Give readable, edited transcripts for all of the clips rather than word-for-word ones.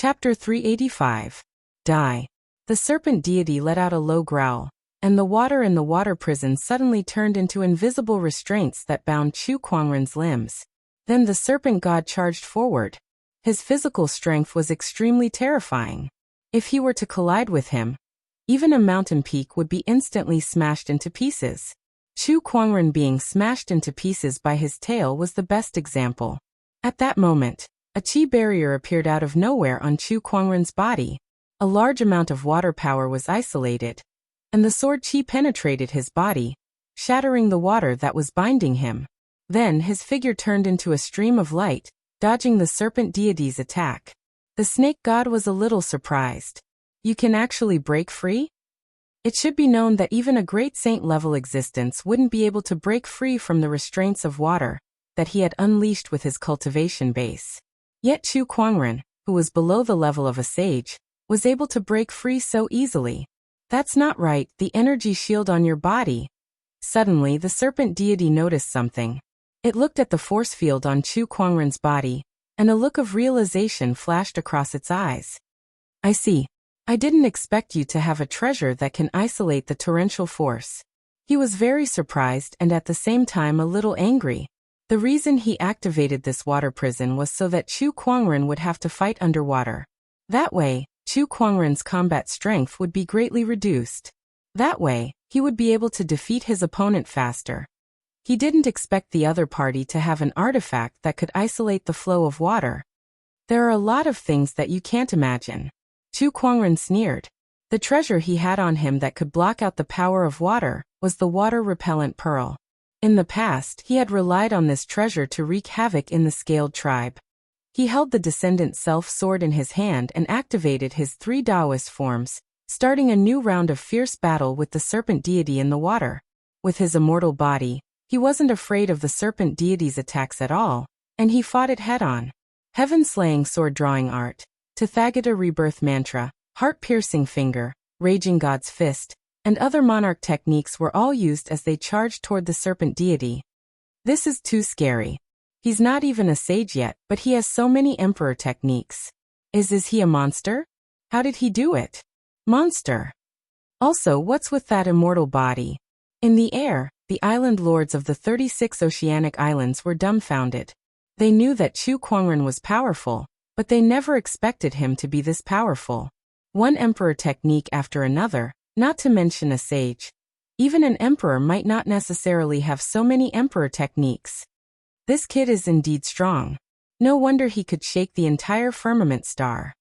Chapter 385. Die. The serpent deity let out a low growl, and the water in the water prison suddenly turned into invisible restraints that bound Chu Kuangren's limbs. Then the serpent god charged forward. His physical strength was extremely terrifying. If he were to collide with him, even a mountain peak would be instantly smashed into pieces. Chu Kuangren being smashed into pieces by his tail was the best example. At that moment, a chi barrier appeared out of nowhere on Chu Kuangren's body. A large amount of water power was isolated, and the sword chi penetrated his body, shattering the water that was binding him. Then his figure turned into a stream of light, dodging the serpent deity's attack. The snake god was a little surprised. You can actually break free? It should be known that even a great saint-level existence wouldn't be able to break free from the restraints of water that he had unleashed with his cultivation base. Yet Chu Kuangren, who was below the level of a sage, was able to break free so easily. That's not right, the energy shield on your body. Suddenly the serpent deity noticed something. It looked at the force field on Chu Kuangren's body, and a look of realization flashed across its eyes. I see. I didn't expect you to have a treasure that can isolate the torrential force. He was very surprised and at the same time a little angry. The reason he activated this water prison was so that Chu Kuangren would have to fight underwater. That way, Chu Kuangren's combat strength would be greatly reduced. That way, he would be able to defeat his opponent faster. He didn't expect the other party to have an artifact that could isolate the flow of water. There are a lot of things that you can't imagine. Chu Kuangren sneered. The treasure he had on him that could block out the power of water was the water-repellent pearl. In the past, he had relied on this treasure to wreak havoc in the Scaled tribe. He held the Descendant Self sword in his hand and activated his 3 Taoist forms, starting a new round of fierce battle with the serpent deity in the water. With his immortal body, he wasn't afraid of the serpent deity's attacks at all, and he fought it head-on. Heaven-slaying sword-drawing art, Tathagata rebirth mantra, heart-piercing finger, raging god's fist, and other monarch techniques were all used as they charged toward the serpent deity. This is too scary. He's not even a sage yet, but he has so many emperor techniques. Is he a monster? How did he do it? Monster. Also, what's with that immortal body? In the air, the island lords of the 36 oceanic islands were dumbfounded. They knew that Chu Kuangren was powerful, but they never expected him to be this powerful. One emperor technique after another, not to mention a sage. Even an emperor might not necessarily have so many emperor techniques. This kid is indeed strong. No wonder he could shake the entire firmament star.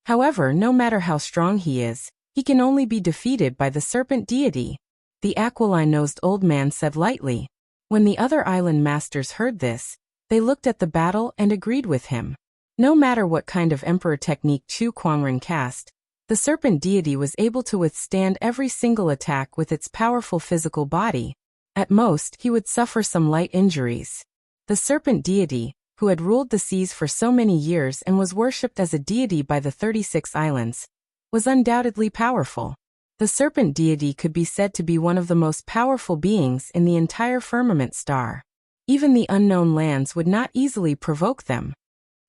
However, no matter how strong he is, he can only be defeated by the serpent deity. The aquiline-nosed old man said lightly. When the other island masters heard this, they looked at the battle and agreed with him. No matter what kind of emperor technique Chu Kuangren cast, the serpent deity was able to withstand every single attack with its powerful physical body. At most, he would suffer some light injuries. The serpent deity, who had ruled the seas for so many years and was worshipped as a deity by the 36 islands, was undoubtedly powerful. The serpent deity could be said to be one of the most powerful beings in the entire firmament star. Even the unknown lands would not easily provoke them.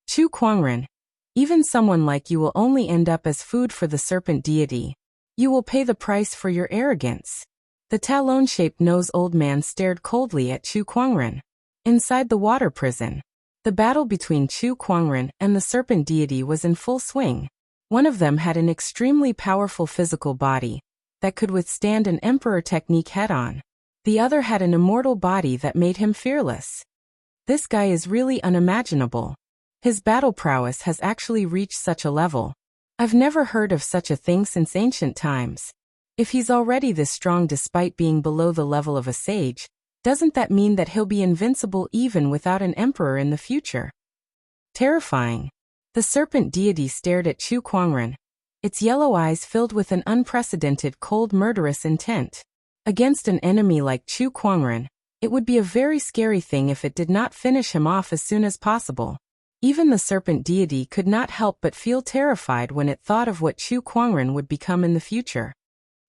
Chu Kuangren, even someone like you will only end up as food for the serpent deity. You will pay the price for your arrogance. The talon-shaped nose old man stared coldly at Chu Kuangren. Inside the water prison, the battle between Chu Kuangren and the serpent deity was in full swing. One of them had an extremely powerful physical body that could withstand an emperor technique head-on. The other had an immortal body that made him fearless. This guy is really unimaginable. His battle prowess has actually reached such a level. I've never heard of such a thing since ancient times. If he's already this strong despite being below the level of a sage, doesn't that mean that he'll be invincible even without an emperor in the future? Terrifying. The serpent deity stared at Chu Kuangren, its yellow eyes filled with an unprecedented cold murderous intent. Against an enemy like Chu Kuangren, it would be a very scary thing if it did not finish him off as soon as possible. Even the serpent deity could not help but feel terrified when it thought of what Chu Kuangren would become in the future.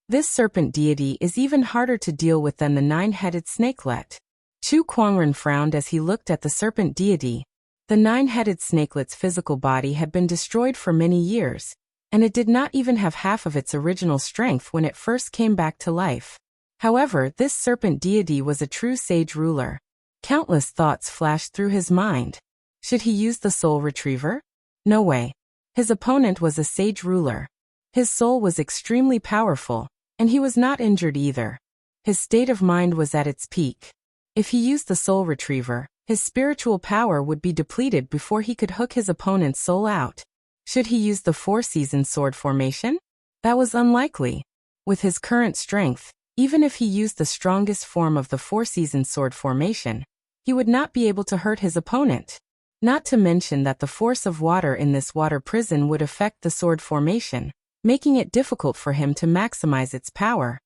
This serpent deity is even harder to deal with than the 9-headed snakelet. Chu Kuangren frowned as he looked at the serpent deity. The nine-headed snakelet's physical body had been destroyed for many years, and it did not even have half of its original strength when it first came back to life. However, this serpent deity was a true sage ruler. Countless thoughts flashed through his mind. Should he use the soul retriever? No way. His opponent was a sage ruler. His soul was extremely powerful, and he was not injured either. His state of mind was at its peak. If he used the soul retriever, his spiritual power would be depleted before he could hook his opponent's soul out. Should he use the four-season sword formation? That was unlikely. With his current strength, even if he used the strongest form of the four-season sword formation, he would not be able to hurt his opponent. Not to mention that the force of water in this water prison would affect the sword formation, making it difficult for him to maximize its power.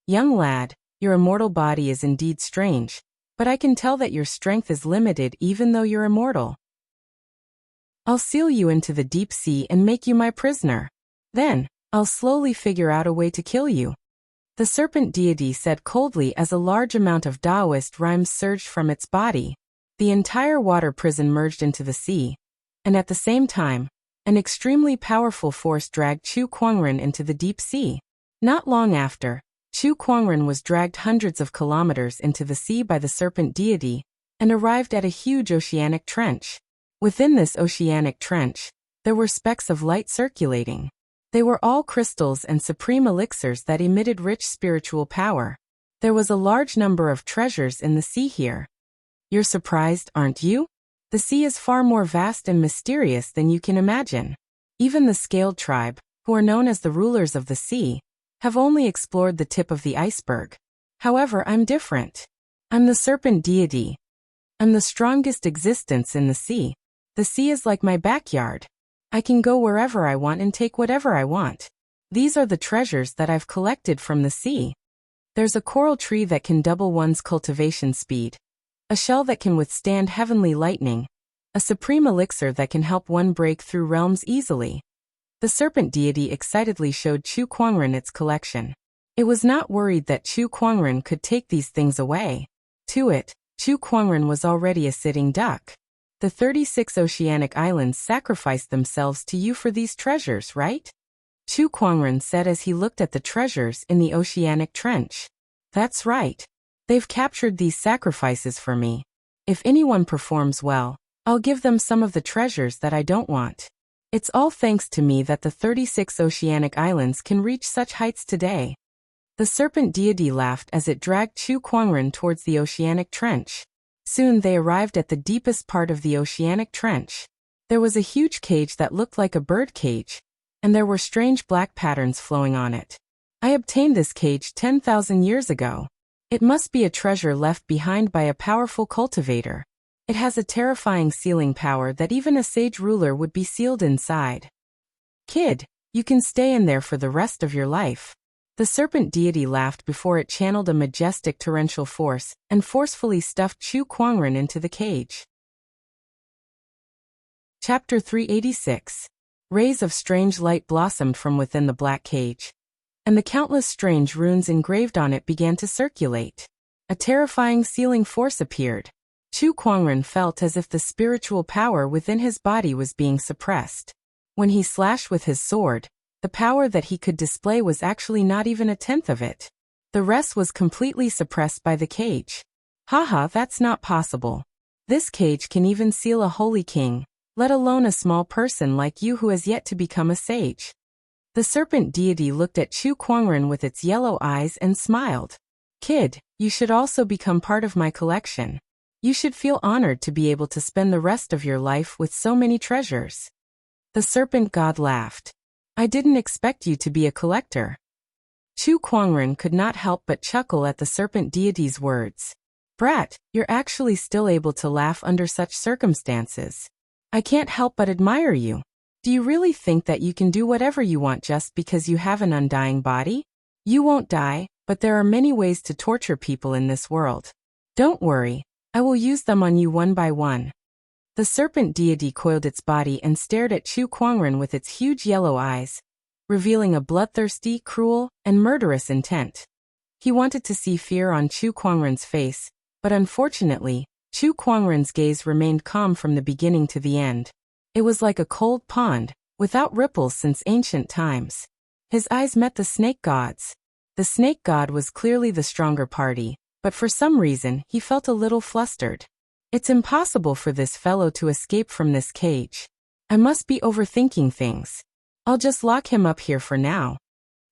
Young lad, your immortal body is indeed strange, but I can tell that your strength is limited even though you're immortal. I'll seal you into the deep sea and make you my prisoner. Then, I'll slowly figure out a way to kill you. The serpent deity said coldly as a large amount of Taoist rhymes surged from its body. The entire water prison merged into the sea, and at the same time, an extremely powerful force dragged Chu Kuangren into the deep sea. Not long after, Chu Kuangren was dragged hundreds of kilometers into the sea by the serpent deity, and arrived at a huge oceanic trench. Within this oceanic trench, there were specks of light circulating. They were all crystals and supreme elixirs that emitted rich spiritual power. There was a large number of treasures in the sea here. You're surprised, aren't you? The sea is far more vast and mysterious than you can imagine. Even the scaled tribe, who are known as the rulers of the sea, have only explored the tip of the iceberg. However, I'm different. I'm the serpent deity. I'm the strongest existence in the sea. The sea is like my backyard. I can go wherever I want and take whatever I want. These are the treasures that I've collected from the sea. There's a coral tree that can double one's cultivation speed, a shell that can withstand heavenly lightning, a supreme elixir that can help one break through realms easily. The serpent deity excitedly showed Chu Kuangren its collection. It was not worried that Chu Kuangren could take these things away. To it, Chu Kuangren was already a sitting duck. The 36 oceanic islands sacrificed themselves to you for these treasures, right? Chu Kuangren said as he looked at the treasures in the oceanic trench. That's right. They've captured these sacrifices for me. If anyone performs well, I'll give them some of the treasures that I don't want. It's all thanks to me that the 36 oceanic islands can reach such heights today. The serpent deity laughed as it dragged Chu Kuangren towards the oceanic trench. Soon they arrived at the deepest part of the oceanic trench. There was a huge cage that looked like a bird cage, and there were strange black patterns flowing on it. I obtained this cage 10,000 years ago. It must be a treasure left behind by a powerful cultivator. It has a terrifying sealing power that even a sage ruler would be sealed inside. Kid, you can stay in there for the rest of your life. The serpent deity laughed before it channeled a majestic torrential force and forcefully stuffed Chu Kuangren into the cage. Chapter 386. Rays of strange light blossomed from within the black cage, and the countless strange runes engraved on it began to circulate. A terrifying sealing force appeared. Chu Kuangren felt as if the spiritual power within his body was being suppressed. When he slashed with his sword, the power that he could display was actually not even a tenth of it. The rest was completely suppressed by the cage. Haha, that's not possible. This cage can even seal a holy king, let alone a small person like you who has yet to become a sage. The serpent deity looked at Chu Kuangren with its yellow eyes and smiled. Kid, you should also become part of my collection. You should feel honored to be able to spend the rest of your life with so many treasures. The serpent god laughed. I didn't expect you to be a collector. Chu Kuangren could not help but chuckle at the serpent deity's words. Brat, you're actually still able to laugh under such circumstances. I can't help but admire you. Do you really think that you can do whatever you want just because you have an undying body? You won't die, but there are many ways to torture people in this world. Don't worry, I will use them on you one by one. The serpent deity coiled its body and stared at Chu Kuangren with its huge yellow eyes, revealing a bloodthirsty, cruel, and murderous intent. He wanted to see fear on Chu Kuangren's face, but unfortunately, Chu Kuangren's gaze remained calm from the beginning to the end. It was like a cold pond, without ripples since ancient times. His eyes met the snake god's. The snake god was clearly the stronger party, but for some reason he felt a little flustered. It's impossible for this fellow to escape from this cage. I must be overthinking things. I'll just lock him up here for now.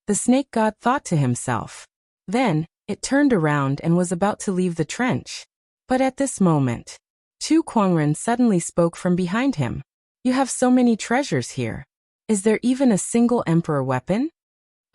The snake god thought to himself. Then, it turned around and was about to leave the trench. But at this moment, Chu Kuangren suddenly spoke from behind him. You have so many treasures here. Is there even a single emperor weapon?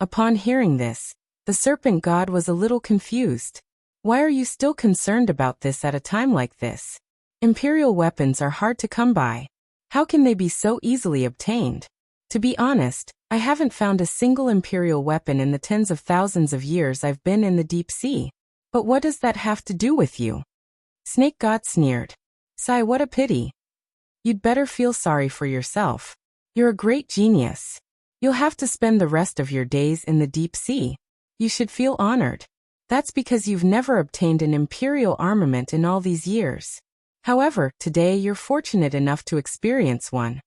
Upon hearing this, the serpent god was a little confused. Why are you still concerned about this at a time like this? Imperial weapons are hard to come by. How can they be so easily obtained? To be honest, I haven't found a single imperial weapon in the tens of thousands of years I've been in the deep sea. But what does that have to do with you? Snake God sneered. Sigh, what a pity. You'd better feel sorry for yourself. You're a great genius. You'll have to spend the rest of your days in the deep sea. You should feel honored. That's because you've never obtained an imperial armament in all these years. However, today you're fortunate enough to experience one.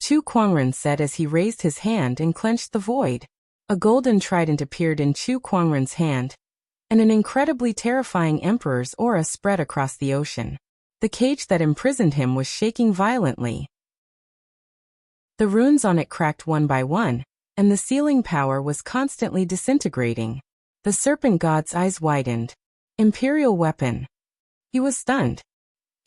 Chu Kuangren said as he raised his hand and clenched the void. A golden trident appeared in Chu Kuangren's hand, and an incredibly terrifying emperor's aura spread across the ocean. The cage that imprisoned him was shaking violently. The runes on it cracked one by one, and the sealing power was constantly disintegrating. The serpent god's eyes widened. Imperial weapon. He was stunned.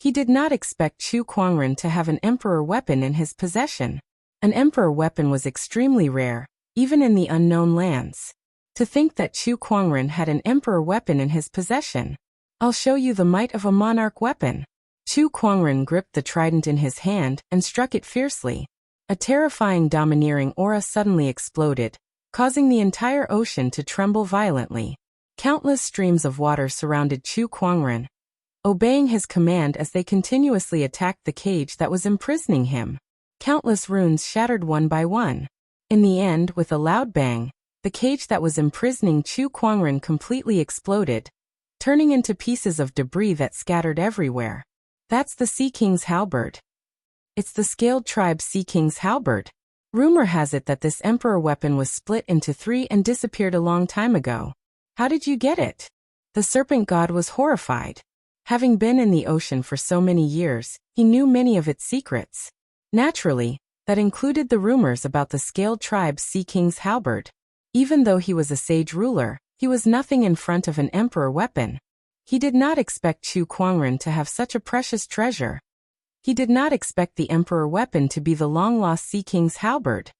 He did not expect Chu Kuangren to have an emperor weapon in his possession. An emperor weapon was extremely rare, even in the unknown lands. To think that Chu Kuangren had an emperor weapon in his possession. I'll show you the might of a monarch weapon. Chu Kuangren gripped the trident in his hand and struck it fiercely. A terrifying domineering aura suddenly exploded, causing the entire ocean to tremble violently. Countless streams of water surrounded Chu Kuangren, obeying his command as they continuously attacked the cage that was imprisoning him. Countless runes shattered one by one. In the end, with a loud bang, the cage that was imprisoning Chu Kuangren completely exploded, turning into pieces of debris that scattered everywhere. That's the Sea King's halberd. It's the scaled tribe Sea King's halberd. Rumor has it that this emperor weapon was split into three and disappeared a long time ago. How did you get it? The serpent god was horrified. Having been in the ocean for so many years, he knew many of its secrets. Naturally, that included the rumors about the scaled tribe's Sea King's halberd. Even though he was a sage ruler, he was nothing in front of an emperor weapon. He did not expect Chu Kuangren to have such a precious treasure. He did not expect the emperor weapon to be the long-lost Sea King's halberd.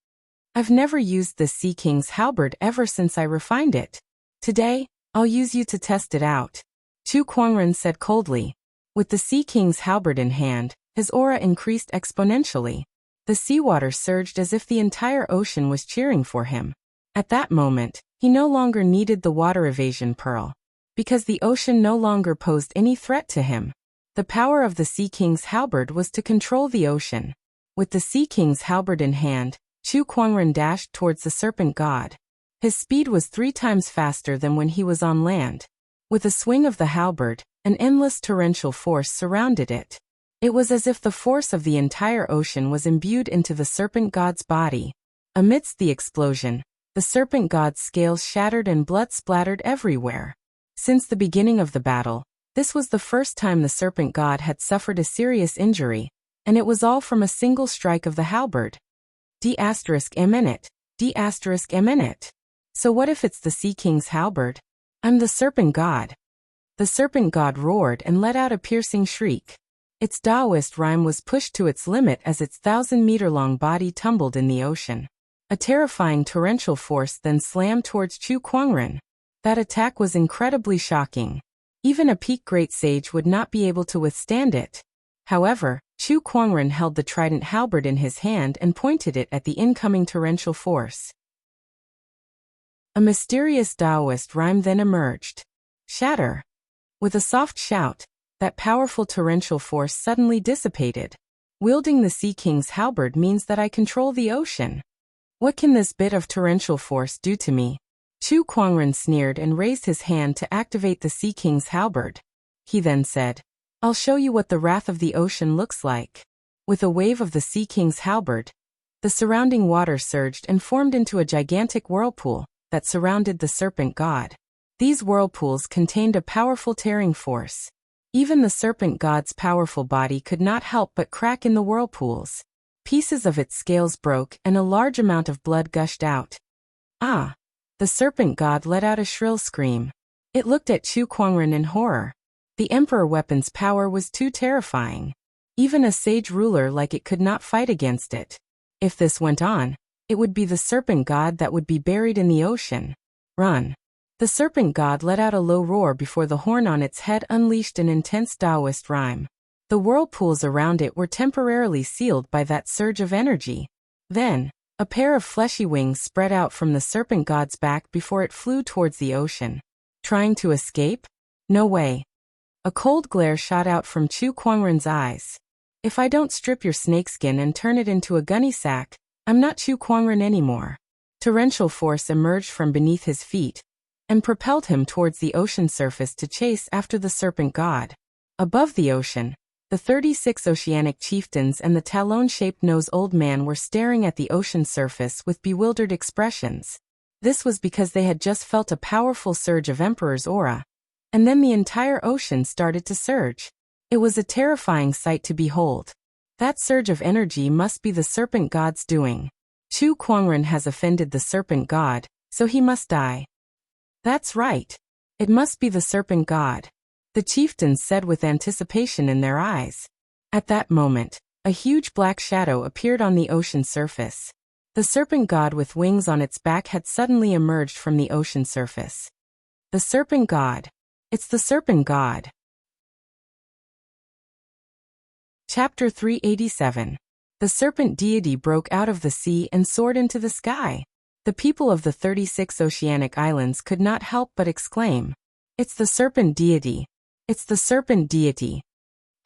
I've never used the Sea King's halberd ever since I refined it. Today, I'll use you to test it out. Chu Kuangren said coldly. With the Sea King's halberd in hand, his aura increased exponentially. The seawater surged as if the entire ocean was cheering for him. At that moment, he no longer needed the water evasion pearl, because the ocean no longer posed any threat to him. The power of the Sea King's halberd was to control the ocean. With the Sea King's halberd in hand, Chu Kuangren dashed towards the serpent god. His speed was 3 times faster than when he was on land. With a swing of the halberd, an endless torrential force surrounded it. It was as if the force of the entire ocean was imbued into the serpent god's body. Amidst the explosion, the serpent god's scales shattered and blood splattered everywhere. Since the beginning of the battle, this was the first time the serpent god had suffered a serious injury, and it was all from a single strike of the halberd. D***M**. D***M**. So what if it's the Sea King's halberd? I'm the serpent god. The serpent god roared and let out a piercing shriek. Its Taoist rhyme was pushed to its limit as its 1,000-meter-long body tumbled in the ocean. A terrifying torrential force then slammed towards Chu Kuangren. That attack was incredibly shocking. Even a peak great sage would not be able to withstand it. However, Chu Kuangren held the trident halberd in his hand and pointed it at the incoming torrential force. A mysterious Taoist rhyme then emerged. Shatter. With a soft shout, that powerful torrential force suddenly dissipated. Wielding the Sea King's halberd means that I control the ocean. What can this bit of torrential force do to me? Chu Kuangren sneered and raised his hand to activate the Sea King's halberd. He then said, I'll show you what the wrath of the ocean looks like. With a wave of the Sea King's halberd, the surrounding water surged and formed into a gigantic whirlpool that surrounded the serpent god. These whirlpools contained a powerful tearing force. Even the serpent god's powerful body could not help but crack in the whirlpools. Pieces of its scales broke and a large amount of blood gushed out. Ah! The serpent god let out a shrill scream. It looked at Chu Kuangren in horror. The emperor weapon's power was too terrifying. Even a sage ruler like it could not fight against it. If this went on, it would be the serpent god that would be buried in the ocean. Run! The serpent god let out a low roar before the horn on its head unleashed an intense Taoist rhyme. The whirlpools around it were temporarily sealed by that surge of energy. Then, a pair of fleshy wings spread out from the serpent god's back before it flew towards the ocean. Trying to escape? No way. A cold glare shot out from Chu Kuangren's eyes. If I don't strip your snakeskin and turn it into a gunny sack, I'm not Chu Kuangren anymore. Torrential force emerged from beneath his feet and propelled him towards the ocean surface to chase after the serpent god. Above the ocean, the 36 oceanic chieftains and the talon-shaped nose old man were staring at the ocean surface with bewildered expressions. This was because they had just felt a powerful surge of Emperor's aura, and then the entire ocean started to surge. It was a terrifying sight to behold. That surge of energy must be the serpent god's doing. Chu Kuangren has offended the serpent god, so he must die. That's right. It must be the serpent god, the chieftains said with anticipation in their eyes. At that moment, a huge black shadow appeared on the ocean surface. The serpent god with wings on its back had suddenly emerged from the ocean surface. The serpent god. It's the serpent god. Chapter 387. The serpent deity broke out of the sea and soared into the sky. The people of the 36 oceanic islands could not help but exclaim, "It's the serpent deity! It's the serpent deity!"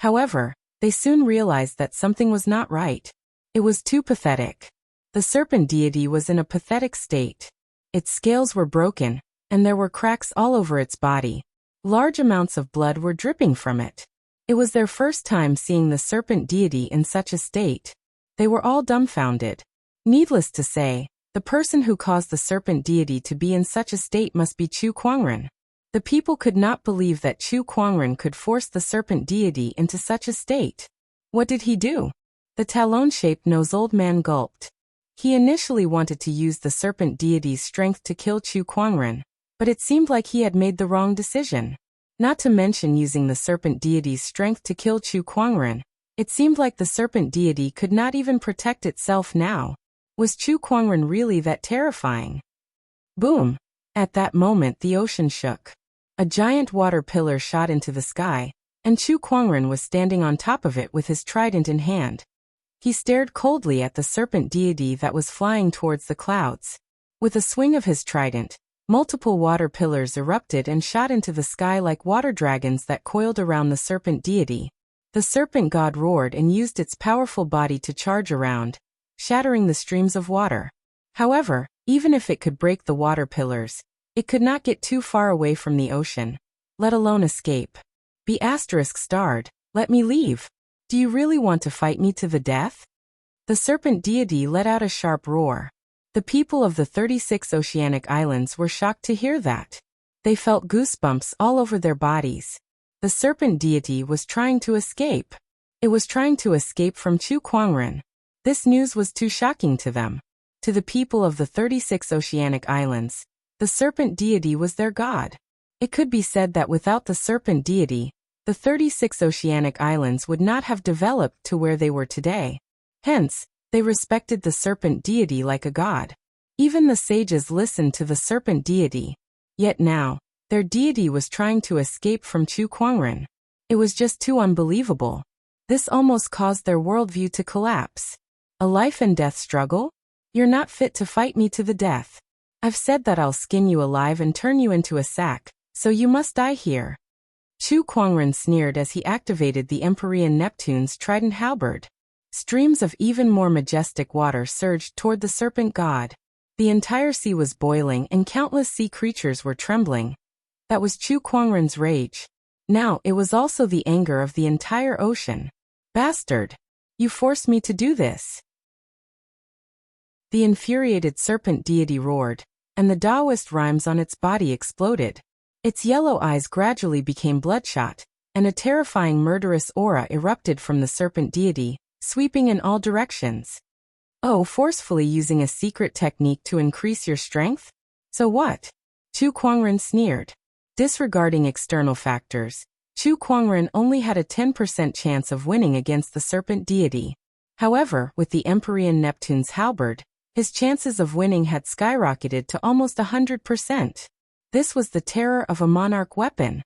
However, they soon realized that something was not right. It was too pathetic. The serpent deity was in a pathetic state. Its scales were broken, and there were cracks all over its body. Large amounts of blood were dripping from it. It was their first time seeing the serpent deity in such a state. They were all dumbfounded. Needless to say, the person who caused the serpent deity to be in such a state must be Chu Kuangren. The people could not believe that Chu Kuangren could force the serpent deity into such a state. What did he do? The talon-shaped nose old man gulped. He initially wanted to use the serpent deity's strength to kill Chu Kuangren, but it seemed like he had made the wrong decision. Not to mention using the serpent deity's strength to kill Chu Kuangren, it seemed like the serpent deity could not even protect itself now. Was Chu Kuangren really that terrifying? Boom! At that moment the ocean shook. A giant water pillar shot into the sky, and Chu Kuangren was standing on top of it with his trident in hand. He stared coldly at the serpent deity that was flying towards the clouds. With a swing of his trident, multiple water pillars erupted and shot into the sky like water dragons that coiled around the serpent deity. The serpent god roared and used its powerful body to charge around, shattering the streams of water. However, even if it could break the water pillars, it could not get too far away from the ocean, let alone escape. Be ****, let me leave. Do you really want to fight me to the death? The serpent deity let out a sharp roar. The people of the 36 oceanic islands were shocked to hear that. They felt goosebumps all over their bodies. The serpent deity was trying to escape. It was trying to escape from Chu Kuangren. This news was too shocking to them. To the people of the 36 oceanic islands, the serpent deity was their god. It could be said that without the serpent deity, the 36 oceanic islands would not have developed to where they were today. Hence, they respected the serpent deity like a god. Even the sages listened to the serpent deity. Yet now, their deity was trying to escape from Chu Kuangren. It was just too unbelievable. This almost caused their worldview to collapse. A life and death struggle? You're not fit to fight me to the death. I've said that I'll skin you alive and turn you into a sack, so you must die here. Chu Kuangren sneered as he activated the Empyrean Neptune's trident halberd. Streams of even more majestic water surged toward the serpent god. The entire sea was boiling and countless sea creatures were trembling. That was Chu Kuangren's rage. Now it was also the anger of the entire ocean. Bastard! You forced me to do this! The infuriated serpent deity roared, and the Taoist rhymes on its body exploded. Its yellow eyes gradually became bloodshot, and a terrifying murderous aura erupted from the serpent deity, sweeping in all directions. Oh, forcefully using a secret technique to increase your strength? So what? Chu Kuangren sneered. Disregarding external factors, Chu Kuangren only had a 10% chance of winning against the serpent deity. However, with the Empyrean Neptune's halberd, his chances of winning had skyrocketed to almost 100%. This was the terror of a monarch weapon.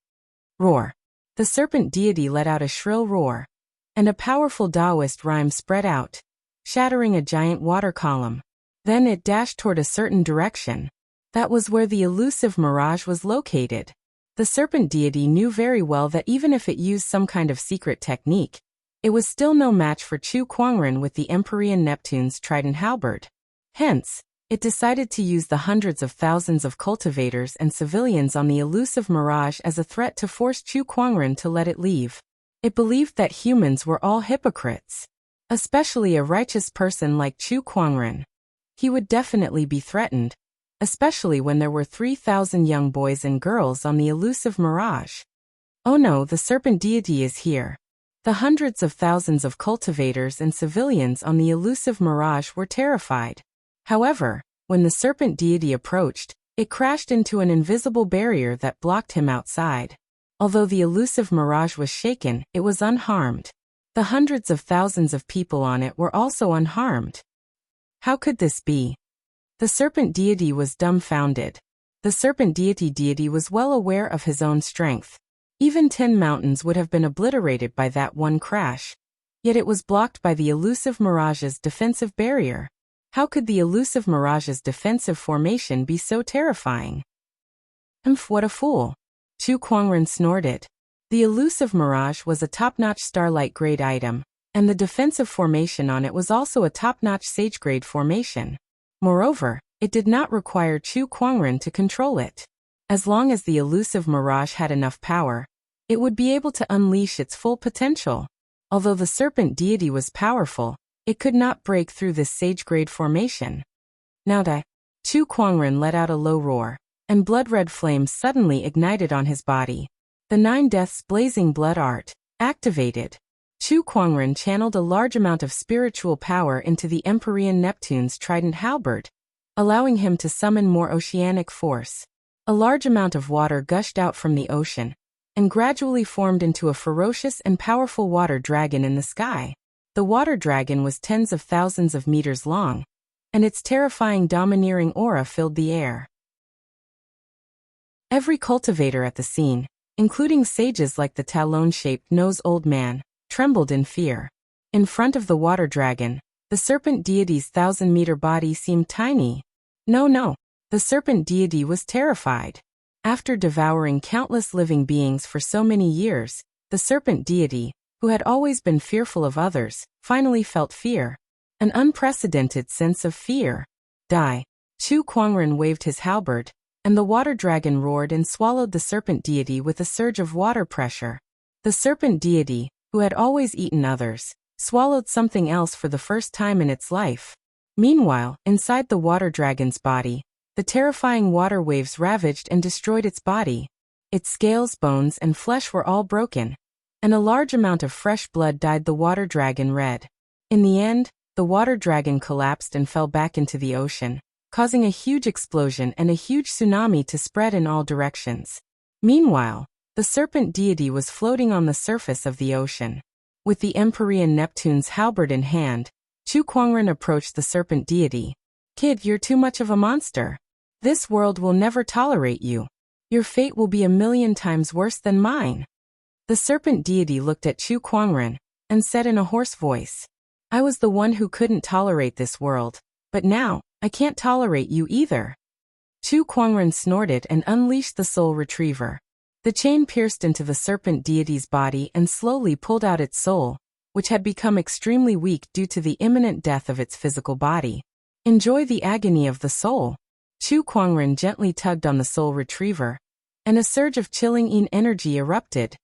Roar. The serpent deity let out a shrill roar, and a powerful Taoist rhyme spread out, shattering a giant water column. Then it dashed toward a certain direction. That was where the elusive mirage was located. The serpent deity knew very well that even if it used some kind of secret technique, it was still no match for Chu Kuangren with the Empyrean Neptune's trident halberd. Hence, it decided to use the hundreds of thousands of cultivators and civilians on the elusive mirage as a threat to force Chu Kuangren to let it leave. It believed that humans were all hypocrites. Especially a righteous person like Chu Kuangren. He would definitely be threatened, especially when there were 3,000 young boys and girls on the elusive mirage. Oh no, the serpent deity is here. The hundreds of thousands of cultivators and civilians on the elusive mirage were terrified. However, when the serpent deity approached, it crashed into an invisible barrier that blocked him outside. Although the elusive mirage was shaken, it was unharmed. The hundreds of thousands of people on it were also unharmed. How could this be? The serpent deity was dumbfounded. The serpent deity was well aware of his own strength. Even 10 mountains would have been obliterated by that one crash. Yet it was blocked by the elusive mirage's defensive barrier. How could the elusive mirage's defensive formation be so terrifying? What a fool! Chu Kuangren snorted. The elusive mirage was a top-notch starlight-grade item, and the defensive formation on it was also a top-notch sage-grade formation. Moreover, it did not require Chu Kuangren to control it. As long as the elusive mirage had enough power, it would be able to unleash its full potential. Although the serpent deity was powerful, it could not break through this sage-grade formation. Now Chu Kuangren let out a low roar, and blood-red flames suddenly ignited on his body. The 9 deaths blazing blood art activated. Chu Kuangren channeled a large amount of spiritual power into the Empyrean Neptune's trident halberd, allowing him to summon more oceanic force. A large amount of water gushed out from the ocean, and gradually formed into a ferocious and powerful water dragon in the sky. The water dragon was tens of thousands of meters long, and its terrifying domineering aura filled the air. Every cultivator at the scene, including sages like the talon-shaped nose old man, trembled in fear. In front of the water dragon, the serpent deity's 1,000-meter body seemed tiny. No, the serpent deity was terrified. After devouring countless living beings for so many years, the serpent deity, who had always been fearful of others, finally felt fear. An unprecedented sense of fear. Die. Chu Kuangren waved his halberd, and the water dragon roared and swallowed the serpent deity with a surge of water pressure. The serpent deity, who had always eaten others, swallowed something else for the first time in its life. Meanwhile, inside the water dragon's body, the terrifying water waves ravaged and destroyed its body. Its scales, bones, and flesh were all broken, and a large amount of fresh blood dyed the water dragon red. In the end, the water dragon collapsed and fell back into the ocean, causing a huge explosion and a huge tsunami to spread in all directions. Meanwhile, the serpent deity was floating on the surface of the ocean. With the Empyrean Neptune's halberd in hand, Chu Kuangren approached the serpent deity. Kid, you're too much of a monster. This world will never tolerate you. Your fate will be 1,000,000 times worse than mine. The serpent deity looked at Chu Kuangren and said in a hoarse voice, I was the one who couldn't tolerate this world, but now, I can't tolerate you either. Chu Kuangren snorted and unleashed the soul retriever. The chain pierced into the serpent deity's body and slowly pulled out its soul, which had become extremely weak due to the imminent death of its physical body. Enjoy the agony of the soul. Chu Kuangren gently tugged on the soul retriever, and a surge of chilling energy erupted,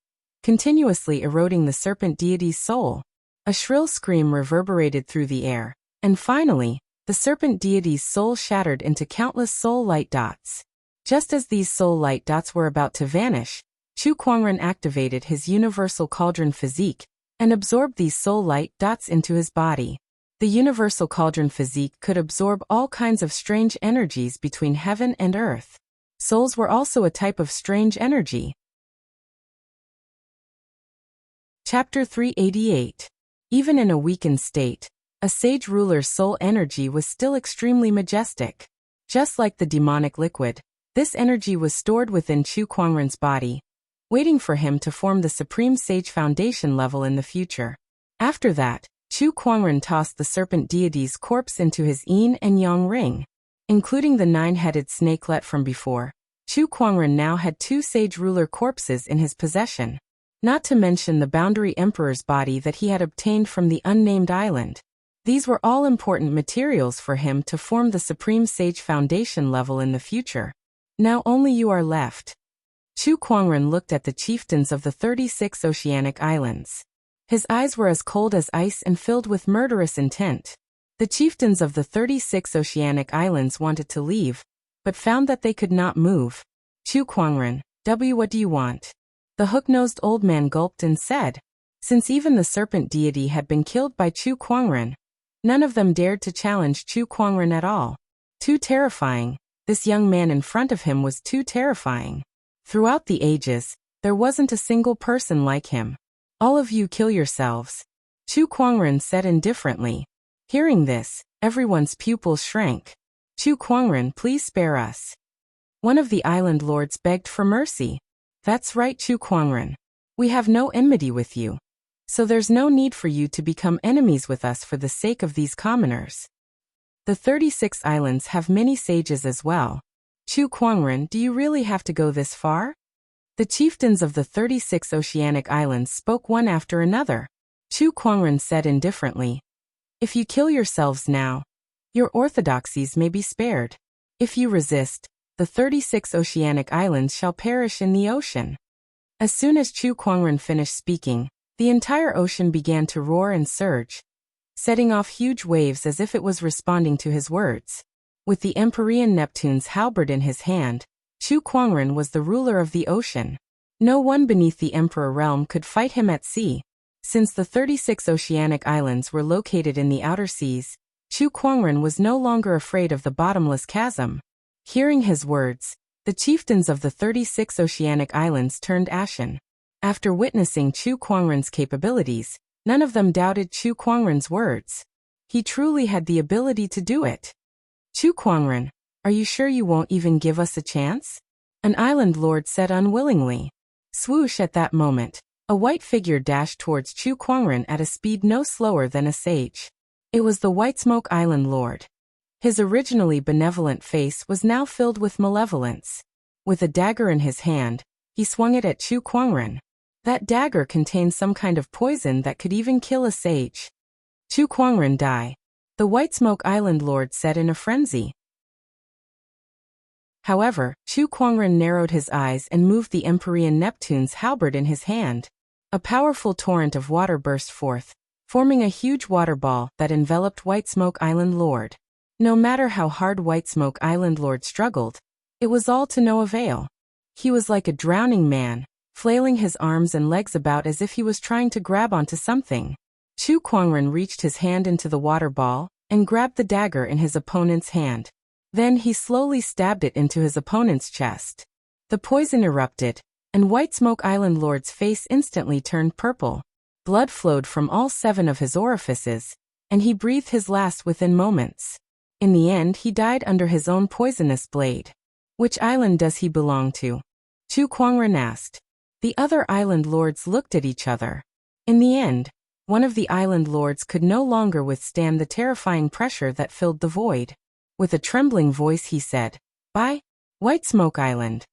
continuously eroding the serpent deity's soul. A shrill scream reverberated through the air, and finally, the serpent deity's soul shattered into countless soul light dots. Just as these soul light dots were about to vanish, Chu Kuangren activated his universal cauldron physique and absorbed these soul light dots into his body. The universal cauldron physique could absorb all kinds of strange energies between heaven and earth. Souls were also a type of strange energy. Chapter 388. Even in a weakened state, a sage ruler's soul energy was still extremely majestic. Just like the demonic liquid, this energy was stored within Chu Kuangren's body, waiting for him to form the supreme sage foundation level in the future. After that, Chu Kuangren tossed the serpent deity's corpse into his yin and yang ring. Including the 9-headed snakelet from before, Chu Kuangren now had 2 sage ruler corpses in his possession. Not to mention the boundary emperor's body that he had obtained from the unnamed island. These were all important materials for him to form the supreme sage foundation level in the future. Now only you are left. Chu Kuangren looked at the chieftains of the 36 oceanic islands. His eyes were as cold as ice and filled with murderous intent. The chieftains of the 36 oceanic islands wanted to leave, but found that they could not move. Chu Kuangren, what do you want? The hook-nosed old man gulped and said. Since even the serpent deity had been killed by Chu Kuangren, none of them dared to challenge Chu Kuangren at all. Too terrifying. This young man in front of him was too terrifying. Throughout the ages, there wasn't a single person like him. All of you kill yourselves. Chu Kuangren said indifferently. Hearing this, everyone's pupils shrank. Chu Kuangren, please spare us. One of the island lords begged for mercy. That's right, Chu Kuangren. We have no enmity with you. So there's no need for you to become enemies with us for the sake of these commoners. The 36 islands have many sages as well. Chu Kuangren, do you really have to go this far? The chieftains of the 36 oceanic islands spoke one after another. Chu Kuangren said indifferently. If you kill yourselves now, your orthodoxies may be spared. If you resist, the 36 oceanic islands shall perish in the ocean. As soon as Chu Kuangren finished speaking, the entire ocean began to roar and surge, setting off huge waves as if it was responding to his words. With the Empyrean Neptune's halberd in his hand, Chu Kuangren was the ruler of the ocean. No one beneath the Emperor realm could fight him at sea. Since the 36 oceanic islands were located in the outer seas, Chu Kuangren was no longer afraid of the bottomless chasm. Hearing his words, the chieftains of the 36 oceanic islands turned ashen. After witnessing Chu Kuangren's capabilities, none of them doubted Chu Kuangren's words. He truly had the ability to do it. Chu Kuangren, are you sure you won't even give us a chance? An island lord said unwillingly. Swoosh at that moment, a white figure dashed towards Chu Kuangren at a speed no slower than a sage. It was the White Smoke Island Lord. His originally benevolent face was now filled with malevolence. With a dagger in his hand, he swung it at Chu Kuangren. That dagger contained some kind of poison that could even kill a sage. Chu Kuangren, die. The White Smoke Island Lord said in a frenzy. However, Chu Kuangren narrowed his eyes and moved the Empyrean Neptune's halberd in his hand. A powerful torrent of water burst forth, forming a huge water ball that enveloped White Smoke Island Lord. No matter how hard White Smoke Island Lord struggled, it was all to no avail. He was like a drowning man, flailing his arms and legs about as if he was trying to grab onto something. Chu Kuangren reached his hand into the water ball and grabbed the dagger in his opponent's hand. Then he slowly stabbed it into his opponent's chest. The poison erupted, and White Smoke Island Lord's face instantly turned purple. Blood flowed from all 7 of his orifices, and he breathed his last within moments. In the end, he died under his own poisonous blade. Which island does he belong to? Chu Kuangren asked. The other island lords looked at each other. In the end, one of the island lords could no longer withstand the terrifying pressure that filled the void. With a trembling voice he said, "By White Smoke Island."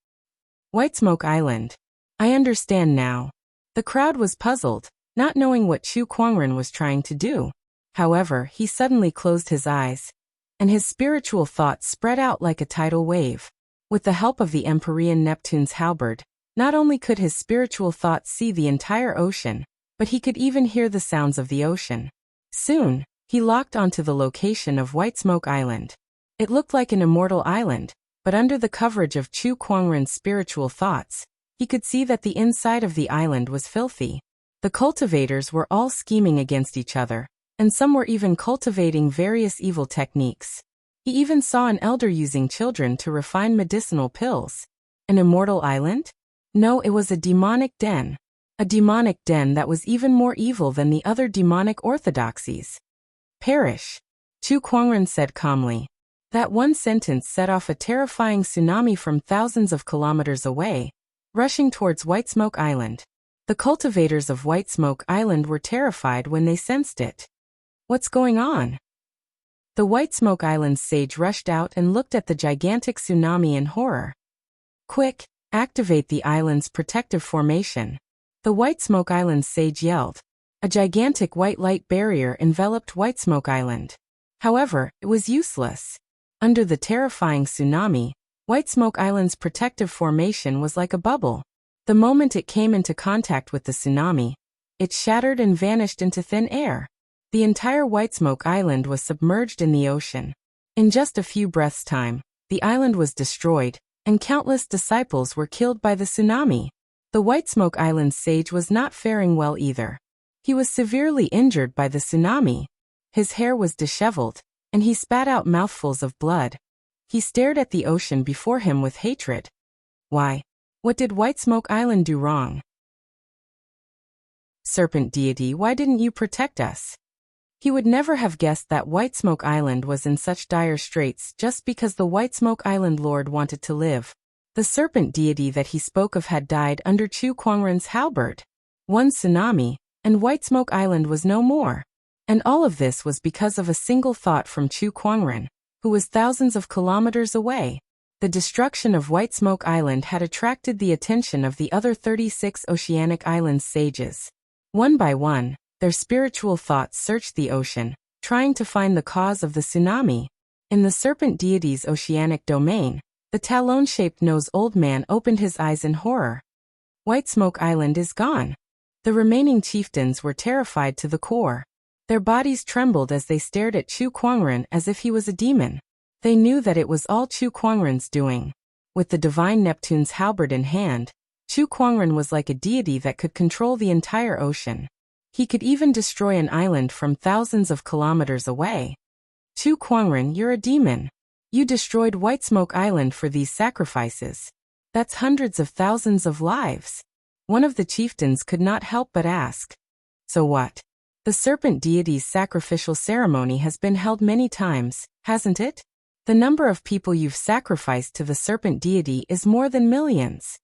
White Smoke Island. I understand now. The crowd was puzzled, not knowing what Chu Kuangren was trying to do. However, he suddenly closed his eyes, and his spiritual thoughts spread out like a tidal wave. With the help of the Empyrean Neptune's halberd, Not only could his spiritual thoughts see the entire ocean, but he could even hear the sounds of the ocean. Soon, he locked onto the location of White Smoke Island. It looked like an immortal island, but under the coverage of Chu Kuangren's spiritual thoughts, he could see that the inside of the island was filthy. The cultivators were all scheming against each other, and some were even cultivating various evil techniques. He even saw an elder using children to refine medicinal pills. An immortal island? No, it was a demonic den. A demonic den that was even more evil than the other demonic orthodoxies. Perish, Chu Kuangren said calmly. That one sentence set off a terrifying tsunami from thousands of kilometers away, rushing towards White Smoke Island. The cultivators of White Smoke Island were terrified when they sensed it. What's going on? The White Smoke Island sage rushed out and looked at the gigantic tsunami in horror. Quick, activate the island's protective formation. The White Smoke Island sage yelled. A gigantic white light barrier enveloped White Smoke Island. However, it was useless. Under the terrifying tsunami, White Smoke Island's protective formation was like a bubble. The moment it came into contact with the tsunami, it shattered and vanished into thin air. The entire White Smoke Island was submerged in the ocean. In just a few breaths' time, the island was destroyed, and countless disciples were killed by the tsunami. The White Smoke Island sage was not faring well either. He was severely injured by the tsunami. His hair was disheveled, and he spat out mouthfuls of blood. He stared at the ocean before him with hatred. Why? What did White Smoke Island do wrong? Serpent deity, why didn't you protect us? He would never have guessed that White Smoke Island was in such dire straits just because the White Smoke Island Lord wanted to live. The serpent deity that he spoke of had died under Chu Kuangren's halberd. One tsunami, and White Smoke Island was no more. And all of this was because of a single thought from Chu Kuangren, who was thousands of kilometers away. The destruction of White Smoke Island had attracted the attention of the other 36 Oceanic Islands sages. One by one, their spiritual thoughts searched the ocean, trying to find the cause of the tsunami. In the serpent deity's oceanic domain, the talon-shaped nose old man opened his eyes in horror. White Smoke Island is gone. The remaining chieftains were terrified to the core. Their bodies trembled as they stared at Chu Kuangren as if he was a demon. They knew that it was all Chu Kuangren's doing. With the divine Neptune's halberd in hand, Chu Kuangren was like a deity that could control the entire ocean. He could even destroy an island from thousands of kilometers away. Chu Kuangren, you're a demon. You destroyed White Smoke Island for these sacrifices. That's hundreds of thousands of lives. One of the chieftains could not help but ask. So what? The serpent deity's sacrificial ceremony has been held many times, hasn't it? The number of people you've sacrificed to the serpent deity is more than millions.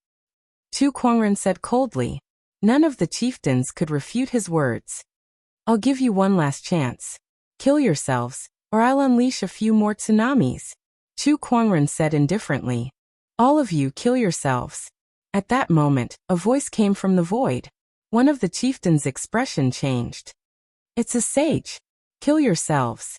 Chu Kuangren said coldly. None of the chieftains could refute his words. I'll give you one last chance. Kill yourselves, or I'll unleash a few more tsunamis. Chu Kuangren said indifferently. All of you kill yourselves. At that moment, a voice came from the void. One of the chieftains' expression changed. It's a sage. Kill yourselves.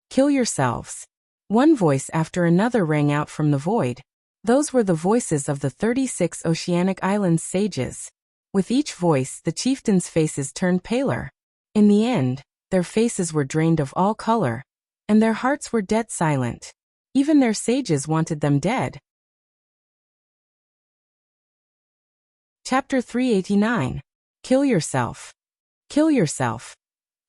Kill yourselves. One voice after another rang out from the void. Those were the voices of the 36 Oceanic Islands sages. With each voice, the chieftains' faces turned paler. In the end, their faces were drained of all color, and their hearts were dead silent. Even their sages wanted them dead. Chapter 389. Kill yourself. Kill yourself.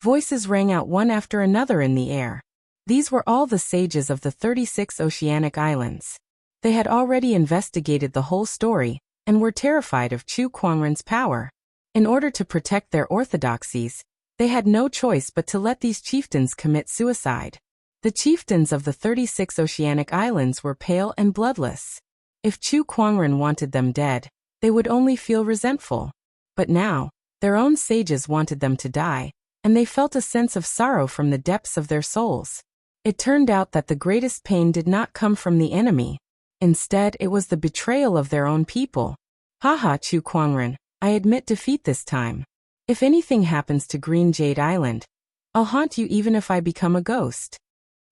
Voices rang out one after another in the air. These were all the sages of the 36 Oceanic Islands. They had already investigated the whole story, and were terrified of Chu Kuangren's power. In order to protect their orthodoxies, they had no choice but to let these chieftains commit suicide. The chieftains of the 36 Oceanic Islands were pale and bloodless. If Chu Kuangren wanted them dead, they would only feel resentful. But now, their own sages wanted them to die, and they felt a sense of sorrow from the depths of their souls. It turned out that the greatest pain did not come from the enemy. Instead, it was the betrayal of their own people. Haha, Chu Kuangren, I admit defeat this time. If anything happens to Green Jade Island, I'll haunt you even if I become a ghost.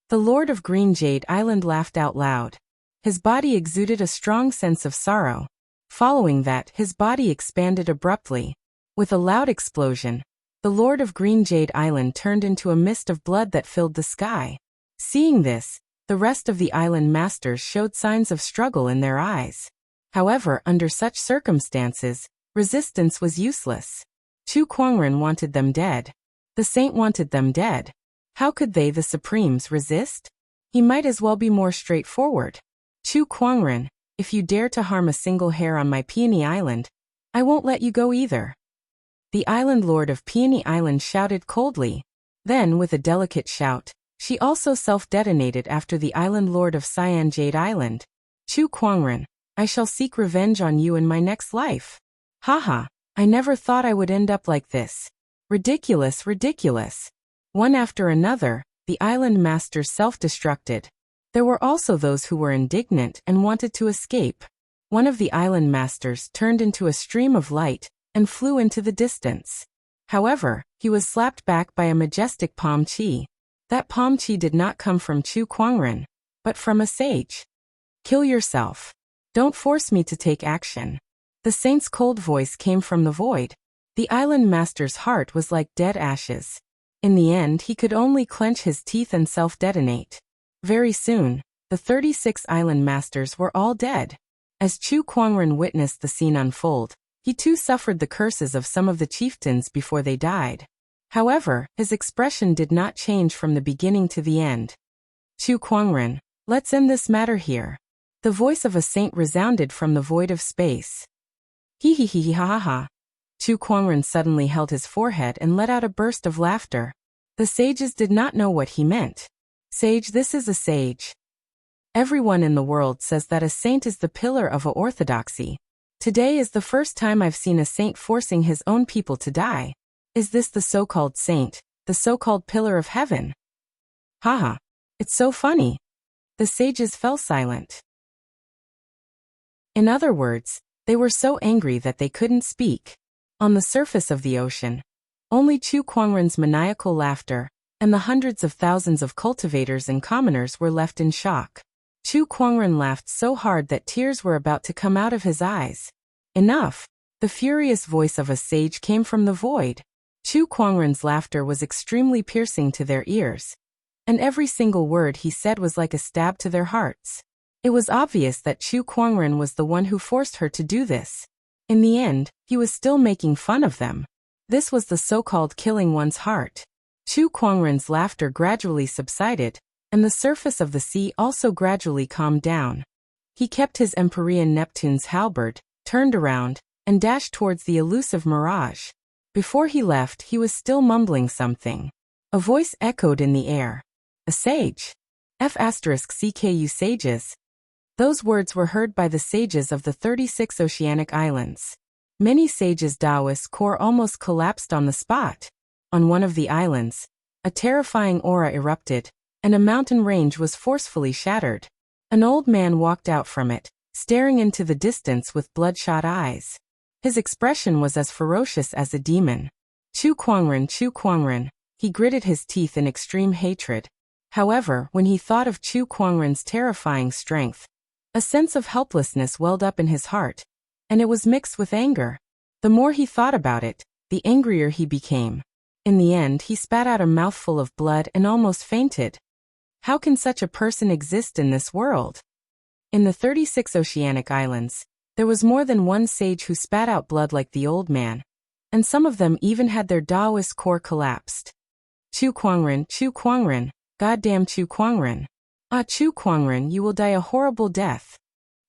The Lord of Green Jade Island laughed out loud. His body exuded a strong sense of sorrow. Following that, his body expanded abruptly. With a loud explosion, the Lord of Green Jade Island turned into a mist of blood that filled the sky. Seeing this, the rest of the island masters showed signs of struggle in their eyes. However, under such circumstances, resistance was useless. Chu Kuangren wanted them dead. The saint wanted them dead. How could they, the Supremes, resist? He might as well be more straightforward. Chu Kuangren, if you dare to harm a single hair on my Peony Island, I won't let you go either. The island lord of Peony Island shouted coldly. Then, with a delicate shout, she also self-detonated after the island lord of Cyan Jade Island. Chu Kuangren, I shall seek revenge on you in my next life. Haha, I never thought I would end up like this. Ridiculous, ridiculous. One after another, the island masters self-destructed. There were also those who were indignant and wanted to escape. One of the island masters turned into a stream of light and flew into the distance. However, he was slapped back by a majestic palm chi. That palm chi did not come from Chu Kuangren, but from a sage. Kill yourself. Don't force me to take action. The saint's cold voice came from the void. The island master's heart was like dead ashes. In the end, he could only clench his teeth and self-detonate. Very soon, the 36 island masters were all dead. As Chu Kuangren witnessed the scene unfold, he too suffered the curses of some of the chieftains before they died. However, his expression did not change from the beginning to the end. Chu Kuangren, let's end this matter here. The voice of a saint resounded from the void of space. Hee hee hee hee ha ha ha. Chu Kuangren suddenly held his forehead and let out a burst of laughter. The sages did not know what he meant. Sage, this is a sage. Everyone in the world says that a saint is the pillar of a orthodoxy. Today is the first time I've seen a saint forcing his own people to die. Is this the so-called saint, the so-called pillar of heaven? Haha, it's so funny. The sages fell silent. In other words, they were so angry that they couldn't speak. On the surface of the ocean, only Chu Kuangren's maniacal laughter and the hundreds of thousands of cultivators and commoners were left in shock. Chu Kuangren laughed so hard that tears were about to come out of his eyes. Enough! The furious voice of a sage came from the void. Chu Kuangren's laughter was extremely piercing to their ears, and every single word he said was like a stab to their hearts. It was obvious that Chu Kuangren was the one who forced her to do this. In the end, he was still making fun of them. This was the so-called killing one's heart. Chu Kuangren's laughter gradually subsided, and the surface of the sea also gradually calmed down. He kept his Empyrean Neptune's halberd, turned around, and dashed towards the elusive mirage. Before he left, he was still mumbling something. A voice echoed in the air. A sage. *CKU sages. Those words were heard by the sages of the 36 oceanic islands. Many sages' Taoist core almost collapsed on the spot. On one of the islands, a terrifying aura erupted, and a mountain range was forcefully shattered. An old man walked out from it, staring into the distance with bloodshot eyes. His expression was as ferocious as a demon. Chu Kuangren, he gritted his teeth in extreme hatred. However, when he thought of Chu Kuangren's terrifying strength, a sense of helplessness welled up in his heart, and it was mixed with anger. The more he thought about it, the angrier he became. In the end, he spat out a mouthful of blood and almost fainted. How can such a person exist in this world? In the 36 oceanic islands, there was more than one sage who spat out blood like the old man, and some of them even had their Taoist core collapsed. Chu Kuangren, goddamn Chu Kuangren. Ah, Chu Kuangren, you will die a horrible death.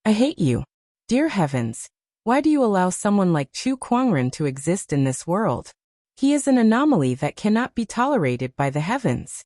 I hate you. Dear heavens, why do you allow someone like Chu Kuangren to exist in this world? He is an anomaly that cannot be tolerated by the heavens.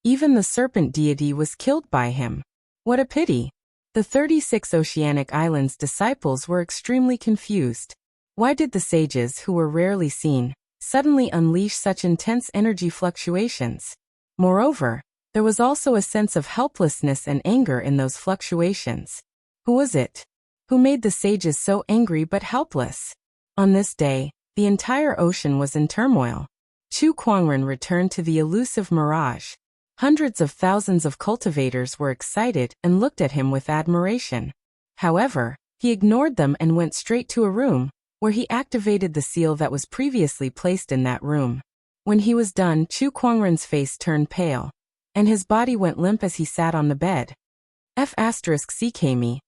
Even the serpent deity was killed by him. What a pity. The 36 oceanic islands' disciples were extremely confused. Why did the sages, who were rarely seen, suddenly unleash such intense energy fluctuations? Moreover, there was also a sense of helplessness and anger in those fluctuations. Who was it? Who made the sages so angry but helpless? On this day, the entire ocean was in turmoil. Chu Kuangren returned to the elusive mirage. Hundreds of thousands of cultivators were excited and looked at him with admiration. However, He ignored them and went straight to a room, where he activated the seal that was previously placed in that room. When he was done, Chu Kuangren's face turned pale, and his body went limp as he sat on the bed. F***CKMe.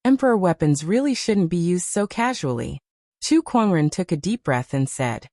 Emperor weapons really shouldn't be used so casually. Chu Kuangren took a deep breath and said.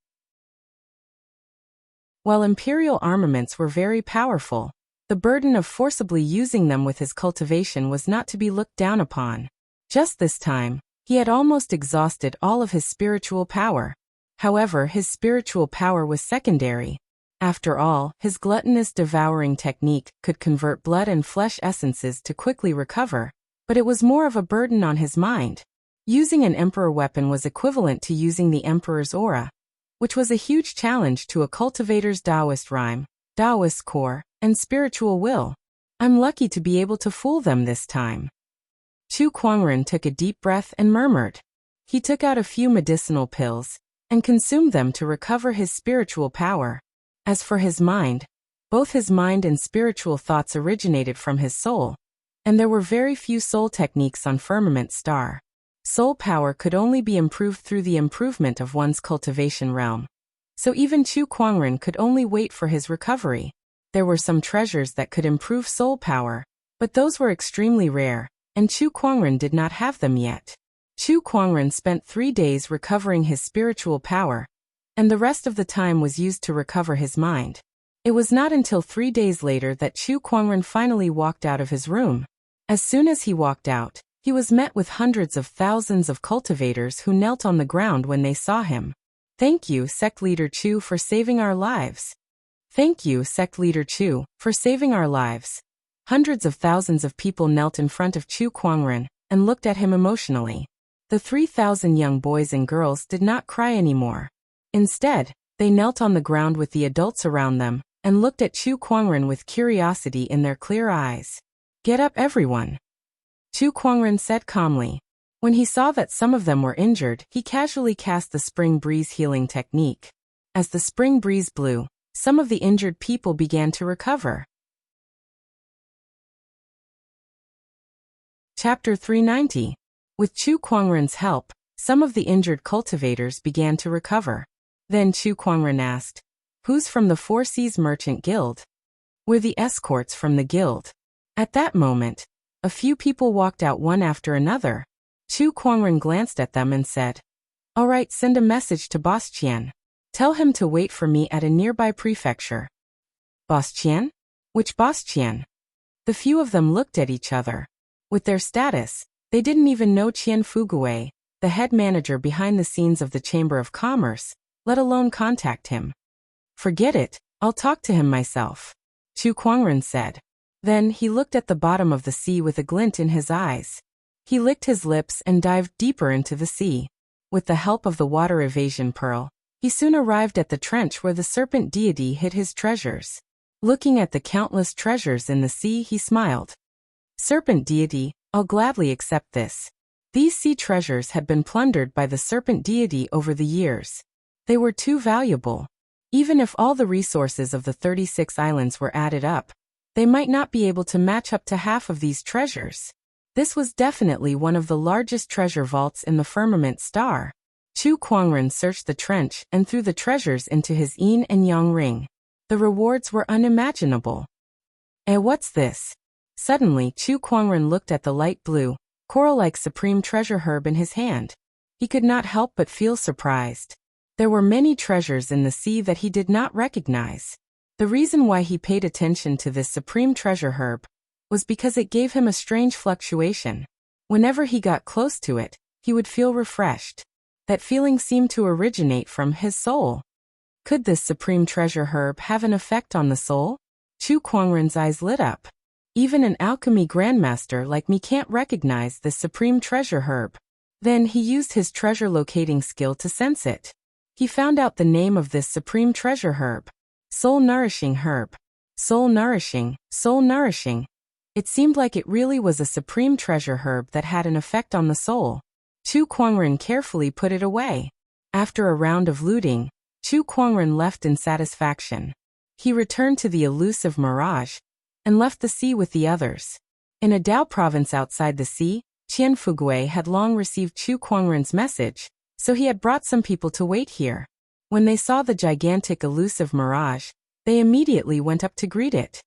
While imperial armaments were very powerful, the burden of forcibly using them with his cultivation was not to be looked down upon. Just this time, he had almost exhausted all of his spiritual power. However, his spiritual power was secondary. After all, his gluttonous devouring technique could convert blood and flesh essences to quickly recover, but it was more of a burden on his mind. Using an emperor weapon was equivalent to using the emperor's aura, which was a huge challenge to a cultivator's Taoist rhyme, Taoist core, and spiritual will. I'm lucky to be able to fool them this time. Chu Kuangren took a deep breath and murmured. He took out a few medicinal pills and consumed them to recover his spiritual power. As for his mind, both his mind and spiritual thoughts originated from his soul, and there were very few soul techniques on Firmament Star. Soul power could only be improved through the improvement of one's cultivation realm. So even Chu Kuangren could only wait for his recovery. There were some treasures that could improve soul power, but those were extremely rare, and Chu Kuangren did not have them yet. Chu Kuangren spent 3 days recovering his spiritual power, and the rest of the time was used to recover his mind. It was not until 3 days later that Chu Kuangren finally walked out of his room. As soon as he walked out, he was met with hundreds of thousands of cultivators who knelt on the ground when they saw him. Thank you, Sect Leader Chu, for saving our lives. Thank you, Sect Leader Chu, for saving our lives. Hundreds of thousands of people knelt in front of Chu Kuangren and looked at him emotionally. The 3,000 young boys and girls did not cry anymore. Instead, they knelt on the ground with the adults around them and looked at Chu Kuangren with curiosity in their clear eyes. Get up, everyone. Chu Kuangren said calmly. When he saw that some of them were injured, he casually cast the spring breeze healing technique. As the spring breeze blew, some of the injured people began to recover. Chapter 390. With Chu Kuangren's help, some of the injured cultivators began to recover. Then Chu Kuangren asked, "Who's from the Four Seas Merchant Guild?" "We're the escorts from the guild." At that moment, a few people walked out one after another. Chu Kuangren glanced at them and said, "All right, send a message to Boss Qian. Tell him to wait for me at a nearby prefecture." Boss Qian? Which Boss Qian? The few of them looked at each other. With their status, they didn't even know Qian Fugui, the head manager behind the scenes of the Chamber of Commerce, let alone contact him. "Forget it, I'll talk to him myself," Chu Kuangren said. Then he looked at the bottom of the sea with a glint in his eyes. He licked his lips and dived deeper into the sea. With the help of the water evasion pearl, he soon arrived at the trench where the serpent deity hid his treasures. Looking at the countless treasures in the sea, he smiled. "Serpent deity, I'll gladly accept this." These sea treasures had been plundered by the serpent deity over the years. They were too valuable. Even if all the resources of the 36 islands were added up, they might not be able to match up to half of these treasures. This was definitely one of the largest treasure vaults in the Firmament Star. Chu Kuangren searched the trench and threw the treasures into his yin and yang ring. The rewards were unimaginable. What's this? Suddenly, Chu Kuangren looked at the light blue, coral-like supreme treasure herb in his hand. He could not help but feel surprised. There were many treasures in the sea that he did not recognize. The reason why he paid attention to this supreme treasure herb was because it gave him a strange fluctuation. Whenever he got close to it, he would feel refreshed. That feeling seemed to originate from his soul. Could this supreme treasure herb have an effect on the soul? Chu Kuangren's eyes lit up. Even an alchemy grandmaster like me can't recognize this supreme treasure herb. Then he used his treasure locating skill to sense it. He found out the name of this supreme treasure herb. Soul nourishing herb. Soul nourishing, soul nourishing. It seemed like it really was a supreme treasure herb that had an effect on the soul. Chu Kuangren carefully put it away. After a round of looting, Chu Kuangren left in satisfaction. He returned to the elusive mirage and left the sea with the others. In a Dao province outside the sea, Qian Fugui had long received Chu Kuangren's message, so he had brought some people to wait here. When they saw the gigantic elusive mirage, they immediately went up to greet it.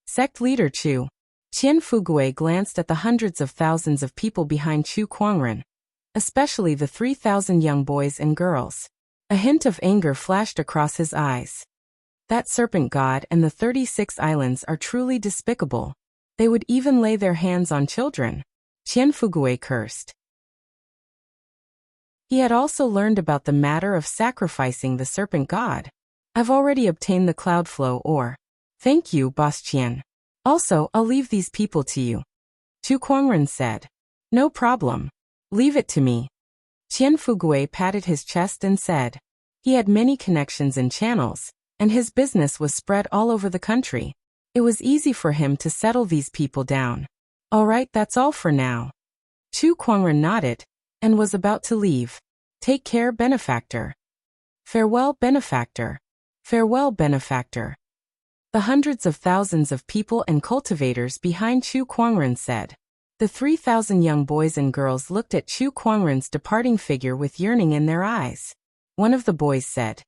Sect leader Chu. Qian Fugui glanced at the hundreds of thousands of people behind Chu Kuangren, especially the 3,000 young boys and girls. A hint of anger flashed across his eyes. That serpent god and the 36 islands are truly despicable. They would even lay their hands on children. Qian Fugui cursed. He had also learned about the matter of sacrificing the serpent god. I've already obtained the cloud flow ore. Thank you, Boss Qian. Also, I'll leave these people to you. Chu Kuangren said. No problem. Leave it to me. Qian Fugui patted his chest and said. He had many connections and channels, and his business was spread all over the country. It was easy for him to settle these people down. All right, that's all for now. Chu Kuangren nodded, and was about to leave. Take care, benefactor. Farewell, benefactor. Farewell, benefactor. The hundreds of thousands of people and cultivators behind Chu Kuangren said. The 3,000 young boys and girls looked at Chu Kuangren's departing figure with yearning in their eyes. One of the boys said,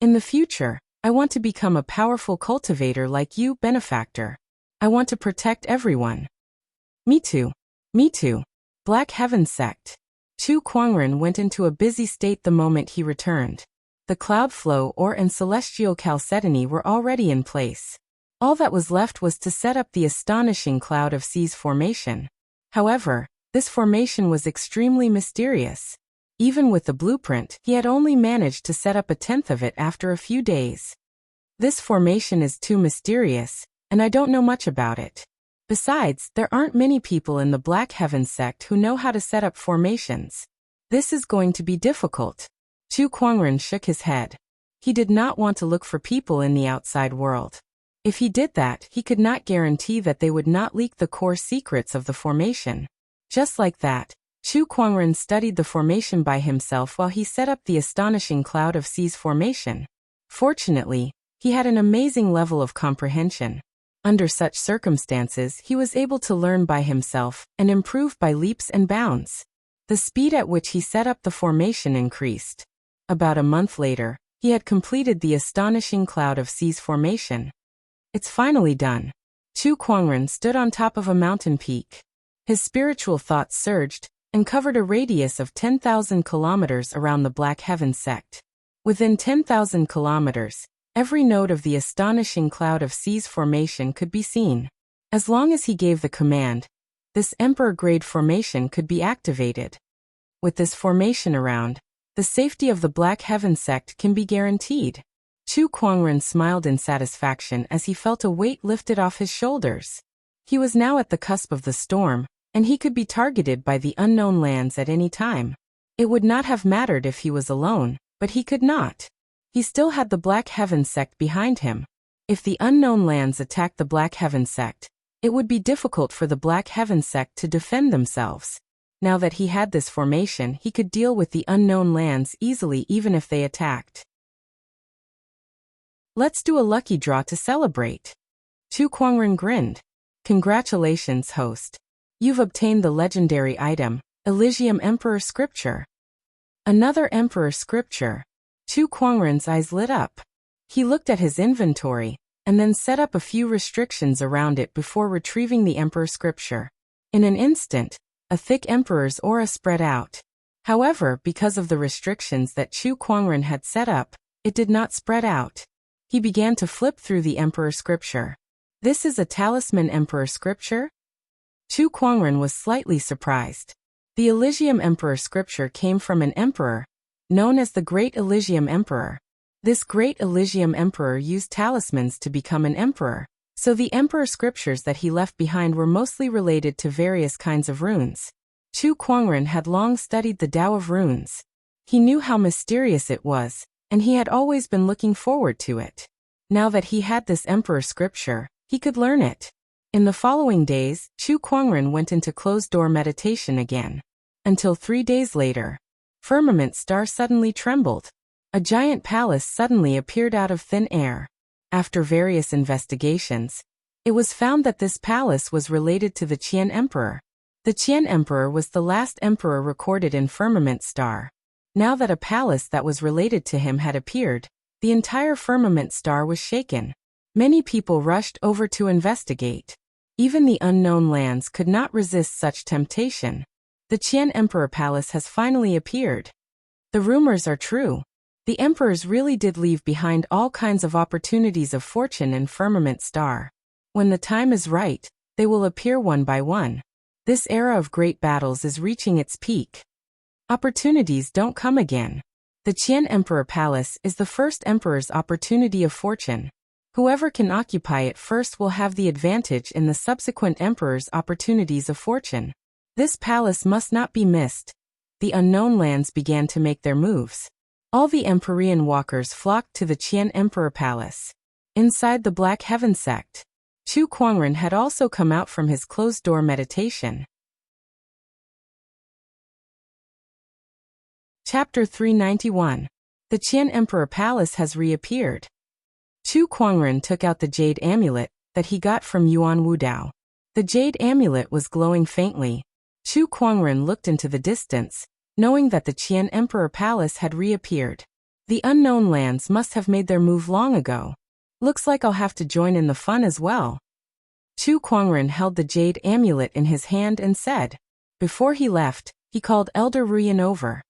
in the future, I want to become a powerful cultivator like you, benefactor. I want to protect everyone. Me too. Me too. Black Heaven Sect. Chu Kuangren went into a busy state the moment he returned. The cloud flow ore and celestial chalcedony were already in place. All that was left was to set up the astonishing cloud of seas formation. However, this formation was extremely mysterious. Even with the blueprint, he had only managed to set up 1/10 of it after a few days. This formation is too mysterious, and I don't know much about it. Besides, there aren't many people in the Black Heaven sect who know how to set up formations. This is going to be difficult. Chu Kuangren shook his head. He did not want to look for people in the outside world. If he did that, he could not guarantee that they would not leak the core secrets of the formation. Just like that, Chu Kuangren studied the formation by himself while he set up the astonishing cloud of seas formation. Fortunately, he had an amazing level of comprehension. Under such circumstances, he was able to learn by himself and improve by leaps and bounds. The speed at which he set up the formation increased. About a month later, he had completed the astonishing cloud of seas formation. It's finally done. Chu Kuangren stood on top of a mountain peak. His spiritual thoughts surged and covered a radius of 10,000 kilometers around the Black Heaven sect. Within 10,000 kilometers, every node of the astonishing cloud of seas formation could be seen. As long as he gave the command, this emperor-grade formation could be activated. With this formation around, the safety of the Black Heaven sect can be guaranteed. Chu Kuangren smiled in satisfaction as he felt a weight lifted off his shoulders. He was now at the cusp of the storm, and he could be targeted by the unknown lands at any time. It would not have mattered if he was alone, but he could not. He still had the Black Heaven sect behind him. If the unknown lands attacked the Black Heaven sect, it would be difficult for the Black Heaven sect to defend themselves. Now that he had this formation, he could deal with the unknown lands easily even if they attacked. Let's do a lucky draw to celebrate. Chu Kuangren grinned. Congratulations, host. You've obtained the legendary item, Elysium Emperor Scripture. Another Emperor Scripture. Chu Kuangren's eyes lit up. He looked at his inventory, and then set up a few restrictions around it before retrieving the Emperor Scripture. In an instant, a thick Emperor's aura spread out. However, because of the restrictions that Chu Kuangren had set up, it did not spread out. He began to flip through the Emperor Scripture. This is a talisman Emperor Scripture? Chu Kuangren was slightly surprised. The Elysium Emperor Scripture came from an emperor, known as the Great Elysium Emperor. This Great Elysium Emperor used talismans to become an emperor, so the Emperor Scriptures that he left behind were mostly related to various kinds of runes. Chu Kuangren had long studied the Tao of Runes. He knew how mysterious it was, and he had always been looking forward to it. Now that he had this Emperor Scripture, he could learn it. In the following days, Chu Kuangren went into closed-door meditation again. Until 3 days later, Firmament Star suddenly trembled. A giant palace suddenly appeared out of thin air. After various investigations, it was found that this palace was related to the Qian Emperor. The Qian Emperor was the last emperor recorded in Firmament Star. Now that a palace that was related to him had appeared, the entire Firmament Star was shaken. Many people rushed over to investigate. Even the unknown lands could not resist such temptation. The Qian Emperor Palace has finally appeared. The rumors are true. The emperors really did leave behind all kinds of opportunities of fortune in Firmament Star. When the time is right, they will appear one by one. This era of great battles is reaching its peak. Opportunities don't come again. The Qian Emperor Palace is the first emperor's opportunity of fortune. Whoever can occupy it first will have the advantage in the subsequent emperor's opportunities of fortune. This palace must not be missed. The unknown lands began to make their moves. All the Empyrean walkers flocked to the Qian Emperor Palace. Inside the Black Heaven sect, Chu Kuangren had also come out from his closed-door meditation. Chapter 391. The Qian Emperor Palace has reappeared. Chu Kuangren took out the jade amulet that he got from Yuan Wudao. The jade amulet was glowing faintly. Chu Kuangren looked into the distance, knowing that the Qian Emperor Palace had reappeared. The unknown lands must have made their move long ago. Looks like I'll have to join in the fun as well. Chu Kuangren held the jade amulet in his hand and said. Before he left, he called Elder Ruyan over.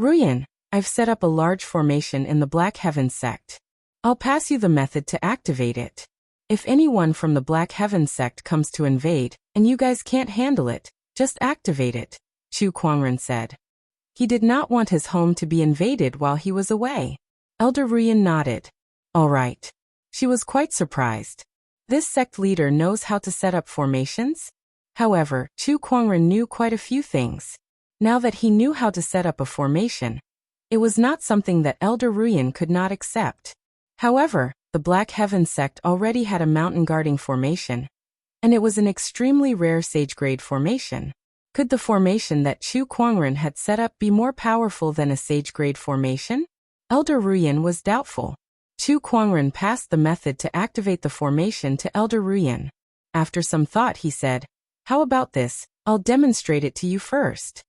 Ruyan, I've set up a large formation in the Black Heaven sect. I'll pass you the method to activate it. If anyone from the Black Heaven sect comes to invade, and you guys can't handle it, just activate it, Chu Kuangren said. He did not want his home to be invaded while he was away. Elder Ruyan nodded. All right. She was quite surprised. This sect leader knows how to set up formations? However, Chu Kuangren knew quite a few things. Now that he knew how to set up a formation, it was not something that Elder Ruyan could not accept. However, the Black Heaven sect already had a mountain guarding formation, and it was an extremely rare sage-grade formation. Could the formation that Chu Kuangren had set up be more powerful than a sage-grade formation? Elder Ruyan was doubtful. Chu Kuangren passed the method to activate the formation to Elder Ruyan. After some thought he said, how about this, I'll demonstrate it to you first.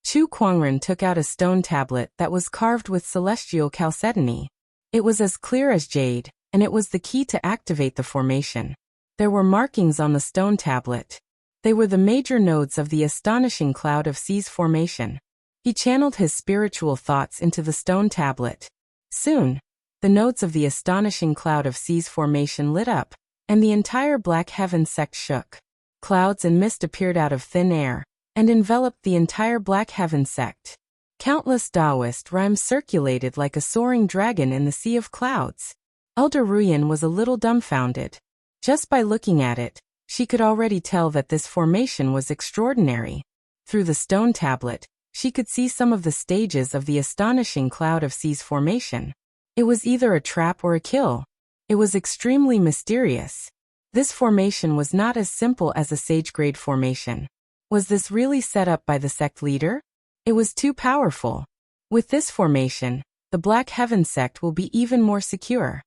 Chu Kuangren took out a stone tablet that was carved with celestial chalcedony. It was as clear as jade, and it was the key to activate the formation. There were markings on the stone tablet. They were the major nodes of the astonishing cloud of seas formation. He channeled his spiritual thoughts into the stone tablet. Soon, the nodes of the astonishing cloud of seas formation lit up, and the entire Black Heaven sect shook. Clouds and mist appeared out of thin air, and enveloped the entire Black Heaven sect. Countless Taoist rhymes circulated like a soaring dragon in the sea of clouds. Elder Ruyan was a little dumbfounded. Just by looking at it, she could already tell that this formation was extraordinary. Through the stone tablet, she could see some of the stages of the astonishing cloud of seas formation. It was either a trap or a kill. It was extremely mysterious. This formation was not as simple as a sage-grade formation. Was this really set up by the sect leader? It was too powerful. With this formation, the Black Heaven sect will be even more secure.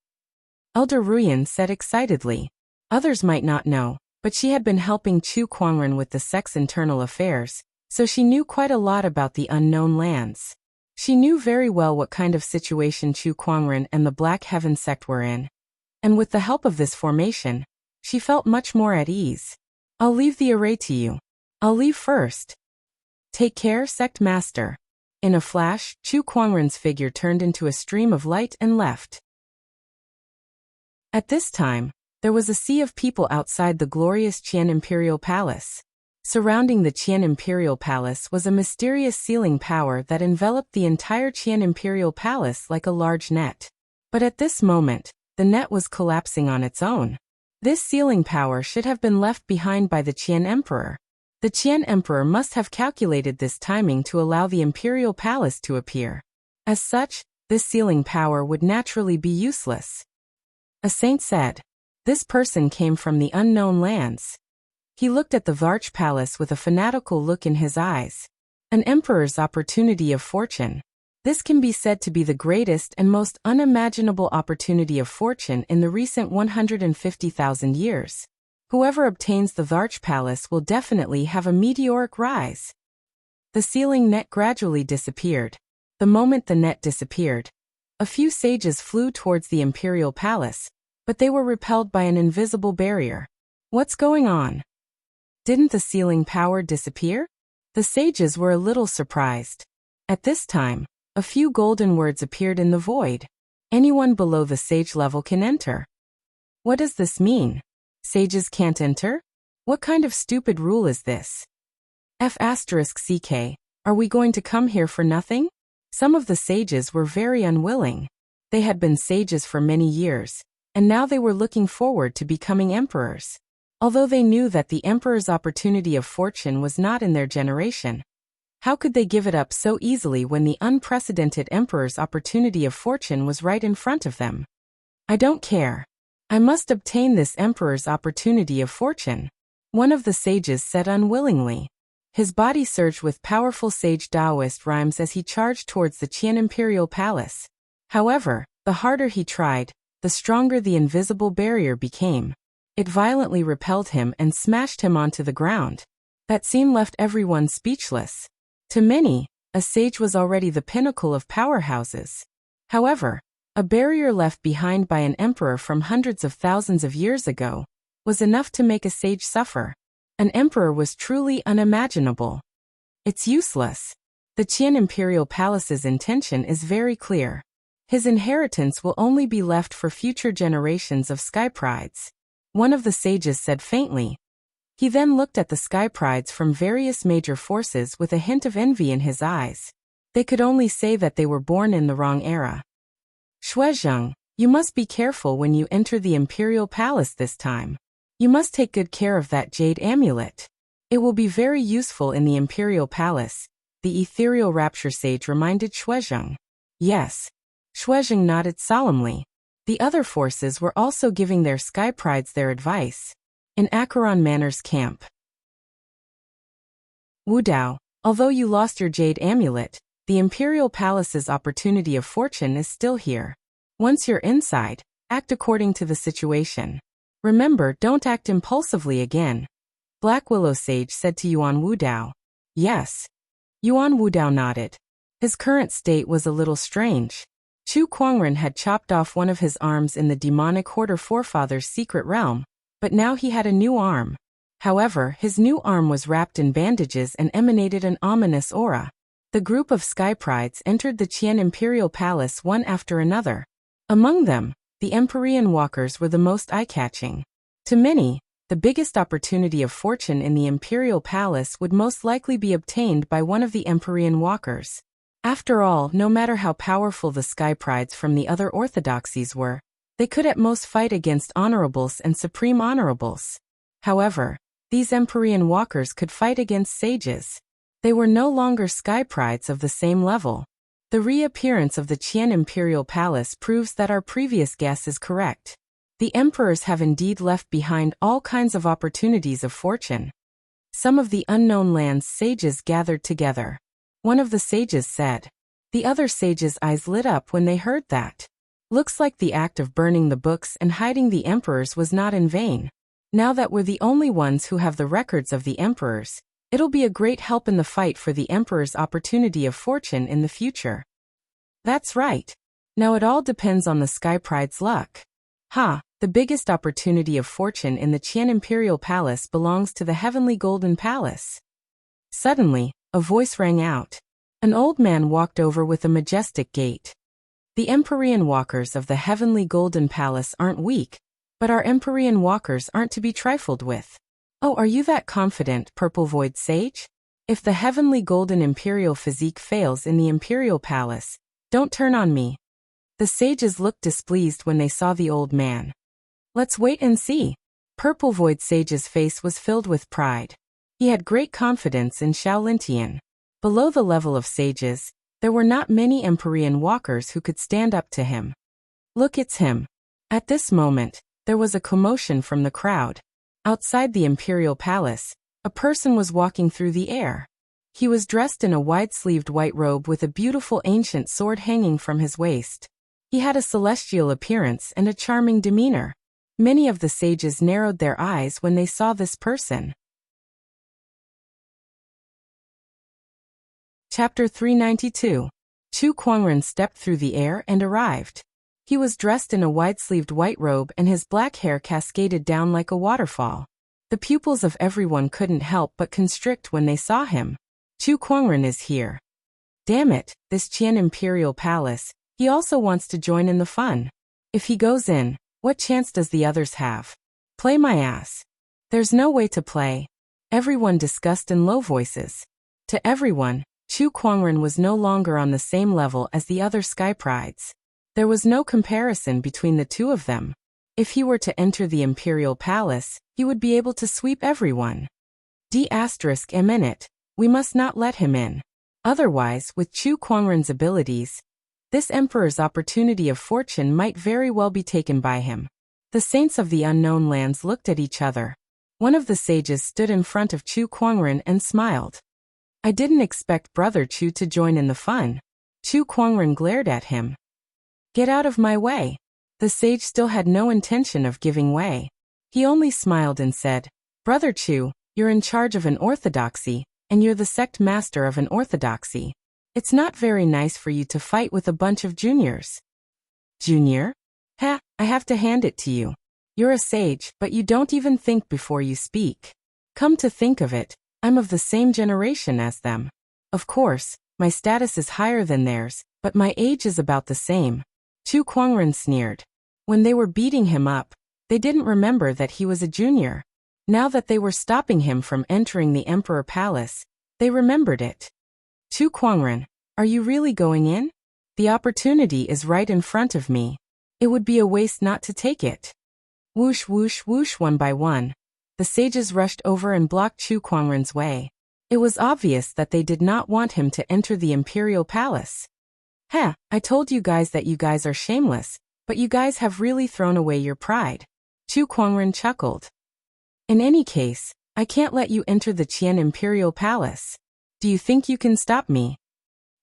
Elder Ruyan said excitedly. Others might not know, but she had been helping Chu Kuangren with the sect's internal affairs, so she knew quite a lot about the unknown lands. She knew very well what kind of situation Chu Kuangren and the Black Heaven sect were in. And with the help of this formation, she felt much more at ease. I'll leave the array to you. I'll leave first. Take care, sect master. In a flash, Chu Kuangren's figure turned into a stream of light and left. At this time, there was a sea of people outside the glorious Qian Imperial Palace. Surrounding the Qian Imperial Palace was a mysterious sealing power that enveloped the entire Qian Imperial Palace like a large net. But at this moment, the net was collapsing on its own. This sealing power should have been left behind by the Qian Emperor. The Qian Emperor must have calculated this timing to allow the Imperial Palace to appear. As such, this sealing power would naturally be useless. A saint said, "This person came from the unknown lands." He looked at the Varch Palace with a fanatical look in his eyes. An emperor's opportunity of fortune. This can be said to be the greatest and most unimaginable opportunity of fortune in the recent 150,000 years. Whoever obtains the large palace will definitely have a meteoric rise. The sealing net gradually disappeared. The moment the net disappeared, a few sages flew towards the imperial palace, but they were repelled by an invisible barrier. What's going on? Didn't the sealing power disappear? The sages were a little surprised. At this time, a few golden words appeared in the void. Anyone below the sage level can enter. What does this mean? Sages can't enter? What kind of stupid rule is this? F***ck, are we going to come here for nothing? Some of the sages were very unwilling. They had been sages for many years, and now they were looking forward to becoming emperors. Although they knew that the emperor's opportunity of fortune was not in their generation. How could they give it up so easily when the unprecedented emperor's opportunity of fortune was right in front of them? I don't care. I must obtain this emperor's opportunity of fortune, one of the sages said unwillingly. His body surged with powerful sage Taoist rhymes as he charged towards the Qian imperial palace. However, the harder he tried, the stronger the invisible barrier became. It violently repelled him and smashed him onto the ground. That scene left everyone speechless. To many, a sage was already the pinnacle of powerhouses. However, a barrier left behind by an emperor from hundreds of thousands of years ago was enough to make a sage suffer. An emperor was truly unimaginable. It's useless. The Qian imperial palace's intention is very clear. His inheritance will only be left for future generations of sky prides. One of the sages said faintly. He then looked at the sky prides from various major forces with a hint of envy in his eyes. They could only say that they were born in the wrong era. Shuizheng, you must be careful when you enter the imperial palace this time. You must take good care of that jade amulet. It will be very useful in the imperial palace, the ethereal rapture sage reminded Shuizheng. Yes. Shuizheng nodded solemnly. The other forces were also giving their sky prides their advice. In Acheron Manor's camp. Wu Dao, although you lost your jade amulet, the imperial palace's opportunity of fortune is still here. Once you're inside, act according to the situation. Remember, don't act impulsively again. Black Willow Sage said to Yuan Wu Dao. Yes. Yuan Wu Dao nodded. His current state was a little strange. Chu Kuangren had chopped off one of his arms in the demonic hoarder forefather's secret realm, but now he had a new arm. However, his new arm was wrapped in bandages and emanated an ominous aura. The group of sky prides entered the Qian imperial palace one after another. Among them, the Empyrean walkers were the most eye-catching. To many, the biggest opportunity of fortune in the imperial palace would most likely be obtained by one of the Empyrean walkers. After all, no matter how powerful the sky prides from the other orthodoxies were, they could at most fight against honorables and supreme honorables. However, these Empyrean walkers could fight against sages. They were no longer sky prides of the same level. The reappearance of the Qian imperial palace proves that our previous guess is correct. The emperors have indeed left behind all kinds of opportunities of fortune. Some of the unknown lands sages gathered together. One of the sages said. The other sages' eyes lit up when they heard that. Looks like the act of burning the books and hiding the emperors was not in vain. Now that we're the only ones who have the records of the emperors, it'll be a great help in the fight for the emperor's opportunity of fortune in the future. That's right. Now it all depends on the sky pride's luck. The biggest opportunity of fortune in the Qian imperial palace belongs to the heavenly golden palace. Suddenly, a voice rang out. An old man walked over with a majestic gait. The Empyrean walkers of the heavenly golden palace aren't weak, but our Empyrean walkers aren't to be trifled with. Oh, are you that confident, Purple Void Sage? If the heavenly golden imperial physique fails in the imperial palace, don't turn on me. The sages looked displeased when they saw the old man. Let's wait and see. Purple Void Sage's face was filled with pride. He had great confidence in Shaolintian. Below the level of sages, there were not many Empyrean walkers who could stand up to him. Look, it's him. At this moment, there was a commotion from the crowd. Outside the imperial palace, a person was walking through the air. He was dressed in a wide-sleeved white robe with a beautiful ancient sword hanging from his waist. He had a celestial appearance and a charming demeanor. Many of the sages narrowed their eyes when they saw this person. Chapter 392. Chu Kuangren stepped through the air and arrived. He was dressed in a wide-sleeved white robe and his black hair cascaded down like a waterfall. The pupils of everyone couldn't help but constrict when they saw him. Chu Kuangren is here. Damn it, this Qian Imperial Palace, he also wants to join in the fun. If he goes in, what chance does the others have? Play my ass. There's no way to play. Everyone discussed in low voices. To everyone, Chu Kuangren was no longer on the same level as the other Sky Prides. There was no comparison between the two of them. If he were to enter the Imperial Palace, he would be able to sweep everyone. A minute, we must not let him in. Otherwise, with Chu Kuangren's abilities, this Emperor's opportunity of fortune might very well be taken by him. The saints of the unknown lands looked at each other. One of the sages stood in front of Chu Kuangren and smiled. I didn't expect Brother Chu to join in the fun. Chu Kuangren glared at him. Get out of my way. The sage still had no intention of giving way. He only smiled and said, Brother Chu, you're in charge of an orthodoxy, and you're the sect master of an orthodoxy. It's not very nice for you to fight with a bunch of juniors. Junior? Ha, I have to hand it to you. You're a sage, but you don't even think before you speak. Come to think of it, I'm of the same generation as them. Of course, my status is higher than theirs, but my age is about the same. Chu Kuangren sneered. When they were beating him up, they didn't remember that he was a junior. Now that they were stopping him from entering the Emperor Palace, they remembered it. Chu Kuangren, are you really going in? The opportunity is right in front of me. It would be a waste not to take it. Whoosh whoosh whoosh, one by one. The sages rushed over and blocked Chu Kuangren's way. It was obvious that they did not want him to enter the Imperial Palace. Heh, I told you guys that you guys are shameless, but you guys have really thrown away your pride. Chu Kuangren chuckled. In any case, I can't let you enter the Qian Imperial Palace. Do you think you can stop me?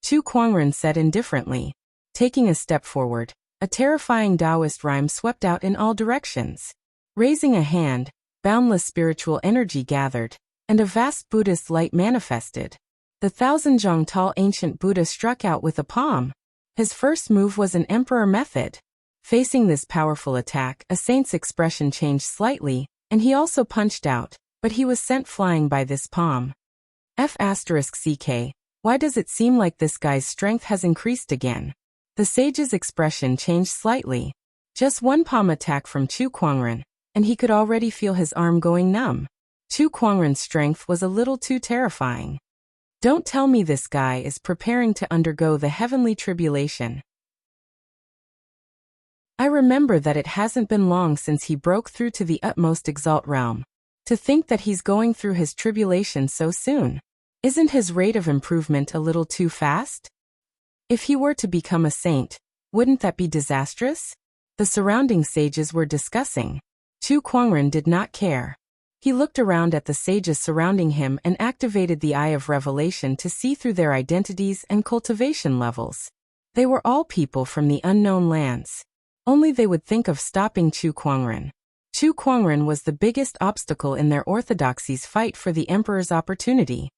Chu Kuangren said indifferently. Taking a step forward, a terrifying Taoist rhyme swept out in all directions. Raising a hand, boundless spiritual energy gathered, and a vast Buddhist light manifested. The 1,000-zhang tall ancient Buddha struck out with a palm. His first move was an emperor method. Facing this powerful attack, a saint's expression changed slightly, and he also punched out, but he was sent flying by this palm. F***CK, why does it seem like this guy's strength has increased again? The sage's expression changed slightly. Just one palm attack from Chu Kuangren, and he could already feel his arm going numb. Chu Kuangren's strength was a little too terrifying. Don't tell me this guy is preparing to undergo the heavenly tribulation. I remember that it hasn't been long since he broke through to the utmost exalt realm. To think that he's going through his tribulation so soon. Isn't his rate of improvement a little too fast? If he were to become a saint, wouldn't that be disastrous? The surrounding sages were discussing. Chu Kuangren did not care. He looked around at the sages surrounding him and activated the Eye of Revelation to see through their identities and cultivation levels. They were all people from the unknown lands. Only they would think of stopping Chu Kuangren. Chu Kuangren was the biggest obstacle in their orthodoxy's fight for the emperor's opportunity.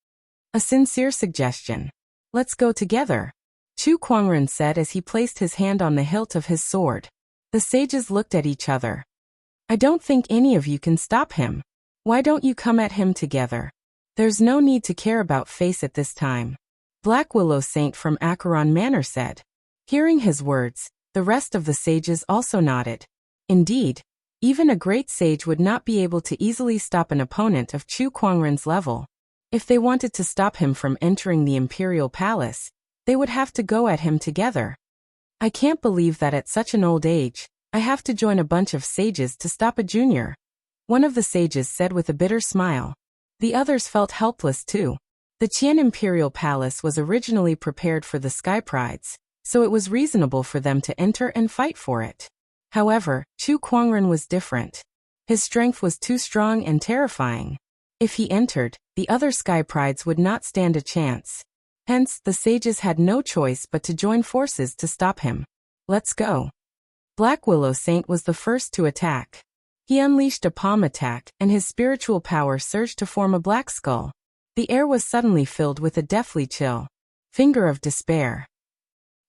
A sincere suggestion. Let's go together. Chu Kuangren said as he placed his hand on the hilt of his sword. The sages looked at each other. I don't think any of you can stop him. Why don't you come at him together? There's no need to care about face at this time. Black Willow Saint from Acheron Manor said. Hearing his words, the rest of the sages also nodded. Indeed, even a great sage would not be able to easily stop an opponent of Chu Kuangren's level. If they wanted to stop him from entering the Imperial Palace, they would have to go at him together. I can't believe that at such an old age, I have to join a bunch of sages to stop a junior. One of the sages said with a bitter smile. The others felt helpless too. The Qian Imperial Palace was originally prepared for the Sky Prides, so it was reasonable for them to enter and fight for it. However, Chu Kuangren was different. His strength was too strong and terrifying. If he entered, the other Sky Prides would not stand a chance. Hence, the sages had no choice but to join forces to stop him. Let's go. Black Willow Saint was the first to attack. He unleashed a palm attack, and his spiritual power surged to form a black skull. The air was suddenly filled with a deathly chill. Finger of despair.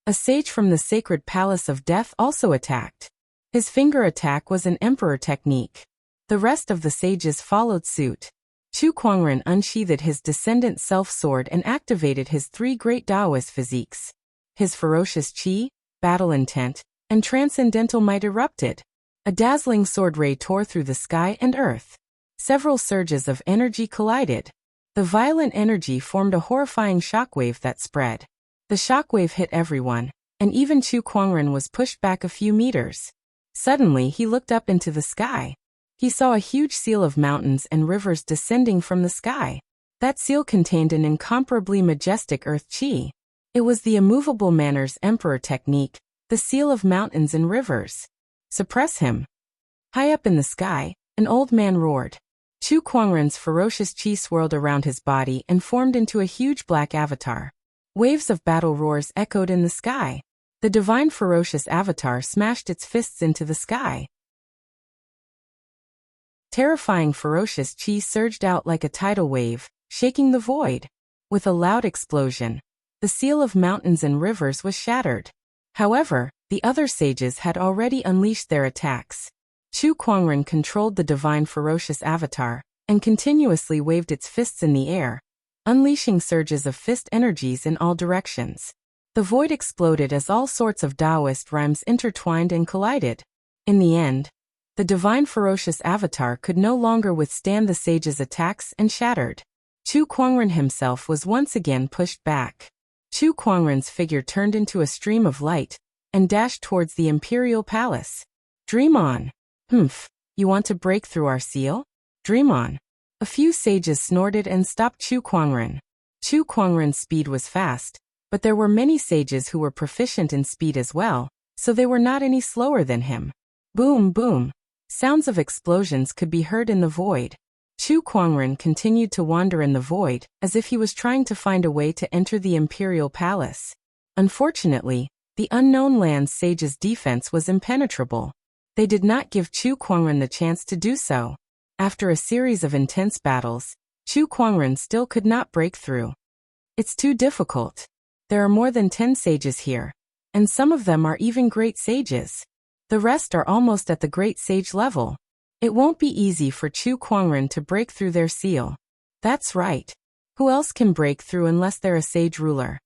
A sage from the sacred palace of death also attacked. His finger attack was an emperor technique. The rest of the sages followed suit. Chu Kuangren unsheathed his descendant self-sword and activated his three great Taoist physiques. His ferocious qi, battle intent, and transcendental might erupted. A dazzling sword ray tore through the sky and earth. Several surges of energy collided. The violent energy formed a horrifying shockwave that spread. The shockwave hit everyone, and even Chu Kuangren was pushed back a few meters. Suddenly he looked up into the sky. He saw a huge seal of mountains and rivers descending from the sky. That seal contained an incomparably majestic earth qi. It was the immovable manners emperor technique, the seal of mountains and rivers. Suppress him. High up in the sky, an old man roared. Chu Kuangren's ferocious qi swirled around his body and formed into a huge black avatar. Waves of battle roars echoed in the sky. The divine ferocious avatar smashed its fists into the sky. Terrifying ferocious qi surged out like a tidal wave, shaking the void. With a loud explosion, the seal of mountains and rivers was shattered. However, the other sages had already unleashed their attacks. Chu Kuangren controlled the divine ferocious avatar, and continuously waved its fists in the air, unleashing surges of fist energies in all directions. The void exploded as all sorts of Taoist rhymes intertwined and collided. In the end, the divine ferocious avatar could no longer withstand the sage's attacks and shattered. Chu Kuangren himself was once again pushed back. Chu Kuangren's figure turned into a stream of light, and dashed towards the imperial palace. Dream on. Humph, you want to break through our seal? Dream on. A few sages snorted and stopped Chu Kuangren. Chu Kuangren's speed was fast, but there were many sages who were proficient in speed as well, so they were not any slower than him. Boom, boom. Sounds of explosions could be heard in the void. Chu Kuangren continued to wander in the void, as if he was trying to find a way to enter the imperial palace. Unfortunately, the unknown land's sages' defense was impenetrable. They did not give Chu Kuangren the chance to do so. After a series of intense battles, Chu Kuangren still could not break through. It's too difficult. There are more than 10 sages here, and some of them are even great sages. The rest are almost at the great sage level. It won't be easy for Chu Kuangren to break through their seal. That's right. Who else can break through unless they're a sage ruler?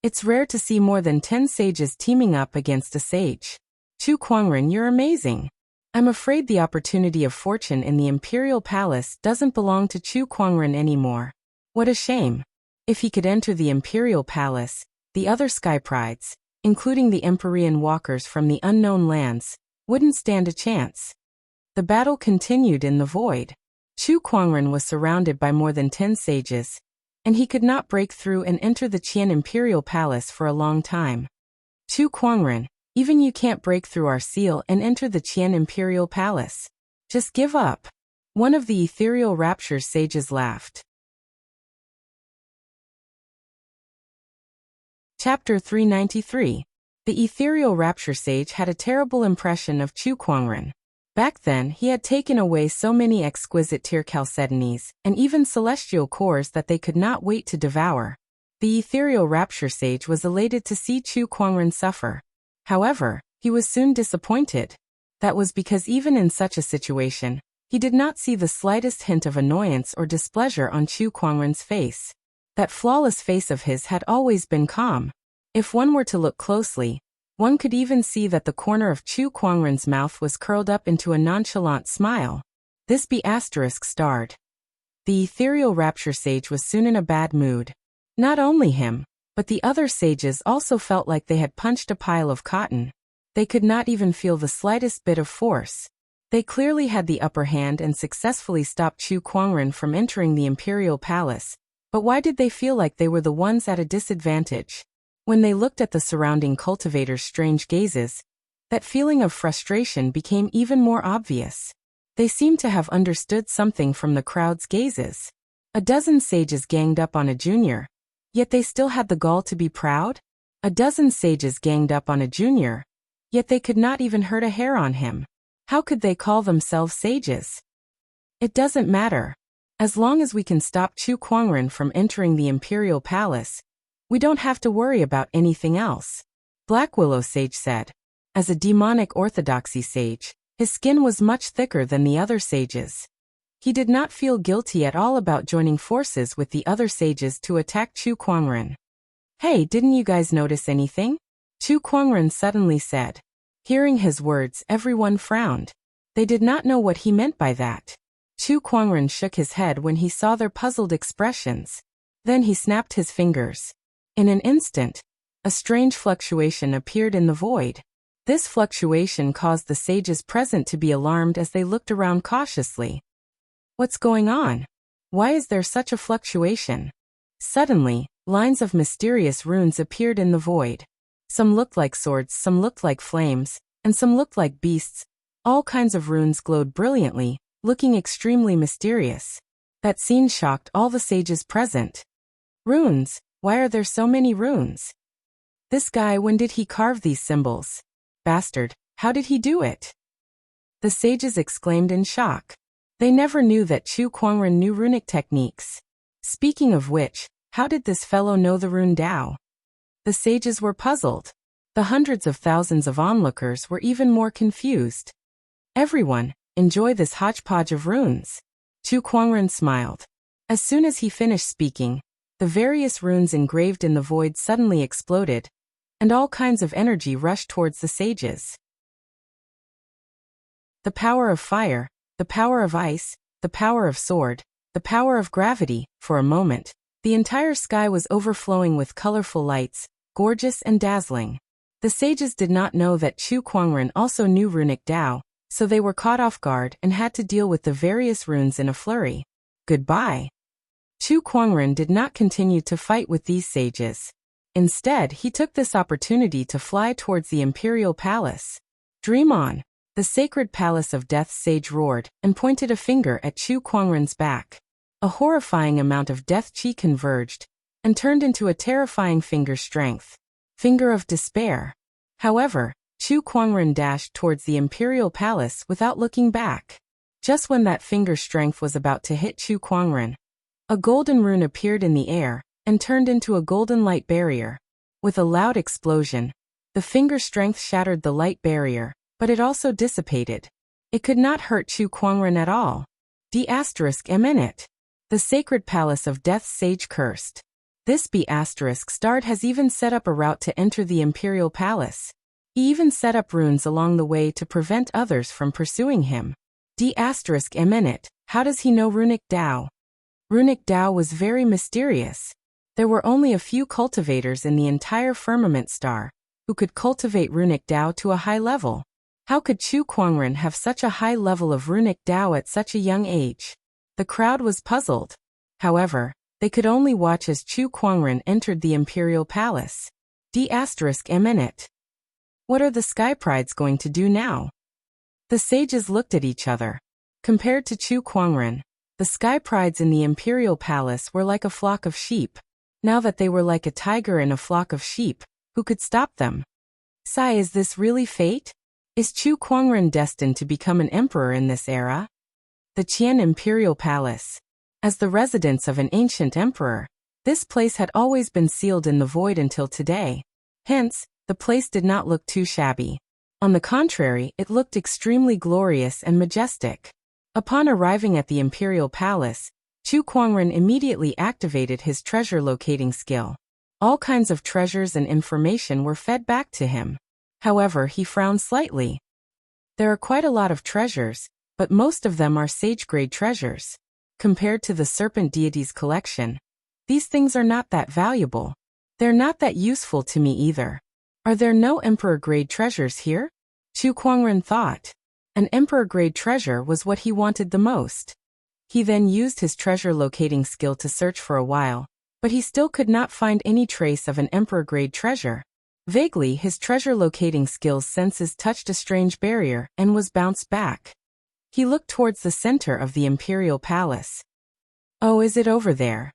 It's rare to see more than 10 sages teaming up against a sage. Chu Kuangren, you're amazing. I'm afraid the opportunity of fortune in the imperial palace doesn't belong to Chu Kuangren anymore. What a shame. If he could enter the imperial palace, the other sky prides, including the Empyrean walkers from the unknown lands, wouldn't stand a chance. The battle continued in the void. Chu Kuangren was surrounded by more than 10 sages, and he could not break through and enter the Qian imperial palace for a long time. Chu Kuangren, even you can't break through our seal and enter the Qian imperial palace. Just give up. One of the ethereal raptures sages laughed. Chapter 393. The ethereal rapture sage had a terrible impression of Chu Kuangren. Back then, he had taken away so many exquisite tear chalcedonies, and even celestial cores that they could not wait to devour. The ethereal rapture sage was elated to see Chu Kuangren suffer. However, he was soon disappointed. That was because even in such a situation, he did not see the slightest hint of annoyance or displeasure on Chu Kuangren's face. That flawless face of his had always been calm. If one were to look closely, one could even see that the corner of Chu Kuangren's mouth was curled up into a nonchalant smile. This be asterisk starred. The ethereal rapture sage was soon in a bad mood. Not only him, but the other sages also felt like they had punched a pile of cotton. They could not even feel the slightest bit of force. They clearly had the upper hand and successfully stopped Chu Kuangren from entering the imperial palace, but why did they feel like they were the ones at a disadvantage? When they looked at the surrounding cultivators' strange gazes, that feeling of frustration became even more obvious. They seemed to have understood something from the crowd's gazes. A dozen sages ganged up on a junior, yet they still had the gall to be proud? A dozen sages ganged up on a junior, yet they could not even hurt a hair on him. How could they call themselves sages? It doesn't matter. As long as we can stop Chu Kuangren from entering the imperial palace, we don't have to worry about anything else, Black Willow Sage said. As a demonic orthodoxy sage, his skin was much thicker than the other sages. He did not feel guilty at all about joining forces with the other sages to attack Chu Kuangren. Hey, didn't you guys notice anything? Chu Kuangren suddenly said. Hearing his words, everyone frowned. They did not know what he meant by that. Chu Kuangren shook his head when he saw their puzzled expressions. Then he snapped his fingers. In an instant, a strange fluctuation appeared in the void. This fluctuation caused the sages present to be alarmed as they looked around cautiously. What's going on? Why is there such a fluctuation? Suddenly, lines of mysterious runes appeared in the void. Some looked like swords, some looked like flames, and some looked like beasts. All kinds of runes glowed brilliantly, looking extremely mysterious. That scene shocked all the sages present. Runes? Why are there so many runes? This guy, when did he carve these symbols? Bastard, how did he do it? The sages exclaimed in shock. They never knew that Chu Kuangren knew runic techniques. Speaking of which, how did this fellow know the rune Dao? The sages were puzzled. The hundreds of thousands of onlookers were even more confused. Everyone, enjoy this hodgepodge of runes. Chu Kuangren smiled. As soon as he finished speaking, the various runes engraved in the void suddenly exploded, and all kinds of energy rushed towards the sages. The power of fire, the power of ice, the power of sword, the power of gravity. For a moment, the entire sky was overflowing with colorful lights, gorgeous and dazzling. The sages did not know that Chu Kuangren also knew runic Dao, so they were caught off guard and had to deal with the various runes in a flurry. Goodbye. Chu Kuangren did not continue to fight with these sages. Instead, he took this opportunity to fly towards the imperial palace. Dream on. The sacred palace of Death's sage roared and pointed a finger at Chu Kuangren's back. A horrifying amount of death chi converged and turned into a terrifying finger strength. Finger of despair. However, Chu Kuangren dashed towards the imperial palace without looking back. Just when that finger strength was about to hit Chu Kuangren, a golden rune appeared in the air and turned into a golden light barrier. With a loud explosion, the finger strength shattered the light barrier, but it also dissipated. It could not hurt Chu Kuangren at all. D****. The sacred palace of Death's sage cursed. This B****Stard has even set up a route to enter the imperial palace. He even set up runes along the way to prevent others from pursuing him. D****, how does he know runic Dao? Runic Dao was very mysterious. There were only a few cultivators in the entire firmament star who could cultivate runic Dao to a high level. How could Chu Kuangren have such a high level of runic Dao at such a young age? The crowd was puzzled. However, they could only watch as Chu Kuangren entered the imperial palace. D****. What are the Sky Prides going to do now? The sages looked at each other. Compared to Chu Kuangren, the Sky Prides in the imperial palace were like a flock of sheep. Now that they were like a tiger in a flock of sheep, who could stop them? Sai, is this really fate? Is Chu Kuangren destined to become an emperor in this era? The Qian Imperial Palace. As the residence of an ancient emperor, this place had always been sealed in the void until today. Hence, the place did not look too shabby. On the contrary, it looked extremely glorious and majestic. Upon arriving at the imperial palace, Chu Kuangren immediately activated his treasure locating skill. All kinds of treasures and information were fed back to him. However, he frowned slightly. There are quite a lot of treasures, but most of them are sage-grade treasures. Compared to the serpent deity's collection, these things are not that valuable. They're not that useful to me either. Are there no emperor-grade treasures here? Chu Kuangren thought. An emperor-grade treasure was what he wanted the most. He then used his treasure locating skill to search for a while, but he still could not find any trace of an emperor-grade treasure. Vaguely, his treasure locating skill's senses touched a strange barrier and was bounced back. He looked towards the center of the imperial palace. Oh, is it over there?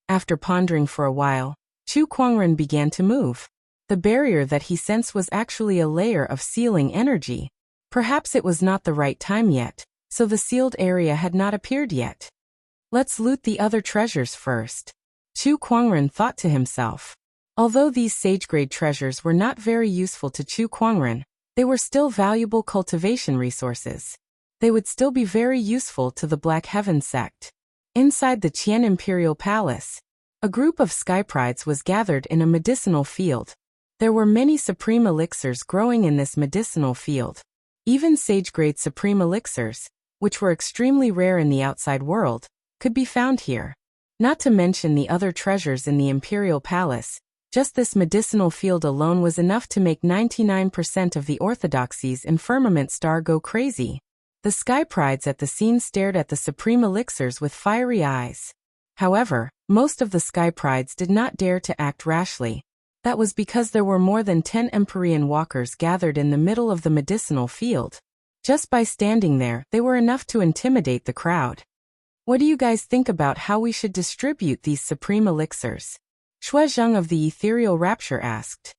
After pondering for a while, Chu Kuangren began to move. The barrier that he sensed was actually a layer of sealing energy. Perhaps it was not the right time yet, so the sealed area had not appeared yet. Let's loot the other treasures first. Chu Kuangren thought to himself. Although these sage-grade treasures were not very useful to Chu Kuangren, they were still valuable cultivation resources. They would still be very useful to the Black Heaven sect. Inside the Qian Imperial Palace, a group of skyprides was gathered in a medicinal field. There were many supreme elixirs growing in this medicinal field. Even sage-grade supreme elixirs, which were extremely rare in the outside world, could be found here. Not to mention the other treasures in the Imperial Palace, just this medicinal field alone was enough to make 99% of the orthodoxies in Firmament Star go crazy. The skyprides at the scene stared at the supreme elixirs with fiery eyes. However, most of the skyprides did not dare to act rashly. That was because there were more than 10 Empyrean walkers gathered in the middle of the medicinal field. Just by standing there, they were enough to intimidate the crowd. What do you guys think about how we should distribute these supreme elixirs? Shui Zheng of the Ethereal Rapture asked.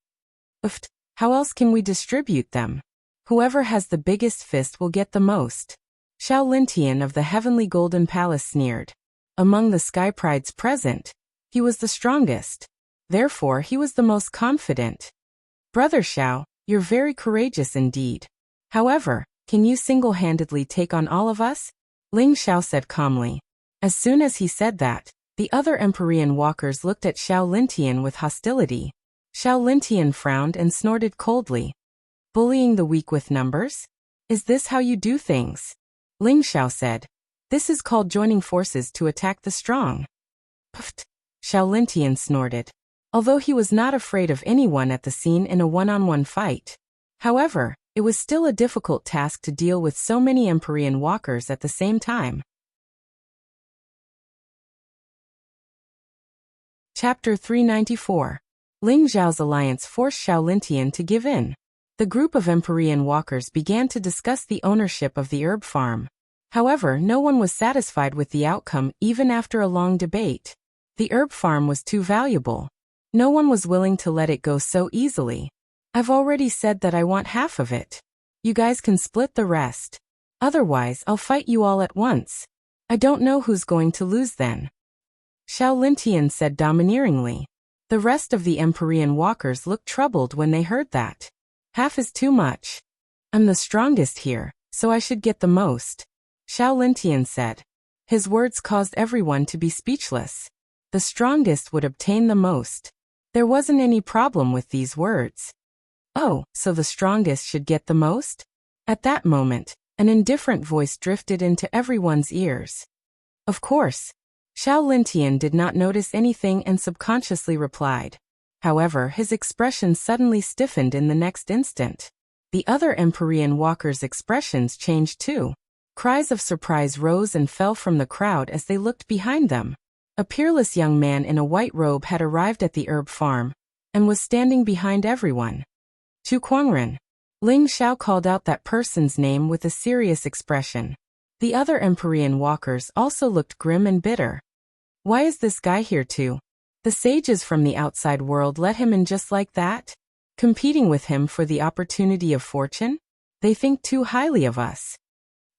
How else can we distribute them? Whoever has the biggest fist will get the most. Xiao Lintian of the Heavenly Golden Palace sneered. Among the skyprides present, he was the strongest. Therefore, he was the most confident. Brother Xiao, you're very courageous indeed. However, can you single-handedly take on all of us? Ling Xiao said calmly. As soon as he said that, the other Empyrean walkers looked at Xiao Lintian with hostility. Xiao Lintian frowned and snorted coldly. Bullying the weak with numbers? Is this how you do things? Ling Xiao said. This is called joining forces to attack the strong. Pfft, Xiao Lintian snorted. Although he was not afraid of anyone at the scene in a one-on-one fight. However, it was still a difficult task to deal with so many Empyrean walkers at the same time. Chapter 394. Ling Zhao's alliance forced Xiao Lintian to give in. The group of Empyrean walkers began to discuss the ownership of the herb farm. However, no one was satisfied with the outcome even after a long debate. The herb farm was too valuable. No one was willing to let it go so easily. I've already said that I want half of it. You guys can split the rest. Otherwise, I'll fight you all at once. I don't know who's going to lose then. Xiao Lintian said domineeringly. The rest of the Empyrean walkers looked troubled when they heard that. Half is too much. I'm the strongest here, so I should get the most. Xiao Lintian said. His words caused everyone to be speechless. The strongest would obtain the most. There wasn't any problem with these words. Oh, so the strongest should get the most? At that moment, an indifferent voice drifted into everyone's ears. Of course. Xiao Lintian did not notice anything and subconsciously replied. However, his expression suddenly stiffened in the next instant. The other Empyrean walkers' expressions changed too. Cries of surprise rose and fell from the crowd as they looked behind them. A peerless young man in a white robe had arrived at the herb farm and was standing behind everyone. Chu Kuangren. Ling Xiao called out that person's name with a serious expression. The other Empyrean walkers also looked grim and bitter. Why is this guy here too? The sages from the outside world let him in just like that? Competing with him for the opportunity of fortune? They think too highly of us.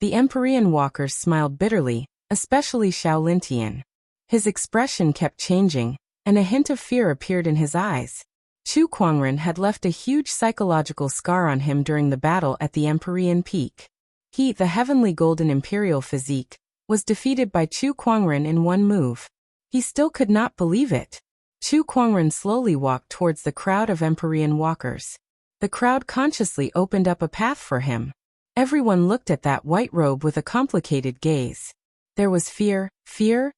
The Empyrean walkers smiled bitterly, especially Xiao Lintian. His expression kept changing, and a hint of fear appeared in his eyes. Chu Kuangren had left a huge psychological scar on him during the battle at the Empyrean Peak. He, the heavenly golden imperial physique, was defeated by Chu Kuangren in one move. He still could not believe it. Chu Kuangren slowly walked towards the crowd of Empyrean walkers. The crowd consciously opened up a path for him. Everyone looked at that white robe with a complicated gaze. There was fear,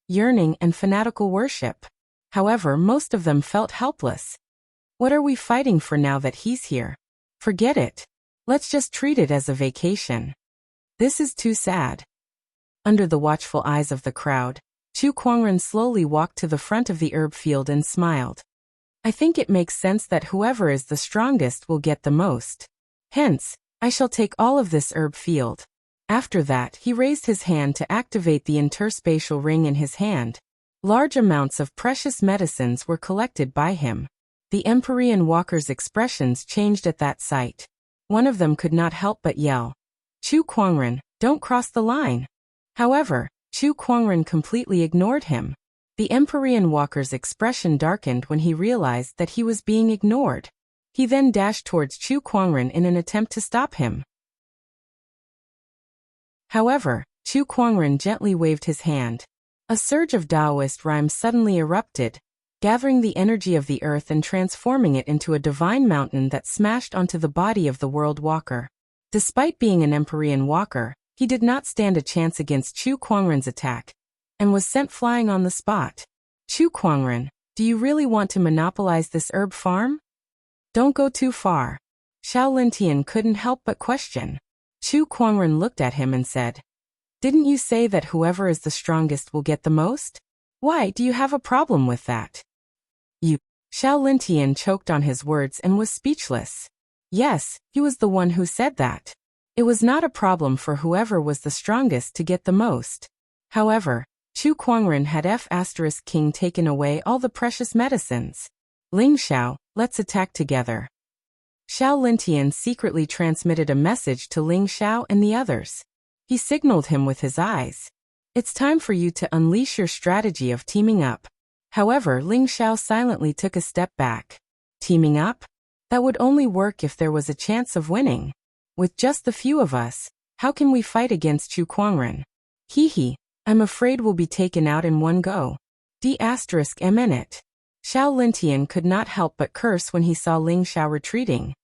yearning, and fanatical worship. However, most of them felt helpless. What are we fighting for now that he's here? Forget it. Let's just treat it as a vacation. This is too sad. Under the watchful eyes of the crowd, Chu Kuangren slowly walked to the front of the herb field and smiled. I think it makes sense that whoever is the strongest will get the most. Hence, I shall take all of this herb field. After that, he raised his hand to activate the interspatial ring in his hand. Large amounts of precious medicines were collected by him. The Empyrean walkers' expressions changed at that sight. One of them could not help but yell, "Chu Kuangren, don't cross the line." However, Chu Kuangren completely ignored him. The Empyrean walker's expression darkened when he realized that he was being ignored. He then dashed towards Chu Kuangren in an attempt to stop him. However, Chu Kuangren gently waved his hand. A surge of Taoist rhymes suddenly erupted, gathering the energy of the earth and transforming it into a divine mountain that smashed onto the body of the world walker. Despite being an Empyrean walker, he did not stand a chance against Chu Kuangren's attack, and was sent flying on the spot. "Chu Kuangren, do you really want to monopolize this herb farm? Don't go too far." Xiao Lintian couldn't help but question. Chu Kuangren looked at him and said, "Didn't you say that whoever is the strongest will get the most? Why do you have a problem with that?" Xiao Lintian choked on his words and was speechless. Yes, he was the one who said that. It was not a problem for whoever was the strongest to get the most. However, Chu Kuangren had King taken away all the precious medicines. "Ling Xiao, let's attack together." Xiao Lintian secretly transmitted a message to Ling Xiao and the others. He signaled him with his eyes. "It's time for you to unleash your strategy of teaming up." However, Ling Xiao silently took a step back. Teaming up? That would only work if there was a chance of winning. With just the few of us, how can we fight against Chu Kuangren? Hee, I'm afraid we'll be taken out in one go. D***M*. Xiao Lintian could not help but curse when he saw Ling Xiao retreating.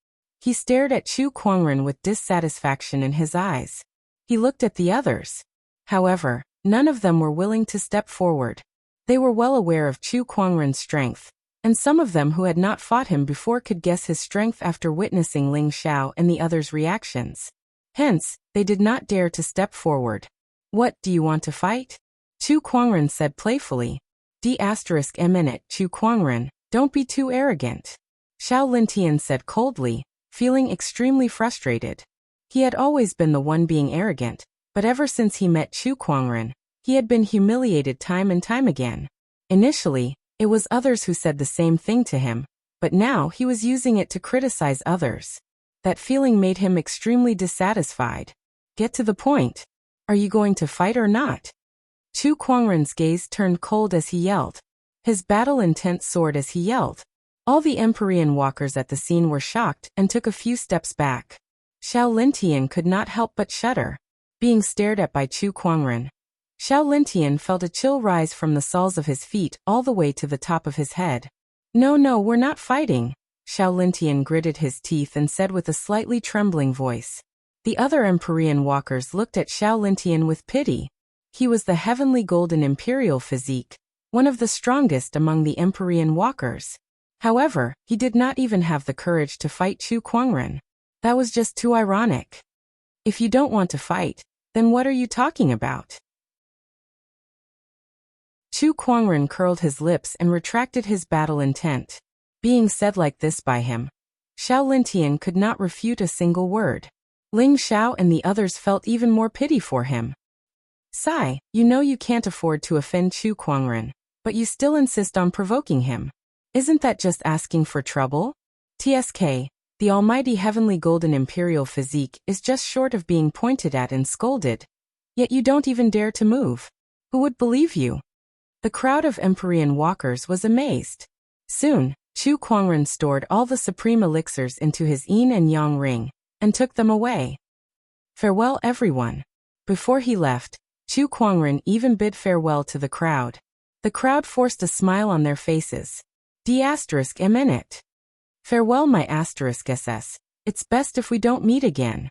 He stared at Chu Kuangren with dissatisfaction in his eyes. He looked at the others. However, none of them were willing to step forward. They were well aware of Chu Kuangren's strength, and some of them who had not fought him before could guess his strength after witnessing Ling Xiao and the others' reactions. Hence, they did not dare to step forward. "What, do you want to fight?" Chu Kuangren said playfully. D**M*. Chu Kuangren, don't be too arrogant. Xiao Lintian said coldly, feeling extremely frustrated. He had always been the one being arrogant, but ever since he met Chu Kuangren, he had been humiliated time and time again. Initially, it was others who said the same thing to him, but now he was using it to criticize others. That feeling made him extremely dissatisfied. "Get to the point. Are you going to fight or not?" Chu Kuangren's gaze turned cold as he yelled. His battle intent soared as he yelled. All the Empyrean walkers at the scene were shocked and took a few steps back. Xiao Lintian could not help but shudder, being stared at by Chu Kuangren. Xiao Lintian felt a chill rise from the soles of his feet all the way to the top of his head. No, we're not fighting." Xiao Lintian gritted his teeth and said with a slightly trembling voice. The other Empyrean walkers looked at Xiao Lintian with pity. He was the heavenly golden imperial physique, one of the strongest among the Empyrean walkers. However, he did not even have the courage to fight Chu Kuangren. That was just too ironic. "If you don't want to fight, then what are you talking about?" Chu Kuangren curled his lips and retracted his battle intent. Being said like this by him, Xiao Lintian could not refute a single word. Ling Xiao and the others felt even more pity for him. "Sai, you know you can't afford to offend Chu Kuangren, but you still insist on provoking him. Isn't that just asking for trouble? TSK, the almighty heavenly golden imperial physique is just short of being pointed at and scolded. Yet you don't even dare to move. Who would believe you?" The crowd of Empyrean walkers was amazed. Soon, Chu Kuangren stored all the supreme elixirs into his yin and yang ring, and took them away. "Farewell everyone." Before he left, Chu Kuangren even bid farewell to the crowd. The crowd forced a smile on their faces. D**M*. "Farewell my *SS, it's best if we don't meet again."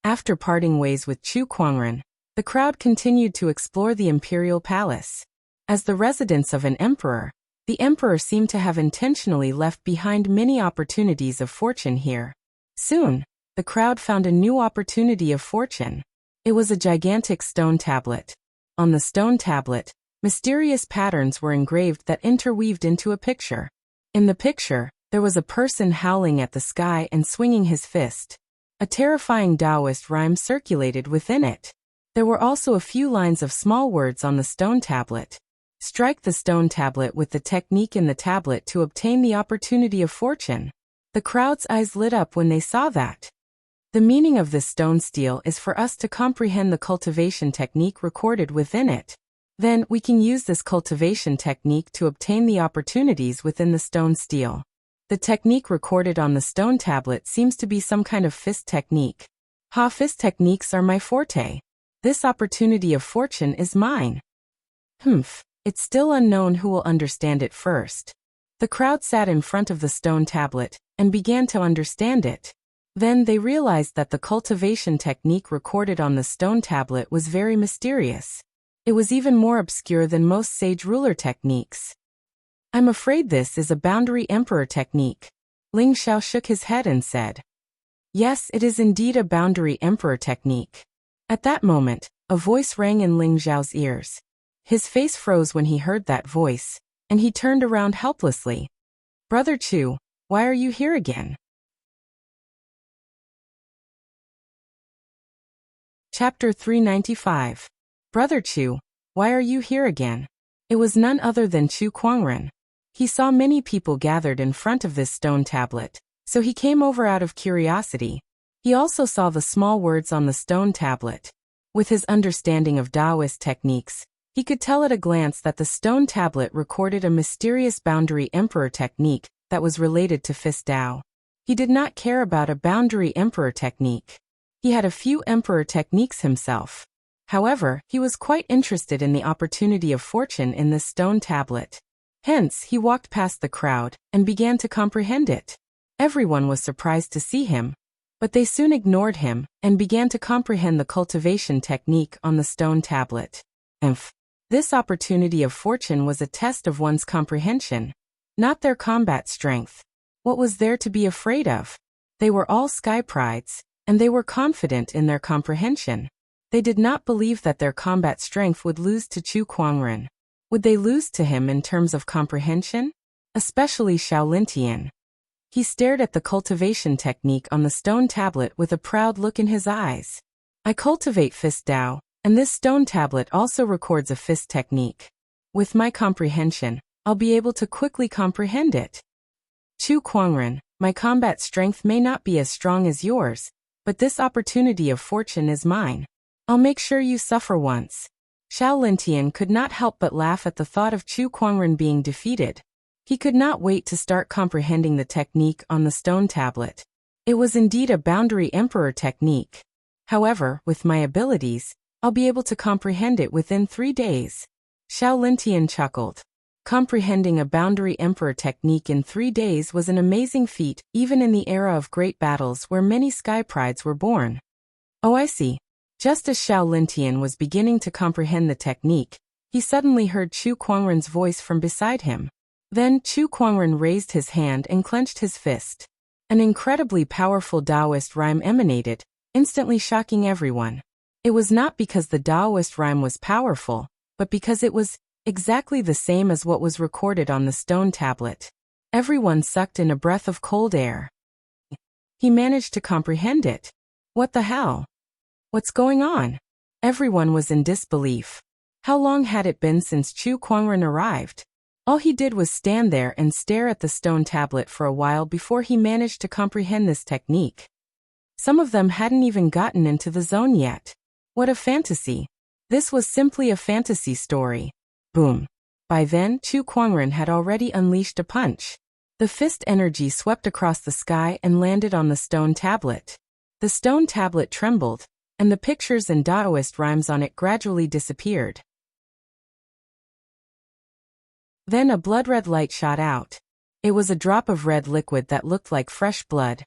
After parting ways with Chu Kuangren, the crowd continued to explore the imperial palace. As the residence of an emperor, the emperor seemed to have intentionally left behind many opportunities of fortune here. Soon, the crowd found a new opportunity of fortune. It was a gigantic stone tablet. On the stone tablet, mysterious patterns were engraved that interweaved into a picture. In the picture, there was a person howling at the sky and swinging his fist. A terrifying Taoist rhyme circulated within it. There were also a few lines of small words on the stone tablet. Strike the stone tablet with the technique in the tablet to obtain the opportunity of fortune. The crowd's eyes lit up when they saw that. The meaning of this stone stele is for us to comprehend the cultivation technique recorded within it. Then, we can use this cultivation technique to obtain the opportunities within the stone stele. The technique recorded on the stone tablet seems to be some kind of fist technique. Fist techniques are my forte. This opportunity of fortune is mine. It's still unknown who will understand it first. The crowd sat in front of the stone tablet and began to understand it. Then they realized that the cultivation technique recorded on the stone tablet was very mysterious. It was even more obscure than most sage ruler techniques. I'm afraid this is a boundary emperor technique. Ling Xiao shook his head and said, Yes, it is indeed a boundary emperor technique. At that moment, a voice rang in Ling Xiao's ears. His face froze when he heard that voice, and he turned around helplessly. Brother Chu, why are you here again? Chapter 395. Brother Chu, why are you here again? It was none other than Chu Kuangren. He saw many people gathered in front of this stone tablet, so he came over out of curiosity. He also saw the small words on the stone tablet. With his understanding of Taoist techniques, he could tell at a glance that the stone tablet recorded a mysterious boundary emperor technique that was related to Fist Tao. He did not care about a boundary emperor technique. He had a few emperor techniques himself. However, he was quite interested in the opportunity of fortune in this stone tablet. Hence, he walked past the crowd and began to comprehend it. Everyone was surprised to see him, but they soon ignored him and began to comprehend the cultivation technique on the stone tablet. This opportunity of fortune was a test of one's comprehension, not their combat strength. What was there to be afraid of? They were all sky prides, and they were confident in their comprehension. They did not believe that their combat strength would lose to Chu Kuangren. Would they lose to him in terms of comprehension? Especially Shaolin Tian. He stared at the cultivation technique on the stone tablet with a proud look in his eyes. I cultivate Fist Tao, and this stone tablet also records a fist technique. With my comprehension, I'll be able to quickly comprehend it. Chu Kuangren, my combat strength may not be as strong as yours, but this opportunity of fortune is mine. I'll make sure you suffer once. Shaolin Tian could not help but laugh at the thought of Chu Kuangren being defeated. He could not wait to start comprehending the technique on the stone tablet. It was indeed a boundary emperor technique. However, with my abilities, I'll be able to comprehend it within 3 days. Shaolin Tian chuckled. Comprehending a boundary emperor technique in 3 days was an amazing feat, even in the era of great battles where many sky prides were born. Oh, I see. Just as Shaolin Tian was beginning to comprehend the technique, he suddenly heard Chu Kuangren's voice from beside him. Then Chu Kuangren raised his hand and clenched his fist. An incredibly powerful Taoist rhyme emanated, instantly shocking everyone. It was not because the Taoist rhyme was powerful, but because it was exactly the same as what was recorded on the stone tablet. Everyone sucked in a breath of cold air. He managed to comprehend it. What the hell? What's going on? Everyone was in disbelief. How long had it been since Chu Kuangren arrived? All he did was stand there and stare at the stone tablet for a while before he managed to comprehend this technique. Some of them hadn't even gotten into the zone yet. What a fantasy. This was simply a fantasy story. Boom. By then, Chu Kuangren had already unleashed a punch. The fist energy swept across the sky and landed on the stone tablet. The stone tablet trembled, and the pictures and Taoist rhymes on it gradually disappeared. Then a blood-red light shot out. It was a drop of red liquid that looked like fresh blood.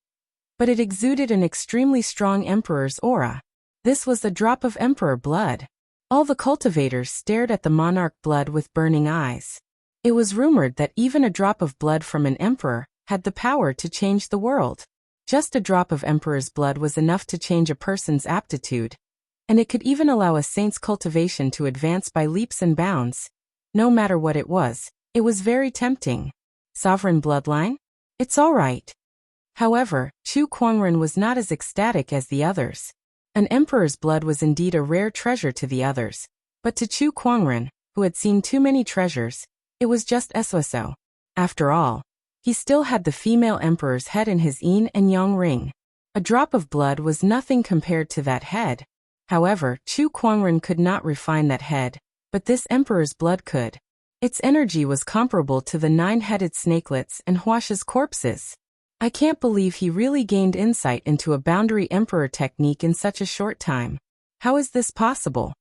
But it exuded an extremely strong emperor's aura. This was a drop of emperor blood. All the cultivators stared at the monarch blood with burning eyes. It was rumored that even a drop of blood from an emperor had the power to change the world. Just a drop of emperor's blood was enough to change a person's aptitude, and it could even allow a saint's cultivation to advance by leaps and bounds. No matter what it was very tempting. Sovereign bloodline? It's all right. However, Chu Kuangren was not as ecstatic as the others. An emperor's blood was indeed a rare treasure to the others, but to Chu Kuangren, who had seen too many treasures. It was just so. After all, he still had the female emperor's head in his yin and yang ring. A drop of blood was nothing compared to that head. However, Chu Kuangren could not refine that head, but this emperor's blood could. Its energy was comparable to the 9-headed snakelets and Huasha's corpses. I can't believe he really gained insight into a boundary emperor technique in such a short time. How is this possible?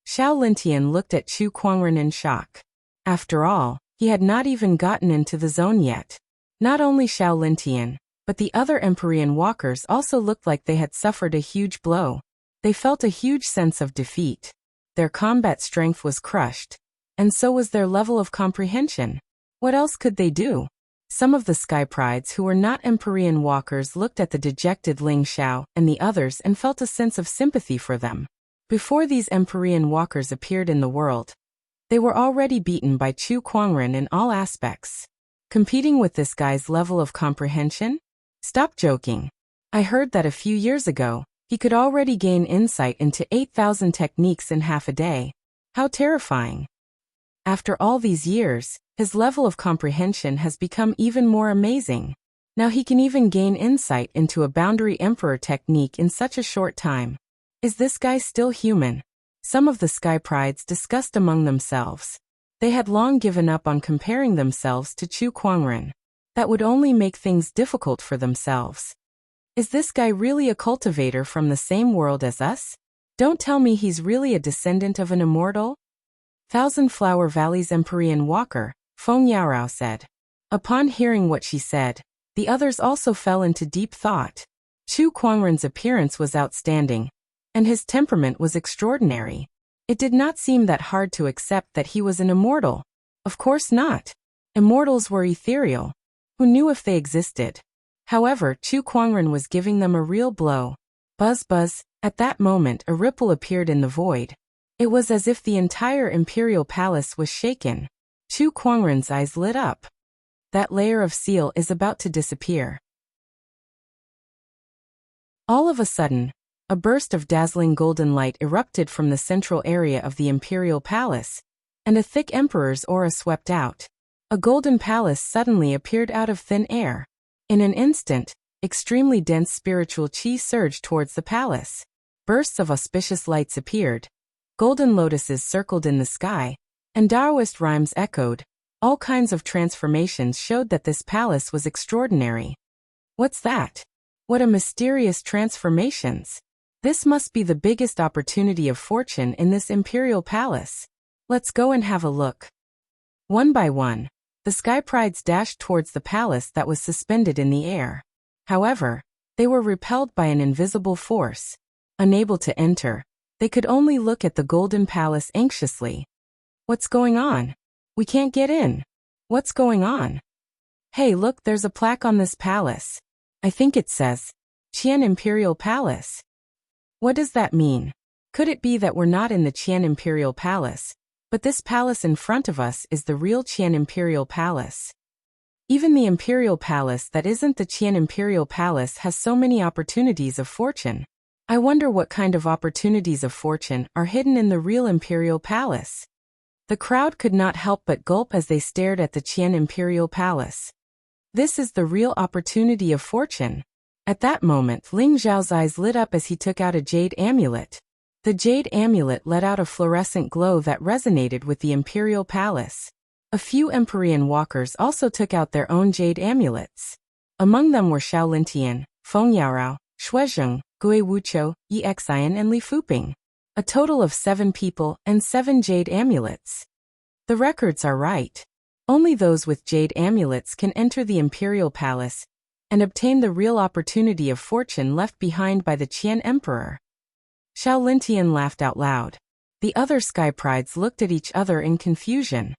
Xiao Lintian looked at Chu Kuangren in shock. After all, he had not even gotten into the zone yet. Not only Xiao Lintian, but the other Empyrean walkers also looked like they had suffered a huge blow. They felt a huge sense of defeat. Their combat strength was crushed, and so was their level of comprehension. What else could they do? Some of the Sky Prides who were not Empyrean walkers looked at the dejected Ling Xiao and the others and felt a sense of sympathy for them. Before these Empyrean walkers appeared in the world, they were already beaten by Chu Kuangren in all aspects. Competing with this guy's level of comprehension? Stop joking. I heard that a few years ago, he could already gain insight into 8,000 techniques in half a day. How terrifying. After all these years, his level of comprehension has become even more amazing. Now he can even gain insight into a boundary emperor technique in such a short time. Is this guy still human? Some of the Sky Prides discussed among themselves. They had long given up on comparing themselves to Chu Kuangren. That would only make things difficult for themselves. Is this guy really a cultivator from the same world as us? Don't tell me he's really a descendant of an immortal? Thousand Flower Valley's Empyrean walker, Feng Yaorao said. Upon hearing what she said, the others also fell into deep thought. Chu Kuangren's appearance was outstanding, and his temperament was extraordinary. It did not seem that hard to accept that he was an immortal. Of course not. Immortals were ethereal. Who knew if they existed? However, Chu Kuangren was giving them a real blow. Buzz buzz, at that moment a ripple appeared in the void. It was as if the entire imperial palace was shaken. Chu Kuangren's eyes lit up. That layer of seal is about to disappear. All of a sudden, a burst of dazzling golden light erupted from the central area of the imperial palace, and a thick emperor's aura swept out. A golden palace suddenly appeared out of thin air. In an instant, extremely dense spiritual qi surged towards the palace. Bursts of auspicious lights appeared. Golden lotuses circled in the sky, and Taoist rhymes echoed. All kinds of transformations showed that this palace was extraordinary. What's that? What a mysterious transformations. This must be the biggest opportunity of fortune in this imperial palace. Let's go and have a look. One by one, the Sky Prides dashed towards the palace that was suspended in the air. However, they were repelled by an invisible force. Unable to enter, they could only look at the golden palace anxiously. What's going on? We can't get in. What's going on? Hey, look, there's a plaque on this palace. I think it says, Qian Imperial Palace. What does that mean? Could it be that we're not in the Qian Imperial Palace, but this palace in front of us is the real Qian Imperial Palace? Even the Imperial Palace that isn't the Qian Imperial Palace has so many opportunities of fortune. I wonder what kind of opportunities of fortune are hidden in the real Imperial Palace. The crowd could not help but gulp as they stared at the Qian Imperial Palace. This is the real opportunity of fortune. At that moment, Ling Zhao's eyes lit up as he took out a jade amulet. The jade amulet let out a fluorescent glow that resonated with the Imperial Palace. A few Empyrean walkers also took out their own jade amulets. Among them were Xiao Lintian, Feng Yaorao, Shuizheng, Gui Wuqiu, Yi Xian and Li Fuping. A total of 7 people and 7 jade amulets. The records are right. Only those with jade amulets can enter the Imperial Palace and obtain the real opportunity of fortune left behind by the Qian Emperor. Xiao Lintian laughed out loud. The other Sky Prides looked at each other in confusion.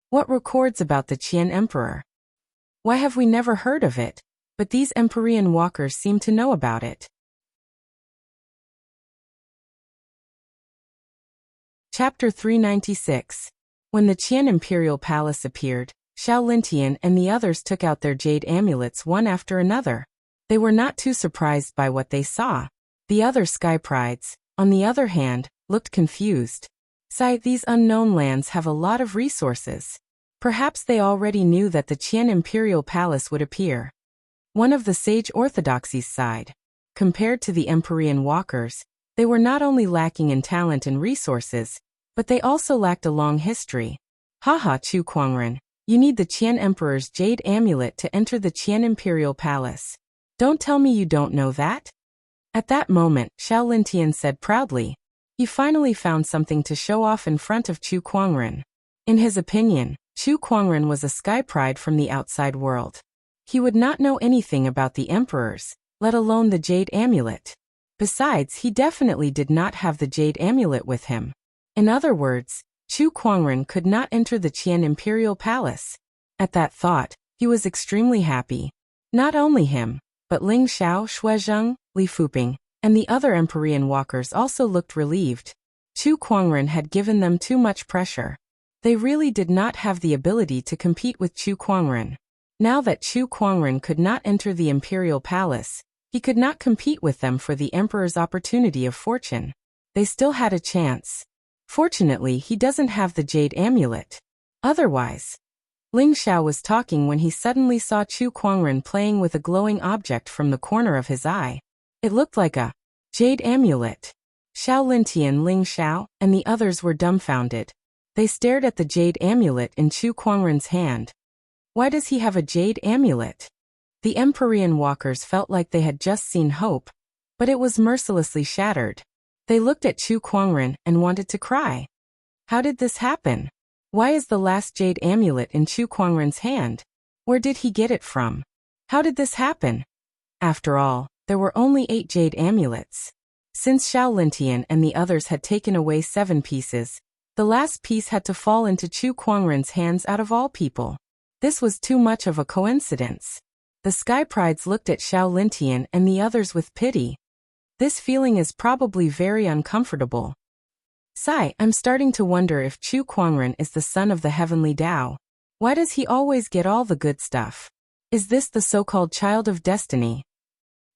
What records about the Qian Emperor? Why have we never heard of it? But these Empyrean walkers seem to know about it. Chapter 396. When the Qian Imperial Palace appeared, Xiao Lintian and the others took out their jade amulets one after another. They were not too surprised by what they saw. The other Sky Prides, on the other hand, looked confused. Sai, these unknown lands have a lot of resources. Perhaps they already knew that the Qian imperial palace would appear. One of the sage orthodoxies sighed. Compared to the Empyrean walkers, they were not only lacking in talent and resources, but they also lacked a long history. Haha, Chu Kuangren, you need the Qian Emperor's jade amulet to enter the Qian imperial palace. Don't tell me you don't know that? At that moment, Xiao Lintian said proudly. He finally found something to show off in front of Chu Kuangren. In his opinion, Chu Kuangren was a sky pride from the outside world. He would not know anything about the emperors, let alone the jade amulet. Besides, he definitely did not have the jade amulet with him. In other words, Chu Kuangren could not enter the Qian imperial palace. At that thought, he was extremely happy. Not only him, but Ling Xiao, Shuezheng, Li Fuping, and the other Empyrean walkers also looked relieved. Chu Kuangren had given them too much pressure. They really did not have the ability to compete with Chu Kuangren. Now that Chu Kuangren could not enter the imperial palace, he could not compete with them for the emperor's opportunity of fortune. They still had a chance. Fortunately, he doesn't have the jade amulet. Otherwise, Ling Xiao was talking when he suddenly saw Chu Kuangren playing with a glowing object from the corner of his eye. It looked like a jade amulet. Xiao Lintian, Ling Xiao, and the others were dumbfounded. They stared at the jade amulet in Chu Kuangren's hand. Why does he have a jade amulet? The Empyrean walkers felt like they had just seen hope, but it was mercilessly shattered. They looked at Chu Kuangren and wanted to cry. How did this happen? Why is the last jade amulet in Chu Kuangren's hand? Where did he get it from? How did this happen? After all, there were only 8 jade amulets. Since Xiao Lintian and the others had taken away 7 pieces, the last piece had to fall into Chu Kuangren's hands out of all people. This was too much of a coincidence. The Sky Prides looked at Xiao Lintian and the others with pity. This feeling is probably very uncomfortable. Sai, I'm starting to wonder if Chu Kuangren is the son of the heavenly Tao. Why does he always get all the good stuff? Is this the so-called child of destiny?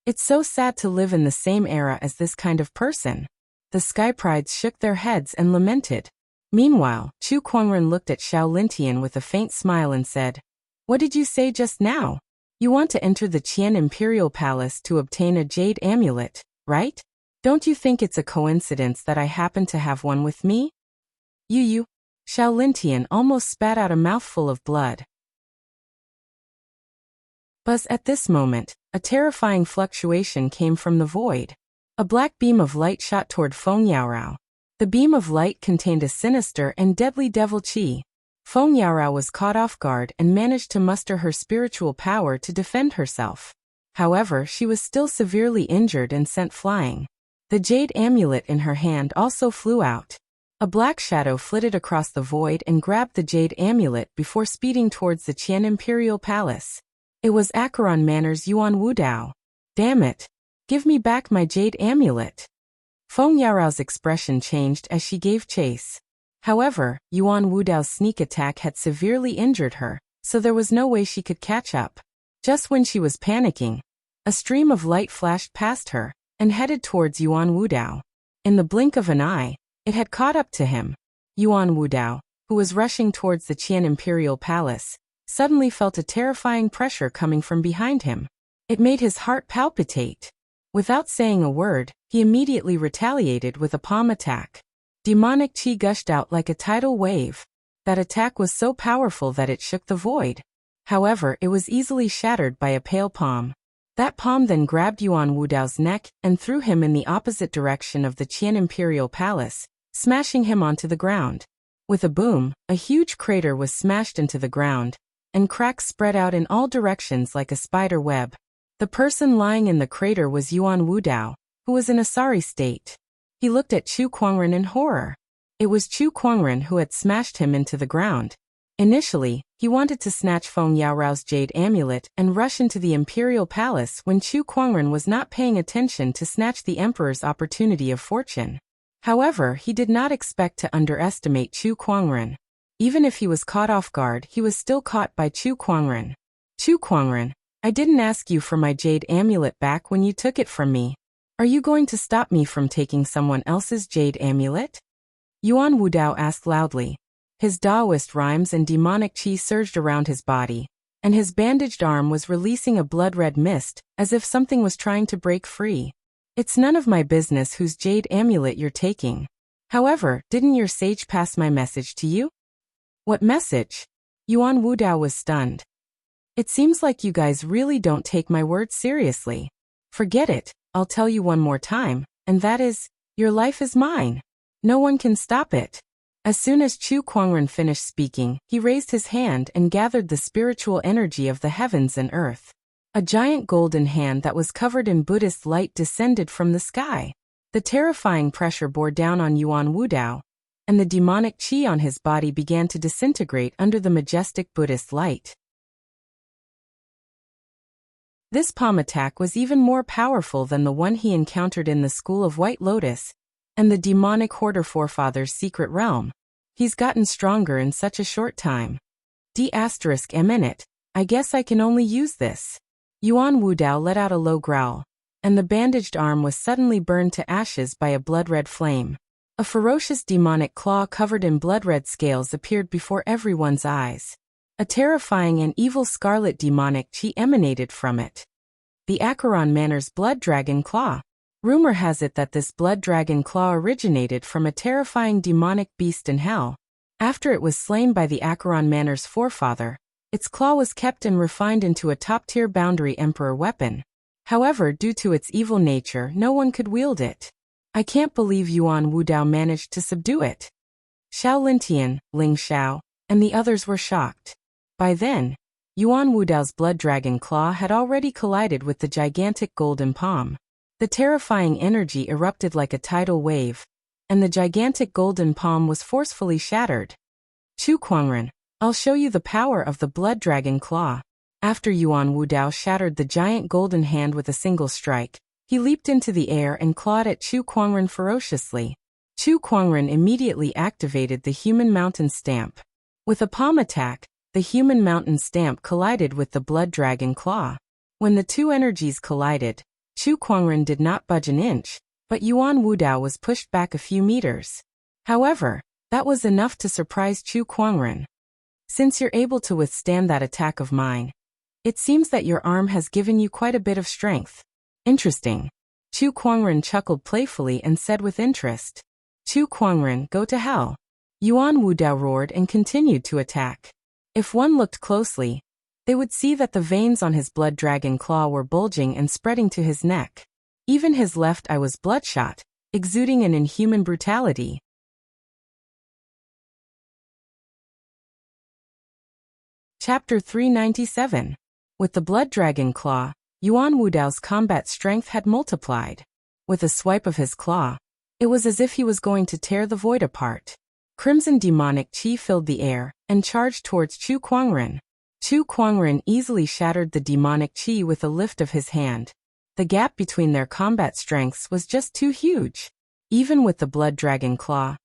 It's so sad to live in the same era as this kind of person. The Sky Prides shook their heads and lamented. Meanwhile, Chu Kuangren looked at Xiao Lintian with a faint smile and said, What did you say just now? You want to enter the Qian Imperial Palace to obtain a jade amulet, right? Don't you think it's a coincidence that I happen to have one with me? You. Xiao Lintian almost spat out a mouthful of blood. But at this moment, a terrifying fluctuation came from the void. A black beam of light shot toward Feng Yaorao. The beam of light contained a sinister and deadly devil qi. Feng Yaorao was caught off guard and managed to muster her spiritual power to defend herself. However, she was still severely injured and sent flying. The jade amulet in her hand also flew out. A black shadow flitted across the void and grabbed the jade amulet before speeding towards the Qian Imperial Palace. It was Acheron Manor's Yuan Wudao. Damn it! Give me back my jade amulet! Feng Yaorao's expression changed as she gave chase. However, Yuan Wudao's sneak attack had severely injured her, so there was no way she could catch up. Just when she was panicking, a stream of light flashed past her and headed towards Yuan Wudao. In the blink of an eye, it had caught up to him. Yuan Wudao, who was rushing towards the Qian Imperial Palace, suddenly felt a terrifying pressure coming from behind him. It made his heart palpitate. Without saying a word, he immediately retaliated with a palm attack. Demonic qi gushed out like a tidal wave. That attack was so powerful that it shook the void. However, it was easily shattered by a pale palm. That palm then grabbed Yuan Wudao's neck and threw him in the opposite direction of the Qian Imperial Palace, smashing him onto the ground. With a boom, a huge crater was smashed into the ground, and cracks spread out in all directions like a spider web. The person lying in the crater was Yuan Wudao, who was in a sorry state. He looked at Chu Kuangren in horror. It was Chu Kuangren who had smashed him into the ground. Initially, he wanted to snatch Feng Yaorao's jade amulet and rush into the imperial palace when Chu Kuangren was not paying attention to snatch the emperor's opportunity of fortune. However, he did not expect to underestimate Chu Kuangren. Even if he was caught off guard, he was still caught by Chu Kuangren. Chu Kuangren, I didn't ask you for my jade amulet back when you took it from me. Are you going to stop me from taking someone else's jade amulet? Yuan Wudao asked loudly. His Taoist rhymes and demonic qi surged around his body, and his bandaged arm was releasing a blood-red mist, as if something was trying to break free. It's none of my business whose jade amulet you're taking. However, didn't your sage pass my message to you? What message? Yuan Wudao was stunned. It seems like you guys really don't take my words seriously. Forget it, I'll tell you one more time, and that is, your life is mine. No one can stop it. As soon as Chu Kuangren finished speaking, he raised his hand and gathered the spiritual energy of the heavens and earth. A giant golden hand that was covered in Buddhist light descended from the sky. The terrifying pressure bore down on Yuan Wudao, and the demonic qi on his body began to disintegrate under the majestic Buddhist light. This palm attack was even more powerful than the one he encountered in the School of White Lotus and the demonic hoarder forefather's secret realm. He's gotten stronger in such a short time. D***, I guess I can only use this. Yuan Wudao let out a low growl, and the bandaged arm was suddenly burned to ashes by a blood-red flame. A ferocious demonic claw covered in blood-red scales appeared before everyone's eyes. A terrifying and evil scarlet demonic qi emanated from it. The Acheron Manor's blood dragon claw. Rumor has it that this blood dragon claw originated from a terrifying demonic beast in hell. After it was slain by the Acheron Manor's forefather, its claw was kept and refined into a top-tier boundary emperor weapon. However, due to its evil nature, no one could wield it. I can't believe Yuan Wudao managed to subdue it. Xiao Lintian, Ling Xiao, and the others were shocked. By then, Yuan Wudao's blood dragon claw had already collided with the gigantic golden palm. The terrifying energy erupted like a tidal wave, and the gigantic golden palm was forcefully shattered. Chu Kuangren, I'll show you the power of the blood dragon claw. After Yuan Wudao shattered the giant golden hand with a single strike, he leaped into the air and clawed at Chu Kuangren ferociously. Chu Kuangren immediately activated the human mountain stamp. With a palm attack, the human mountain stamp collided with the blood dragon claw. When the two energies collided, Chu Kuangren did not budge an inch, but Yuan Wudao was pushed back a few meters. However, that was enough to surprise Chu Kuangren. Since you're able to withstand that attack of mine, it seems that your arm has given you quite a bit of strength. Interesting. Chu Kuangren chuckled playfully and said with interest. Chu Kuangren, go to hell. Yuan Wudao roared and continued to attack. If one looked closely, they would see that the veins on his blood dragon claw were bulging and spreading to his neck. Even his left eye was bloodshot, exuding an inhuman brutality. Chapter 397. With the blood dragon claw, Yuan Wudao's combat strength had multiplied. With a swipe of his claw, it was as if he was going to tear the void apart. Crimson demonic qi filled the air and charged towards Chu Kuangren. Chu Kuangren easily shattered the demonic qi with a lift of his hand. The gap between their combat strengths was just too huge. Even with the blood dragon claw,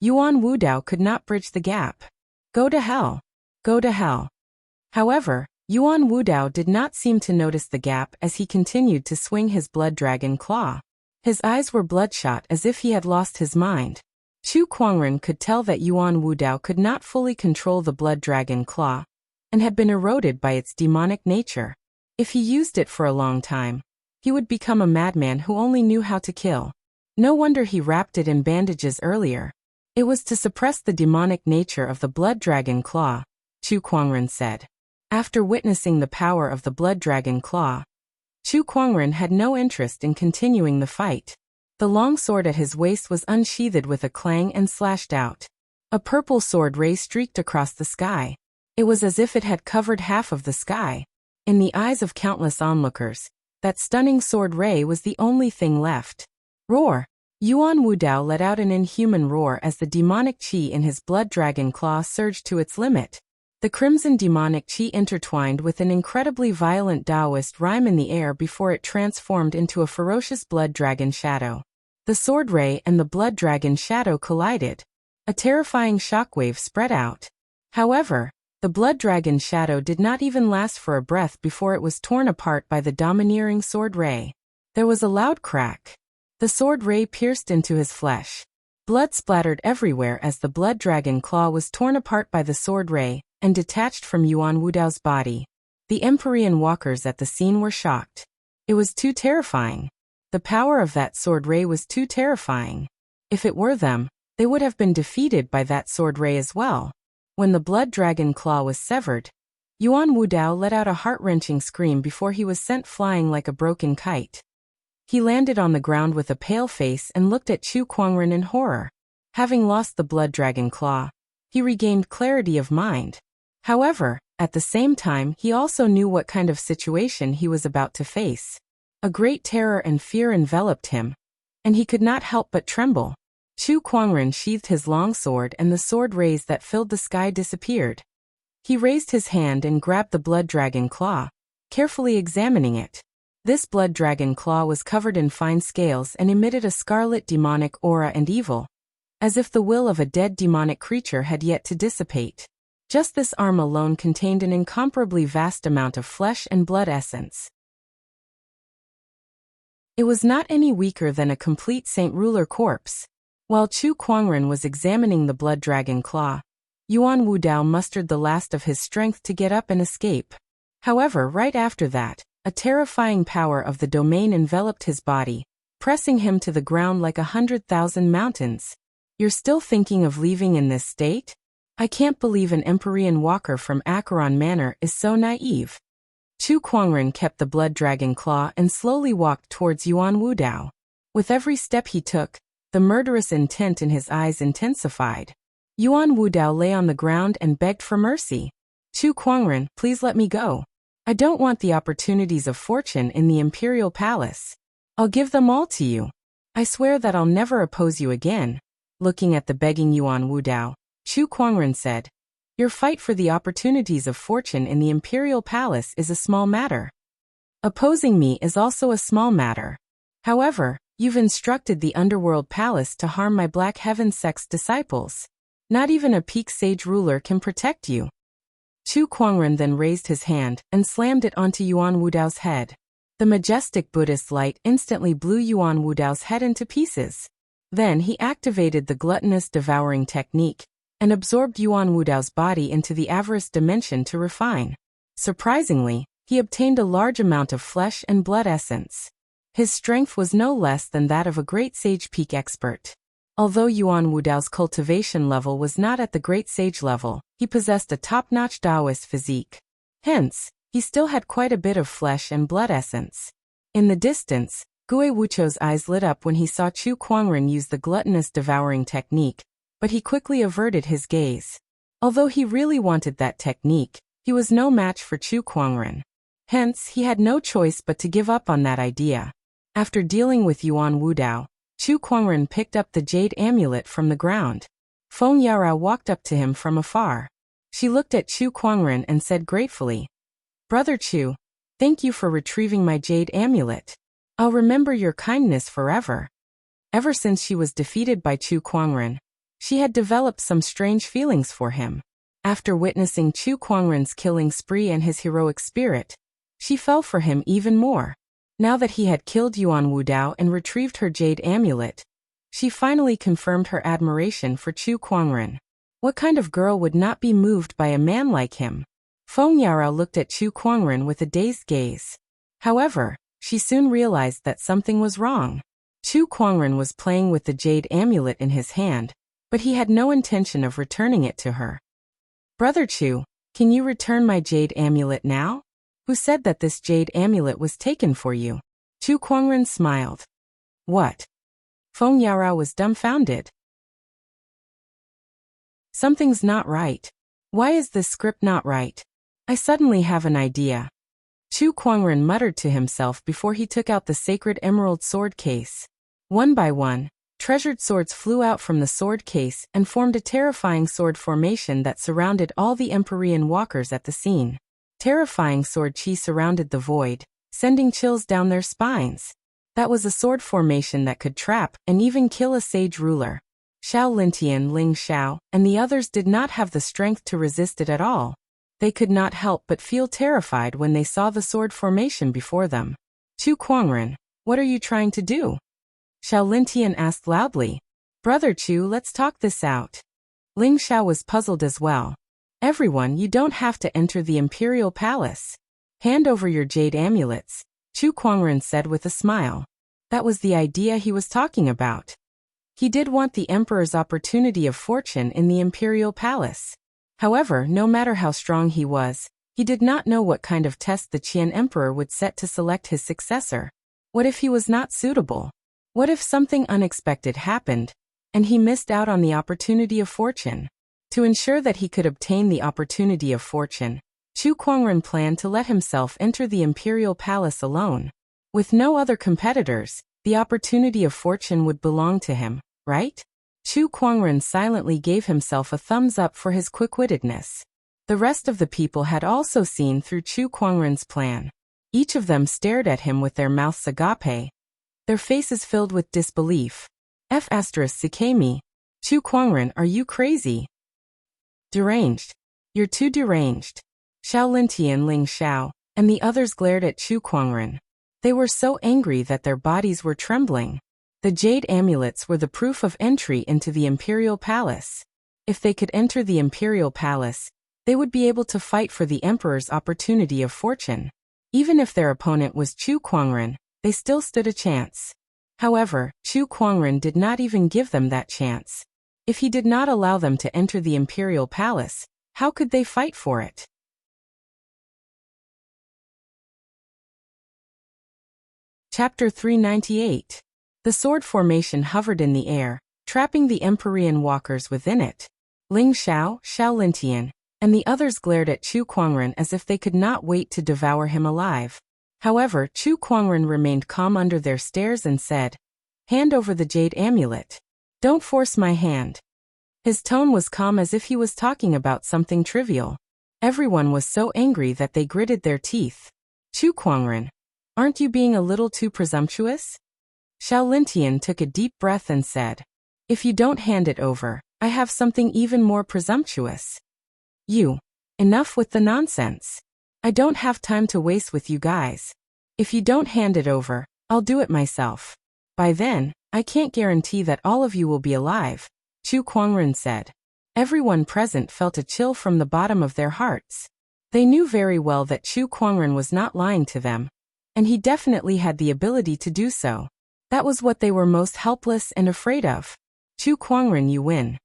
Yuan Wudao could not bridge the gap. Go to hell. Go to hell. However, Yuan Wudao did not seem to notice the gap as he continued to swing his blood dragon claw. His eyes were bloodshot as if he had lost his mind. Chu Kuangren could tell that Yuan Wudao could not fully control the blood dragon claw, and had been eroded by its demonic nature. If he used it for a long time, he would become a madman who only knew how to kill. No wonder he wrapped it in bandages earlier. It was to suppress the demonic nature of the blood dragon claw, Chu Kuangren said. After witnessing the power of the blood dragon claw, Chu Kuangren had no interest in continuing the fight. The long sword at his waist was unsheathed with a clang and slashed out. A purple sword ray streaked across the sky. It was as if it had covered half of the sky. In the eyes of countless onlookers, that stunning sword ray was the only thing left. Roar! Yuan Wudao let out an inhuman roar as the demonic qi in his blood dragon claw surged to its limit. The crimson demonic qi intertwined with an incredibly violent Taoist rhyme in the air before it transformed into a ferocious blood dragon shadow. The sword ray and the blood dragon shadow collided. A terrifying shockwave spread out. However, the blood dragon shadow did not even last for a breath before it was torn apart by the domineering sword ray. There was a loud crack. The sword ray pierced into his flesh. Blood splattered everywhere as the blood dragon claw was torn apart by the sword ray and detached from Yuan Wudao's body. The Empyrean walkers at the scene were shocked. It was too terrifying. The power of that sword ray was too terrifying. If it were them, they would have been defeated by that sword ray as well. When the blood dragon claw was severed, Yuan Wudao let out a heart-wrenching scream before he was sent flying like a broken kite. He landed on the ground with a pale face and looked at Chu Kuangren in horror. Having lost the blood dragon claw, he regained clarity of mind. However, at the same time he also knew what kind of situation he was about to face. A great terror and fear enveloped him, and he could not help but tremble. Chu Kuangren sheathed his long sword and the sword rays that filled the sky disappeared. He raised his hand and grabbed the blood dragon claw, carefully examining it. This blood dragon claw was covered in fine scales and emitted a scarlet demonic aura and evil, as if the will of a dead demonic creature had yet to dissipate. Just this arm alone contained an incomparably vast amount of flesh and blood essence. It was not any weaker than a complete Saint Ruler corpse. While Chu Kuangren was examining the blood dragon claw, Yuan Wudao mustered the last of his strength to get up and escape. However, right after that, a terrifying power of the domain enveloped his body, pressing him to the ground like 100,000 mountains. You're still thinking of leaving in this state? I can't believe an Empyrean walker from Acheron Manor is so naive. Chu Kuangren kept the blood dragon claw and slowly walked towards Yuan Wudao. With every step he took, the murderous intent in his eyes intensified. Yuan Wudao lay on the ground and begged for mercy. Chu Kuangren, please let me go. I don't want the opportunities of fortune in the Imperial Palace. I'll give them all to you. I swear that I'll never oppose you again. Looking at the begging Yuan Wudao, Chu Kuangren said, Your fight for the opportunities of fortune in the Imperial Palace is a small matter. Opposing me is also a small matter. However, you've instructed the Underworld Palace to harm my Black Heaven sect's disciples. Not even a peak sage ruler can protect you. Chu Kuangren then raised his hand and slammed it onto Yuan Wudao's head. The majestic Buddhist light instantly blew Yuan Wudao's head into pieces. Then he activated the gluttonous devouring technique and absorbed Yuan Wudao's body into the avarice dimension to refine. Surprisingly, he obtained a large amount of flesh and blood essence. His strength was no less than that of a great sage peak expert. Although Yuan Wudao's cultivation level was not at the great sage level, he possessed a top-notch Taoist physique. Hence, he still had quite a bit of flesh and blood essence. In the distance, Gui Wucho's eyes lit up when he saw Chu Kuangren use the gluttonous devouring technique, but he quickly averted his gaze. Although he really wanted that technique, he was no match for Chu Kuangren. Hence, he had no choice but to give up on that idea. After dealing with Yuan Wudao, Chu Kuangren picked up the jade amulet from the ground. Feng Yara walked up to him from afar. She looked at Chu Kuangren and said gratefully, Brother Chu, thank you for retrieving my jade amulet. I'll remember your kindness forever. Ever since she was defeated by Chu Kuangren, she had developed some strange feelings for him. After witnessing Chu Kuangren's killing spree and his heroic spirit, she fell for him even more. Now that he had killed Yuan Wudao and retrieved her jade amulet, she finally confirmed her admiration for Chu Kuangren. What kind of girl would not be moved by a man like him? Feng Yara looked at Chu Kuangren with a dazed gaze. However, she soon realized that something was wrong. Chu Kuangren was playing with the jade amulet in his hand, but he had no intention of returning it to her. Brother Chu, can you return my jade amulet now? Who said that this jade amulet was taken for you? Chu Kuangren smiled. What? Feng Yara was dumbfounded. Something's not right. Why is this script not right? I suddenly have an idea. Chu Kuangren muttered to himself before he took out the sacred emerald sword case. One by one, treasured swords flew out from the sword case and formed a terrifying sword formation that surrounded all the Empyrean walkers at the scene. Terrifying sword chi surrounded the void, sending chills down their spines. That was a sword formation that could trap and even kill a sage ruler. Xiao Lintian, Ling Xiao, and the others did not have the strength to resist it at all. They could not help but feel terrified when they saw the sword formation before them. Chu Kuangren, what are you trying to do? Xiao Lintian asked loudly. Brother Chu, let's talk this out. Ling Xiao was puzzled as well. Everyone, you don't have to enter the imperial palace. Hand over your jade amulets, Chu Kuangren said with a smile. That was the idea he was talking about. He did want the emperor's opportunity of fortune in the imperial palace. However, no matter how strong he was, he did not know what kind of test the Qian emperor would set to select his successor. What if he was not suitable? What if something unexpected happened, and he missed out on the opportunity of fortune? To ensure that he could obtain the opportunity of fortune, Chu Kuangren planned to let himself enter the imperial palace alone. With no other competitors, the opportunity of fortune would belong to him, right? Chu Kuangren silently gave himself a thumbs up for his quick-wittedness. The rest of the people had also seen through Chu Kuangren's plan. Each of them stared at him with their mouths agape, their faces filled with disbelief. F***Sakemi. Chu Kuangren, are you crazy? Deranged. You're too deranged. Xiao Linti and Ling Xiao, and the others glared at Chu Kuangren. They were so angry that their bodies were trembling. The jade amulets were the proof of entry into the imperial palace. If they could enter the imperial palace, they would be able to fight for the emperor's opportunity of fortune. Even if their opponent was Chu Kuangren, they still stood a chance. However, Chu Kuangren did not even give them that chance. If he did not allow them to enter the imperial palace, how could they fight for it? Chapter 398. The sword formation hovered in the air, trapping the Empyrean walkers within it. Ling Xiao, Xiao Lintian, and the others glared at Chu Kuangren as if they could not wait to devour him alive. However, Chu Kuangren remained calm under their stares and said, "Hand over the jade amulet. Don't force my hand." His tone was calm as if he was talking about something trivial. Everyone was so angry that they gritted their teeth. Chu Kuangren, aren't you being a little too presumptuous? Xiao Lintian took a deep breath and said, "If you don't hand it over, I have something even more presumptuous." You. Enough with the nonsense. I don't have time to waste with you guys. If you don't hand it over, I'll do it myself. By then, I can't guarantee that all of you will be alive, Chu Kuangren said. Everyone present felt a chill from the bottom of their hearts. They knew very well that Chu Kuangren was not lying to them, and he definitely had the ability to do so. That was what they were most helpless and afraid of. Chu Kuangren, you win.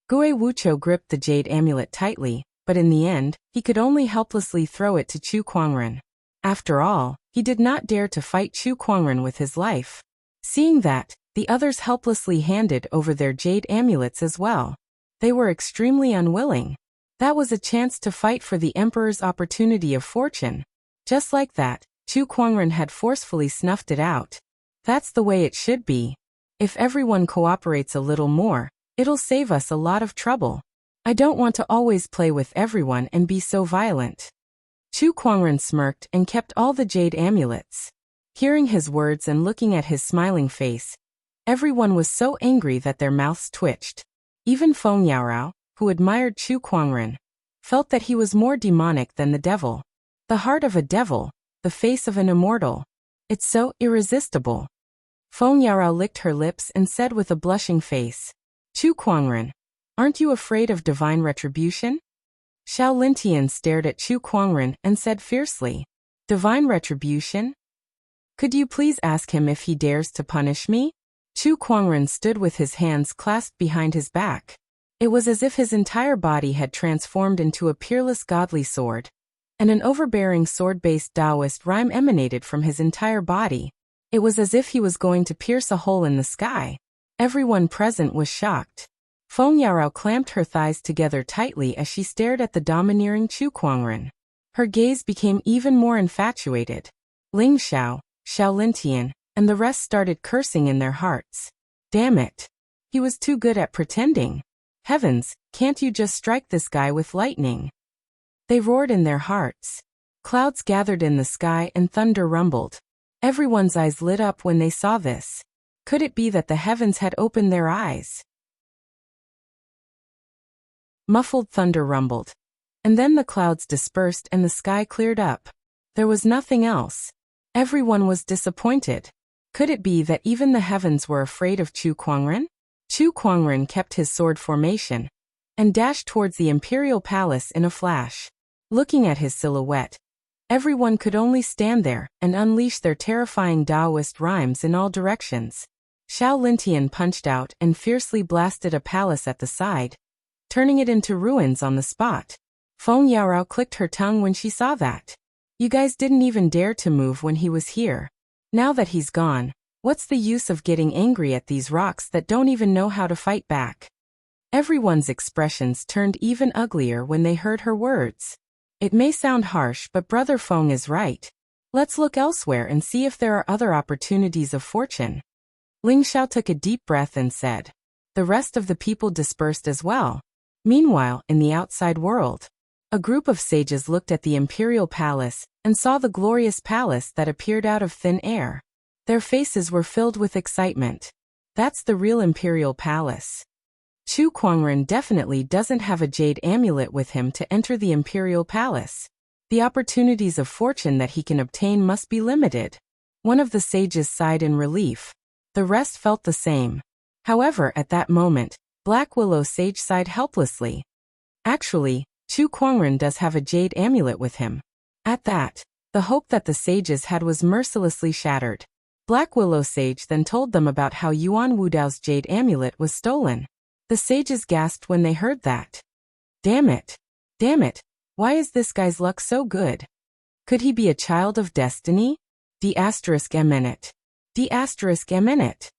Gue Wuchou gripped the jade amulet tightly, but in the end, he could only helplessly throw it to Chu Kuangren. After all, he did not dare to fight Chu Kuangren with his life. Seeing that, the others helplessly handed over their jade amulets as well. They were extremely unwilling. That was a chance to fight for the emperor's opportunity of fortune. Just like that, Chu Kuangren had forcefully snuffed it out. That's the way it should be. If everyone cooperates a little more, it'll save us a lot of trouble. I don't want to always play with everyone and be so violent. Chu Kuangren smirked and kept all the jade amulets. Hearing his words and looking at his smiling face, everyone was so angry that their mouths twitched. Even Feng Yaorao, who admired Chu Kuangren, felt that he was more demonic than the devil. The heart of a devil, the face of an immortal. It's so irresistible. Feng Yaorao licked her lips and said with a blushing face, Chu Kuangren, aren't you afraid of divine retribution? Xiao Lintian stared at Chu Kuangren and said fiercely, Divine retribution? Could you please ask him if he dares to punish me? Chu Kuangren stood with his hands clasped behind his back. It was as if his entire body had transformed into a peerless godly sword, and an overbearing sword-based Taoist rhyme emanated from his entire body. It was as if he was going to pierce a hole in the sky. Everyone present was shocked. Feng Yaorao clamped her thighs together tightly as she stared at the domineering Chu Kuangren. Her gaze became even more infatuated. Ling Xiao, Xiao Lintian, and the rest started cursing in their hearts. Damn it. He was too good at pretending. Heavens, can't you just strike this guy with lightning? They roared in their hearts. Clouds gathered in the sky and thunder rumbled. Everyone's eyes lit up when they saw this. Could it be that the heavens had opened their eyes? Muffled thunder rumbled. And then the clouds dispersed and the sky cleared up. There was nothing else. Everyone was disappointed. Could it be that even the heavens were afraid of Chu Kuangren? Chu Kuangren kept his sword formation and dashed towards the imperial palace in a flash. Looking at his silhouette, everyone could only stand there and unleash their terrifying Taoist rhymes in all directions. Xiao Lintian punched out and fiercely blasted a palace at the side, turning it into ruins on the spot. Feng Yaorao clicked her tongue when she saw that. You guys didn't even dare to move when he was here. Now that he's gone, what's the use of getting angry at these rocks that don't even know how to fight back? Everyone's expressions turned even uglier when they heard her words. It may sound harsh, but Brother Feng is right. Let's look elsewhere and see if there are other opportunities of fortune. Ling Xiao took a deep breath and said. The rest of the people dispersed as well. Meanwhile, in the outside world, a group of sages looked at the imperial palace and saw the glorious palace that appeared out of thin air. Their faces were filled with excitement. That's the real imperial palace. Chu Kuangren definitely doesn't have a jade amulet with him to enter the imperial palace. The opportunities of fortune that he can obtain must be limited. One of the sages sighed in relief. The rest felt the same. However, at that moment, Black Willow Sage sighed helplessly. Actually, Chu Kuangren does have a jade amulet with him. At that, the hope that the sages had was mercilessly shattered. Black Willow Sage then told them about how Yuan Wudao's jade amulet was stolen. The sages gasped when they heard that. Damn it! Damn it! Why is this guy's luck so good? Could he be a child of destiny? D*eminent. D*eminent.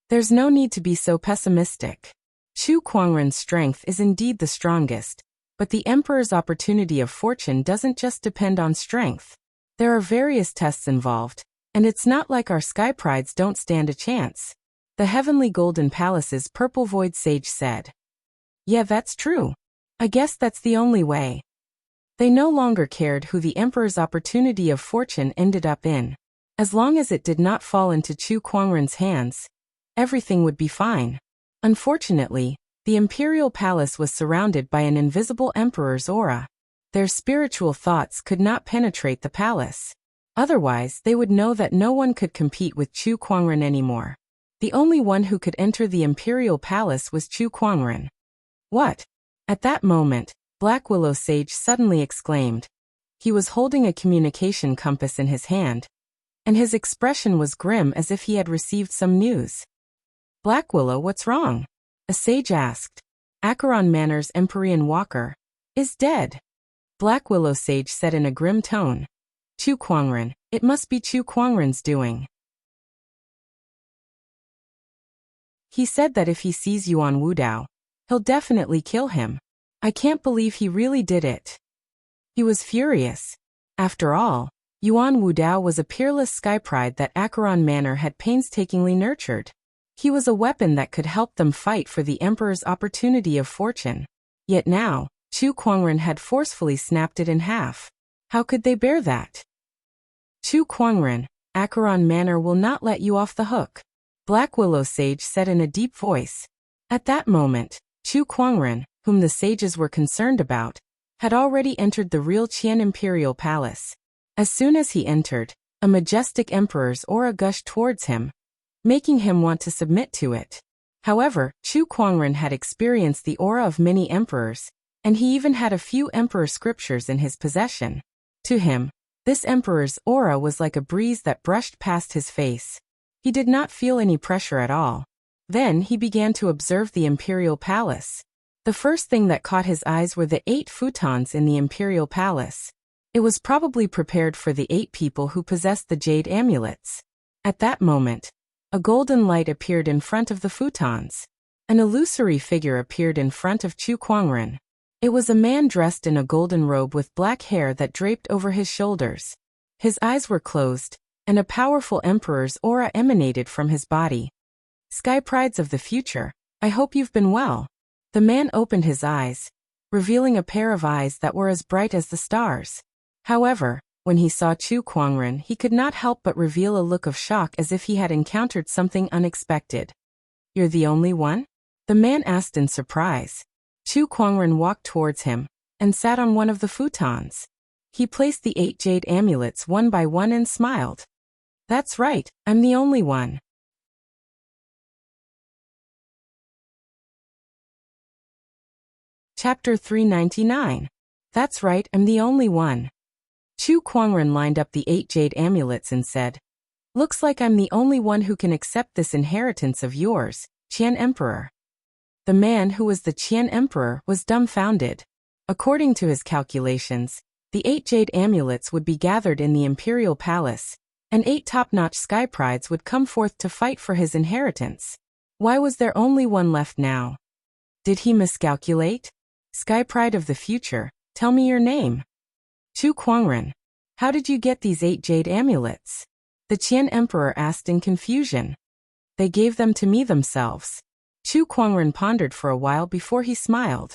There's no need to be so pessimistic. Chu Kuangren's strength is indeed the strongest, but the Emperor's opportunity of fortune doesn't just depend on strength. There are various tests involved, and it's not like our sky prides don't stand a chance. The Heavenly Golden Palace's Purple Void Sage said. Yeah, that's true. I guess that's the only way. They no longer cared who the Emperor's opportunity of fortune ended up in. As long as it did not fall into Chu Kuangren's hands, everything would be fine. Unfortunately, the Imperial Palace was surrounded by an invisible Emperor's aura. Their spiritual thoughts could not penetrate the palace. Otherwise, they would know that no one could compete with Chu Kuangren anymore. The only one who could enter the Imperial Palace was Chu Kuangren. What? At that moment, Black Willow Sage suddenly exclaimed. He was holding a communication compass in his hand, and his expression was grim as if he had received some news. Black Willow, what's wrong? A sage asked. Acheron Manor's Empyrean Walker is dead. Black Willow Sage said in a grim tone. Chu Kuangren, it must be Chu Kuangren's doing. He said that if he sees Yuan Wudao, he'll definitely kill him. I can't believe he really did it. He was furious. After all, Yuan Wudao was a peerless sky pride that Acheron Manor had painstakingly nurtured. He was a weapon that could help them fight for the Emperor's opportunity of fortune. Yet now, Chu Kuangren had forcefully snapped it in half. How could they bear that? Chu Kuangren, Acheron Manor will not let you off the hook. Black Willow Sage said in a deep voice. At that moment, Chu Kuangren, whom the sages were concerned about, had already entered the real Qian Imperial Palace. As soon as he entered, a majestic emperor's aura gushed towards him, making him want to submit to it. However, Chu Kuangren had experienced the aura of many emperors, and he even had a few emperor scriptures in his possession. To him, this emperor's aura was like a breeze that brushed past his face. He did not feel any pressure at all. Then he began to observe the imperial palace. The first thing that caught his eyes were the 8 futons in the imperial palace. It was probably prepared for the 8 people who possessed the jade amulets. At that moment, a golden light appeared in front of the futons. An illusory figure appeared in front of Chu Kuangren. It was a man dressed in a golden robe with black hair that draped over his shoulders. His eyes were closed, and a powerful emperor's aura emanated from his body. Sky prides of the future, I hope you've been well. The man opened his eyes, revealing a pair of eyes that were as bright as the stars. However, when he saw Chu Kuangren, he could not help but reveal a look of shock as if he had encountered something unexpected. You're the only one? The man asked in surprise. Chu Kuangren walked towards him, and sat on one of the futons. He placed the 8 jade amulets one by one and smiled. That's right, I'm the only one. Chapter 399. That's right, I'm the only one. Chu Kuangren lined up the 8 jade amulets and said, "Looks like I'm the only one who can accept this inheritance of yours, Qian Emperor." The man who was the Qian Emperor was dumbfounded. According to his calculations, the 8 jade amulets would be gathered in the imperial palace, and 8 top-notch sky prides would come forth to fight for his inheritance. Why was there only one left now? Did he miscalculate? Sky pride of the future, tell me your name. Chu Kuangren, how did you get these 8 jade amulets? The Qian Emperor asked in confusion. They gave them to me themselves. Chu Kuangren pondered for a while before he smiled.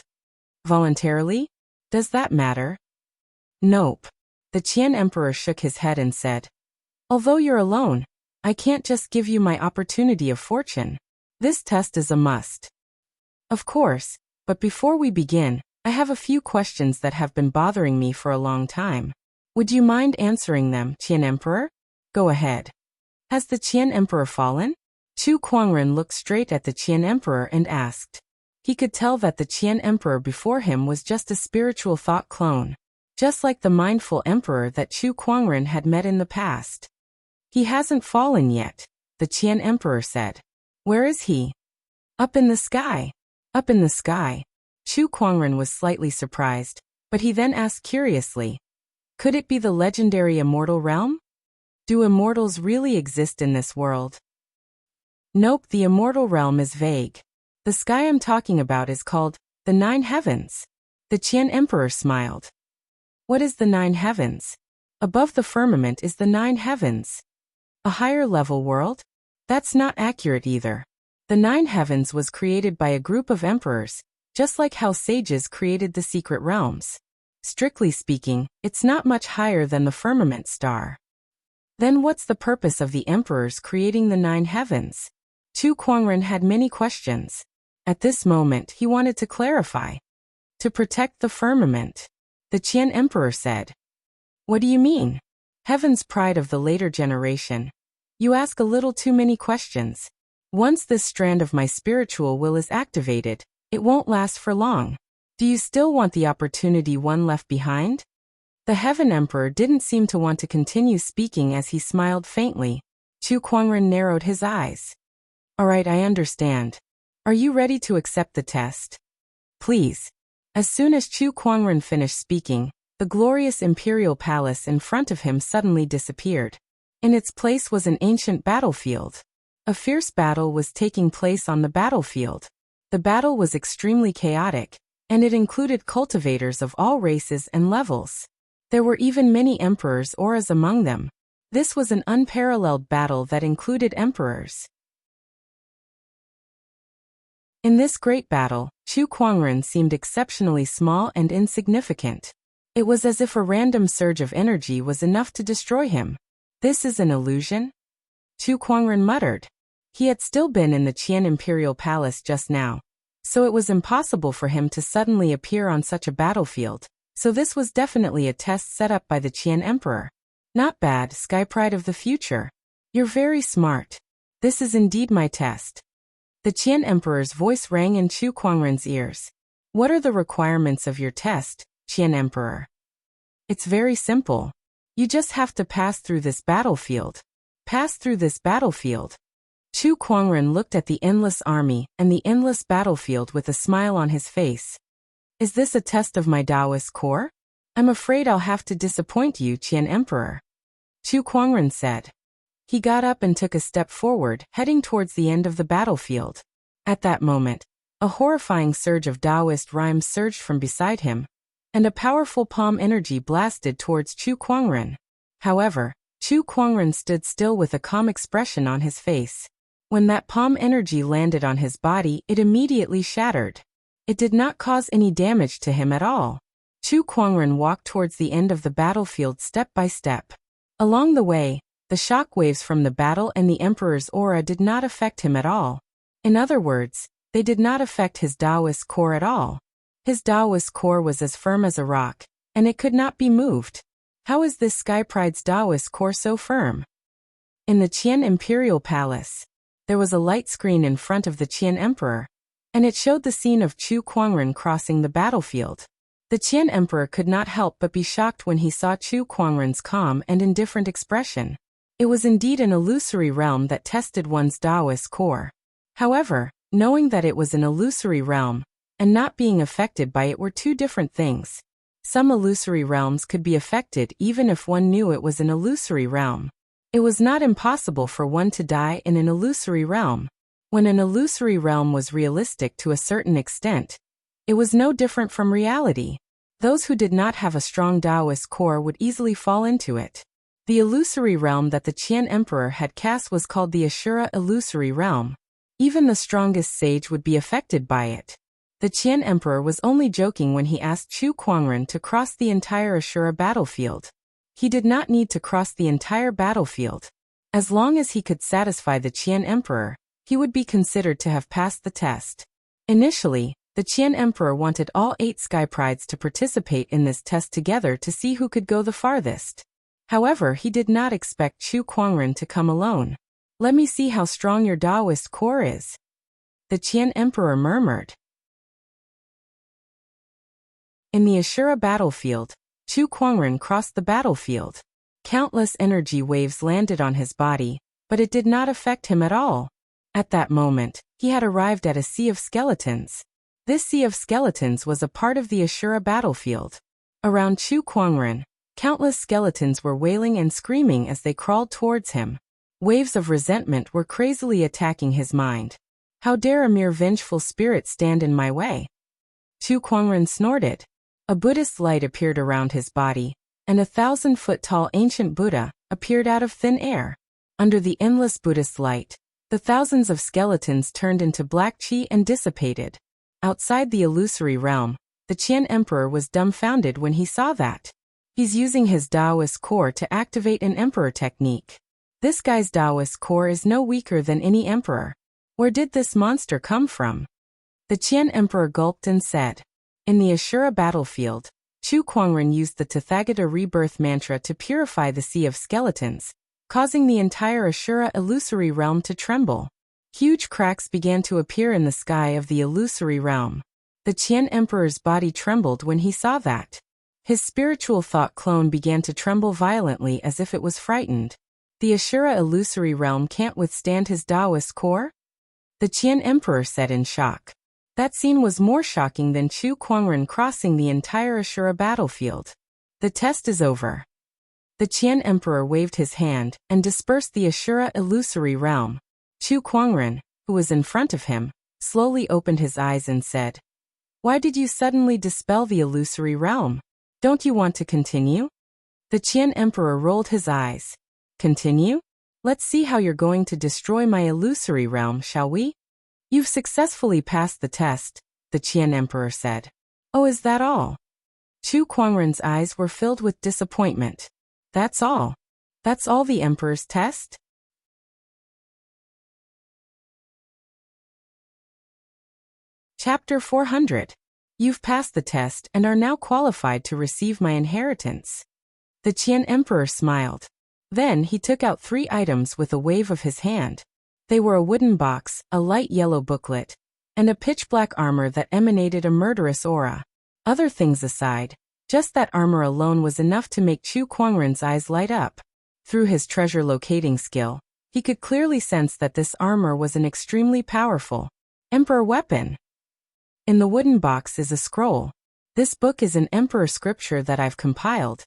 Voluntarily? Does that matter? Nope. The Qian Emperor shook his head and said, although you're alone, I can't just give you my opportunity of fortune. This test is a must. Of course, but before we begin, I have a few questions that have been bothering me for a long time. Would you mind answering them, Qian Emperor? Go ahead. Has the Qian Emperor fallen? Chu Kuangren looked straight at the Qian Emperor and asked. He could tell that the Qian Emperor before him was just a spiritual thought clone, just like the mindful emperor that Chu Kuangren had met in the past. He hasn't fallen yet, the Qian Emperor said. Where is he? Up in the sky. Up in the sky. Chu Kuangren was slightly surprised, but he then asked curiously, could it be the legendary immortal realm? Do immortals really exist in this world? Nope, the immortal realm is vague. The sky I'm talking about is called the 9 heavens. The Qian Emperor smiled. What is the 9 heavens? Above the firmament is the 9 heavens. A higher level world? That's not accurate either. The 9 heavens was created by a group of emperors, just like how sages created the secret realms. Strictly speaking, it's not much higher than the firmament star. Then what's the purpose of the emperors creating the 9 heavens? Chu Kuangren had many questions. At this moment, he wanted to clarify. To protect the firmament, the Qian Emperor said. What do you mean? Heaven's pride of the later generation. You ask a little too many questions. Once this strand of my spiritual will is activated, it won't last for long. Do you still want the opportunity one left behind? The Heaven Emperor didn't seem to want to continue speaking as he smiled faintly. Chu Kuangren narrowed his eyes. Alright, I understand. Are you ready to accept the test? Please. As soon as Chu Kuangren finished speaking, the glorious imperial palace in front of him suddenly disappeared. In its place was an ancient battlefield. A fierce battle was taking place on the battlefield. The battle was extremely chaotic, and it included cultivators of all races and levels. There were even many emperors' auras among them. This was an unparalleled battle that included emperors. In this great battle, Chu Kuangren seemed exceptionally small and insignificant. It was as if a random surge of energy was enough to destroy him. This is an illusion? Chu Kuangren muttered. He had still been in the Qian Imperial Palace just now, so it was impossible for him to suddenly appear on such a battlefield. So this was definitely a test set up by the Qian Emperor. Not bad, Sky Pride of the future. You're very smart. This is indeed my test. The Qian Emperor's voice rang in Chu Kuangren's ears. What are the requirements of your test, Qian Emperor? It's very simple. You just have to pass through this battlefield. Pass through this battlefield. Chu Kuangren looked at the endless army and the endless battlefield with a smile on his face. Is this a test of my Taoist core? I'm afraid I'll have to disappoint you, Qian Emperor. Chu Kuangren said. He got up and took a step forward, heading towards the end of the battlefield. At that moment, a horrifying surge of Taoist rhymes surged from beside him, and a powerful palm energy blasted towards Chu Kuangren. However, Chu Kuangren stood still with a calm expression on his face. When that palm energy landed on his body, it immediately shattered. It did not cause any damage to him at all. Chu Kuangren walked towards the end of the battlefield step by step. Along the way, the shock waves from the battle and the Emperor's aura did not affect him at all. In other words, they did not affect his Taoist core at all. His Taoist core was as firm as a rock, and it could not be moved. How is this Sky Pride's Taoist core so firm? In the Qian Imperial Palace, there was a light screen in front of the Qian Emperor. and it showed the scene of Chu Kuangren crossing the battlefield. The Qian emperor could not help but be shocked when he saw Chu Kuangren's calm and indifferent expression. It was indeed an illusory realm that tested one's Taoist core. However, knowing that it was an illusory realm and not being affected by it were two different things. Some illusory realms could be affected even if one knew it was an illusory realm. It was not impossible for one to die in an illusory realm. When an illusory realm was realistic to a certain extent, it was no different from reality. Those who did not have a strong Taoist core would easily fall into it. The illusory realm that the Qian emperor had cast was called the Ashura illusory realm. Even the strongest sage would be affected by it. The Qian emperor was only joking when he asked Chu Kuangren to cross the entire Ashura battlefield. He did not need to cross the entire battlefield. As long as he could satisfy the Qian emperor, he would be considered to have passed the test. Initially, the Qian emperor wanted all 8 sky prides to participate in this test together to see who could go the farthest. However, he did not expect Chu Kuangren to come alone. "Let me see how strong your Taoist core is," the Qian emperor murmured. In the Ashura battlefield, Chu Kuangren crossed the battlefield. Countless energy waves landed on his body, but it did not affect him at all. At that moment, he had arrived at a sea of skeletons. This sea of skeletons was a part of the Ashura battlefield. Around Chu Kuangren, countless skeletons were wailing and screaming as they crawled towards him. Waves of resentment were crazily attacking his mind. "How dare a mere vengeful spirit stand in my way?" Chu Kuangren snorted. A Buddhist light appeared around his body, and a 1,000-foot-tall ancient Buddha appeared out of thin air. Under the endless Buddhist light, the thousands of skeletons turned into black qi and dissipated. Outside the illusory realm, the Qian emperor was dumbfounded when he saw that. He's using his Taoist core to activate an emperor technique. This guy's Taoist core is no weaker than any emperor. Where did this monster come from? The Qian emperor gulped and said. In the Ashura battlefield, Chu Kuangren used the Tathagata rebirth mantra to purify the sea of skeletons, causing the entire Ashura illusory realm to tremble. Huge cracks began to appear in the sky of the illusory realm. The Qian emperor's body trembled when he saw that. His spiritual thought clone began to tremble violently as if it was frightened. The Ashura illusory realm can't withstand his Taoist core? The Qian emperor said in shock. That scene was more shocking than Chu Kuangren crossing the entire Ashura battlefield. "The test is over." The Qian emperor waved his hand and dispersed the Ashura illusory realm. Chu Kuangren, who was in front of him, slowly opened his eyes and said, "Why did you suddenly dispel the illusory realm? Don't you want to continue?" The Qian emperor rolled his eyes. "Continue? Let's see how you're going to destroy my illusory realm, shall we?" "You've successfully passed the test," the Qian emperor said. "Oh, is that all?" Chu Kuangren's eyes were filled with disappointment. "That's all? That's all the emperor's test?" Chapter 400. You've passed the test and are now qualified to receive my inheritance. The Qian emperor smiled. Then he took out 3 items with a wave of his hand. They were a wooden box, a light yellow booklet, and a pitch-black armor that emanated a murderous aura. Other things aside, just that armor alone was enough to make Chu Kuangren's eyes light up. Through his treasure locating skill, he could clearly sense that this armor was an extremely powerful emperor weapon. In the wooden box is a scroll. This book is an emperor scripture that I've compiled,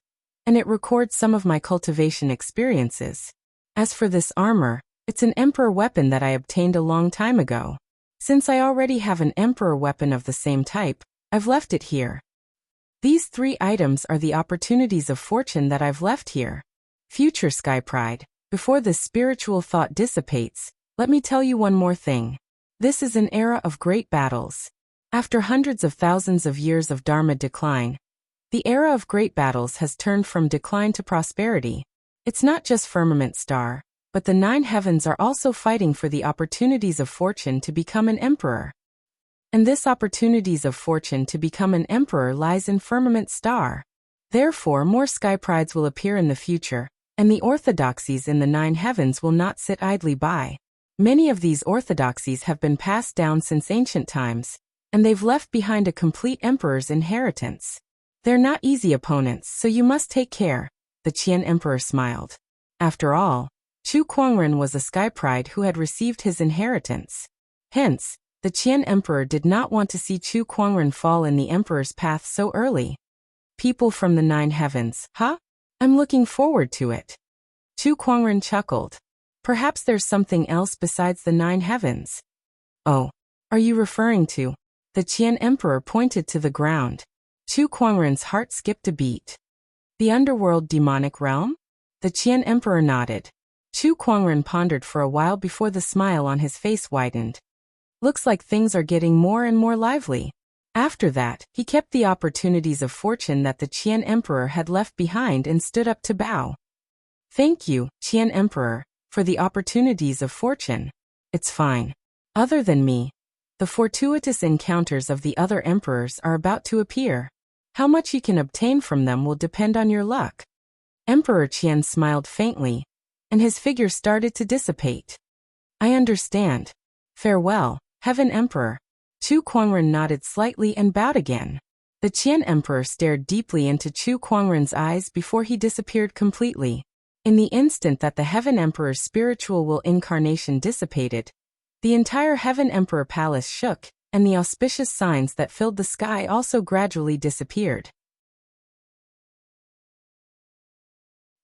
and it records some of my cultivation experiences. As for this armor, it's an emperor weapon that I obtained a long time ago. Since I already have an emperor weapon of the same type, I've left it here. These 3 items are the opportunities of fortune that I've left here. Future Sky Pride, before this spiritual thought dissipates, let me tell you one more thing. This is an era of great battles. After hundreds of thousands of years of Dharma decline, the era of great battles has turned from decline to prosperity. It's not just Firmament Star, but the 9 heavens are also fighting for the opportunities of fortune to become an emperor. And this opportunities of fortune to become an emperor lies in Firmament Star. Therefore, more sky prides will appear in the future, and the orthodoxies in the 9 heavens will not sit idly by. Many of these orthodoxies have been passed down since ancient times, and they've left behind a complete emperor's inheritance. They're not easy opponents, so you must take care, the Qian emperor smiled. After all, Chu Kuangren was a sky pride who had received his inheritance. Hence, the Qian emperor did not want to see Chu Kuangren fall in the emperor's path so early. People from the 9 heavens, huh? I'm looking forward to it. Chu Kuangren chuckled. Perhaps there's something else besides the 9 heavens. Oh, are you referring to? The Qian emperor pointed to the ground. Chu Kuangren's heart skipped a beat. The underworld demonic realm? The Qian emperor nodded. Chu Kuangren pondered for a while before the smile on his face widened. Looks like things are getting more and more lively. After that, he kept the opportunities of fortune that the Qian emperor had left behind and stood up to bow. Thank you, Qian emperor, for the opportunities of fortune. It's fine. Other than me, the fortuitous encounters of the other emperors are about to appear. How much you can obtain from them will depend on your luck. Emperor Qian smiled faintly, and his figure started to dissipate. I understand. Farewell, Heaven Emperor. Chu Kuangren nodded slightly and bowed again. The Qian emperor stared deeply into Chu Kuangren's eyes before he disappeared completely. In the instant that the Heaven Emperor's spiritual will incarnation dissipated, the entire Heaven Emperor palace shook, and the auspicious signs that filled the sky also gradually disappeared.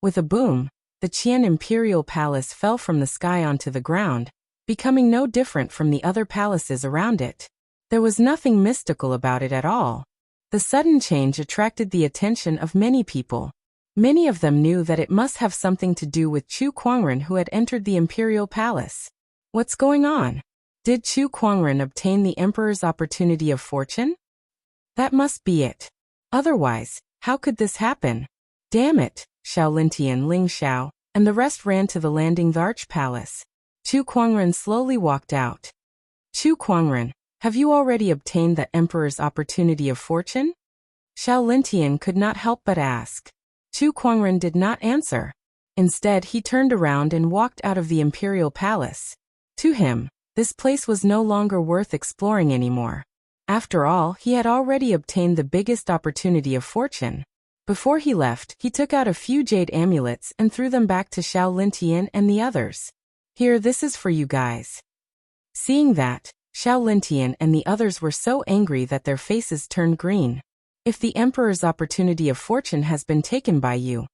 With a boom, the Qian imperial palace fell from the sky onto the ground, becoming no different from the other palaces around it. There was nothing mystical about it at all. The sudden change attracted the attention of many people. Many of them knew that it must have something to do with Chu Kuangren who had entered the imperial palace. What's going on? Did Chu Kuangren obtain the emperor's opportunity of fortune? That must be it. Otherwise, how could this happen? Damn it, Xiao Lintian, Ling Xiao, and the rest ran to the landing the arch palace. Chu Kuangren slowly walked out. Chu Kuangren, have you already obtained the emperor's opportunity of fortune? Xiao Lintian could not help but ask. Chu Kuangren did not answer. Instead, he turned around and walked out of the imperial palace. To him, this place was no longer worth exploring anymore. After all, he had already obtained the biggest opportunity of fortune. Before he left, he took out a few jade amulets and threw them back to Xiao Lintian and the others. Here, this is for you guys. Seeing that, Xiao Lintian and the others were so angry that their faces turned green. If the emperor's opportunity of fortune has been taken by you,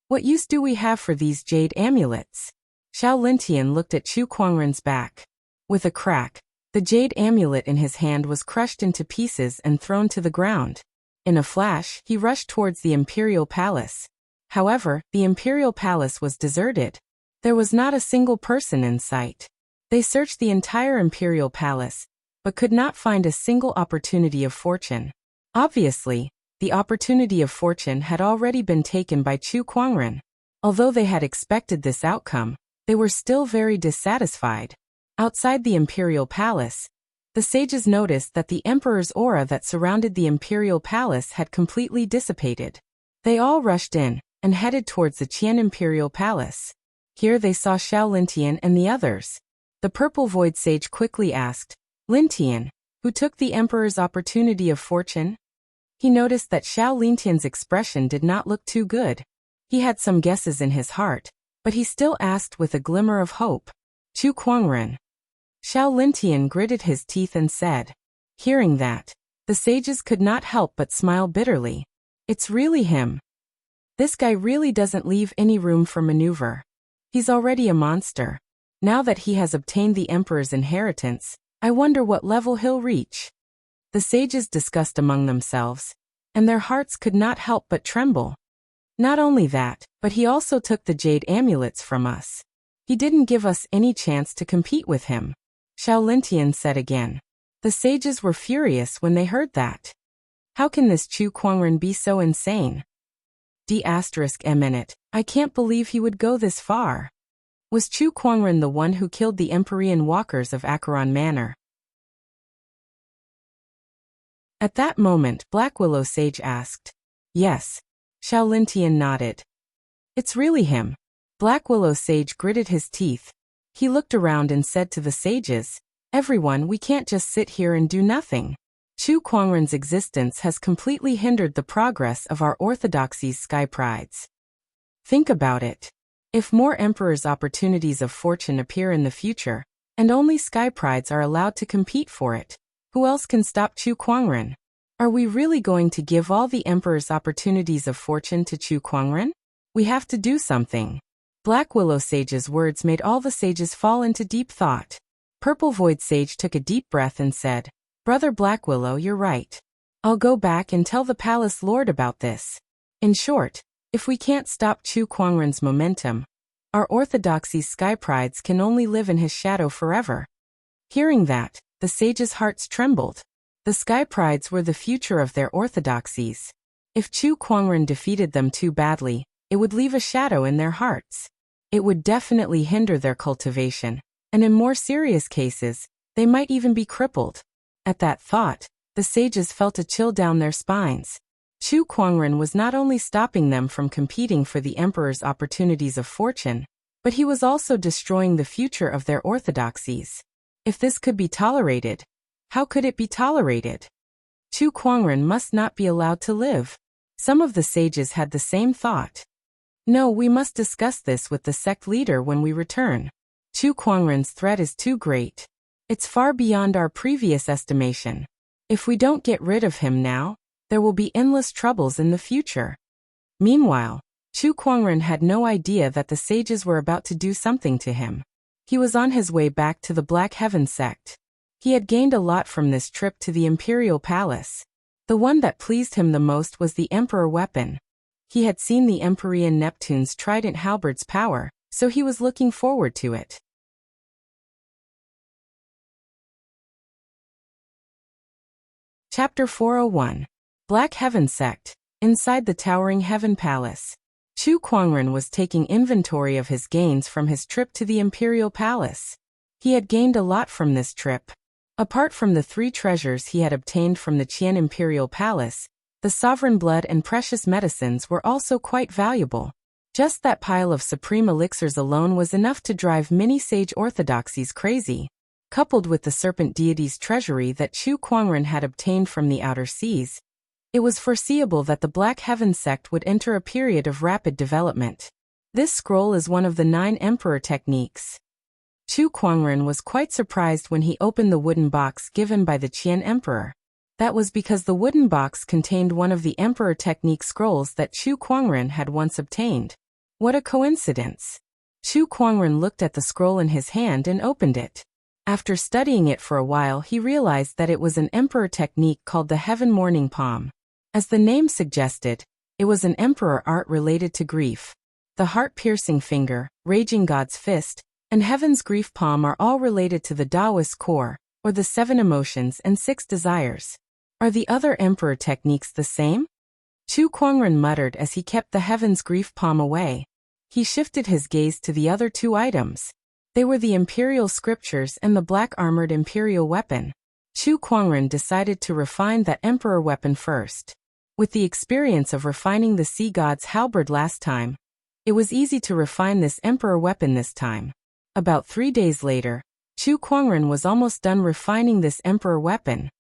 what use do we have for these jade amulets? Xiao Lintian looked at Chu Kuangren's back. With a crack, the jade amulet in his hand was crushed into pieces and thrown to the ground. In a flash, he rushed towards the imperial palace. However, the imperial palace was deserted. There was not a single person in sight. They searched the entire imperial palace, but could not find a single opportunity of fortune. Obviously, the opportunity of fortune had already been taken by Chu Kuangren. Although they had expected this outcome, they were still very dissatisfied. Outside the imperial palace, the sages noticed that the emperor's aura that surrounded the imperial palace had completely dissipated. They all rushed in and headed towards the Qian imperial palace. Here they saw Xiao Lintian and the others. The purple void sage quickly asked, Lintian, who took the emperor's opportunity of fortune? He noticed that Xiao Lintian's expression did not look too good. He had some guesses in his heart, but he still asked with a glimmer of hope. Chu Kuangren. Xiao Lintian gritted his teeth and said. Hearing that, the sages could not help but smile bitterly. It's really him. This guy really doesn't leave any room for maneuver. He's already a monster. Now that he has obtained the emperor's inheritance, I wonder what level he'll reach. The sages discussed among themselves, and their hearts could not help but tremble. Not only that, but he also took the jade amulets from us. He didn't give us any chance to compete with him. Xiao Lintian said again. The sages were furious when they heard that. How can this Chu Kuangren be so insane? D***minute, I can't believe he would go this far. Was Chu Kuangren the one who killed the Empyrean walkers of Acheron Manor? At that moment, Black Willow Sage asked. Yes. Xiao Lintian nodded. It's really him. Black Willow Sage gritted his teeth. He looked around and said to the sages, "Everyone, we can't just sit here and do nothing. Chu Kuangren's existence has completely hindered the progress of our orthodoxy's sky prides. Think about it. If more emperors' opportunities of fortune appear in the future, and only sky prides are allowed to compete for it, who else can stop Chu Kuangren? Are we really going to give all the emperors' opportunities of fortune to Chu Kuangren? We have to do something." Black Willow Sage's words made all the sages fall into deep thought. Purple Void Sage took a deep breath and said, "Brother Black Willow, you're right. I'll go back and tell the palace lord about this. In short, if we can't stop Chu Kuangren's momentum, our orthodoxy's sky prides can only live in his shadow forever." Hearing that, the sages' hearts trembled. The sky prides were the future of their orthodoxies. If Chu Kuangren defeated them too badly, it would leave a shadow in their hearts. It would definitely hinder their cultivation, and in more serious cases, they might even be crippled. At that thought, the sages felt a chill down their spines. Chu Kuangren was not only stopping them from competing for the emperor's opportunities of fortune, but he was also destroying the future of their orthodoxies. If this could be tolerated, how could it be tolerated? Chu Kuangren must not be allowed to live. Some of the sages had the same thought. "No, we must discuss this with the sect leader when we return. Chu Kuangren's threat is too great. It's far beyond our previous estimation. If we don't get rid of him now, there will be endless troubles in the future." Meanwhile, Chu Kuangren had no idea that the sages were about to do something to him. He was on his way back to the Black Heaven sect. He had gained a lot from this trip to the Imperial Palace. The one that pleased him the most was the Emperor weapon. He had seen the Empyrean Neptune's trident halberd's power, so he was looking forward to it. Chapter 401. Black Heaven Sect. Inside the towering Heaven Palace. Chu Kuangren was taking inventory of his gains from his trip to the Imperial Palace. He had gained a lot from this trip. Apart from the 3 treasures he had obtained from the Qian Imperial Palace, the sovereign blood and precious medicines were also quite valuable. Just that pile of supreme elixirs alone was enough to drive many sage orthodoxies crazy. Coupled with the serpent deity's treasury that Chu Kuangren had obtained from the outer seas, it was foreseeable that the Black Heaven sect would enter a period of rapid development. This scroll is one of the 9 emperor techniques. Chu Kuangren was quite surprised when he opened the wooden box given by the Qian emperor. That was because the wooden box contained one of the emperor technique scrolls that Chu Kuangren had once obtained. What a coincidence! Chu Kuangren looked at the scroll in his hand and opened it. After studying it for a while, he realized that it was an emperor technique called the Heaven Mourning Palm. As the name suggested, it was an emperor art related to grief. The heart-piercing finger, raging God's fist, and Heaven's grief palm are all related to the Taoist core, or the 7 emotions and 6 desires. Are the other emperor techniques the same? Chu Kuangren muttered as he kept the Heaven's grief palm away. He shifted his gaze to the other 2 items. They were the imperial scriptures and the black-armored imperial weapon. Chu Kuangren decided to refine that emperor weapon first. With the experience of refining the sea god's halberd last time, it was easy to refine this emperor weapon this time. About 3 days later, Chu Kuangren was almost done refining this emperor weapon.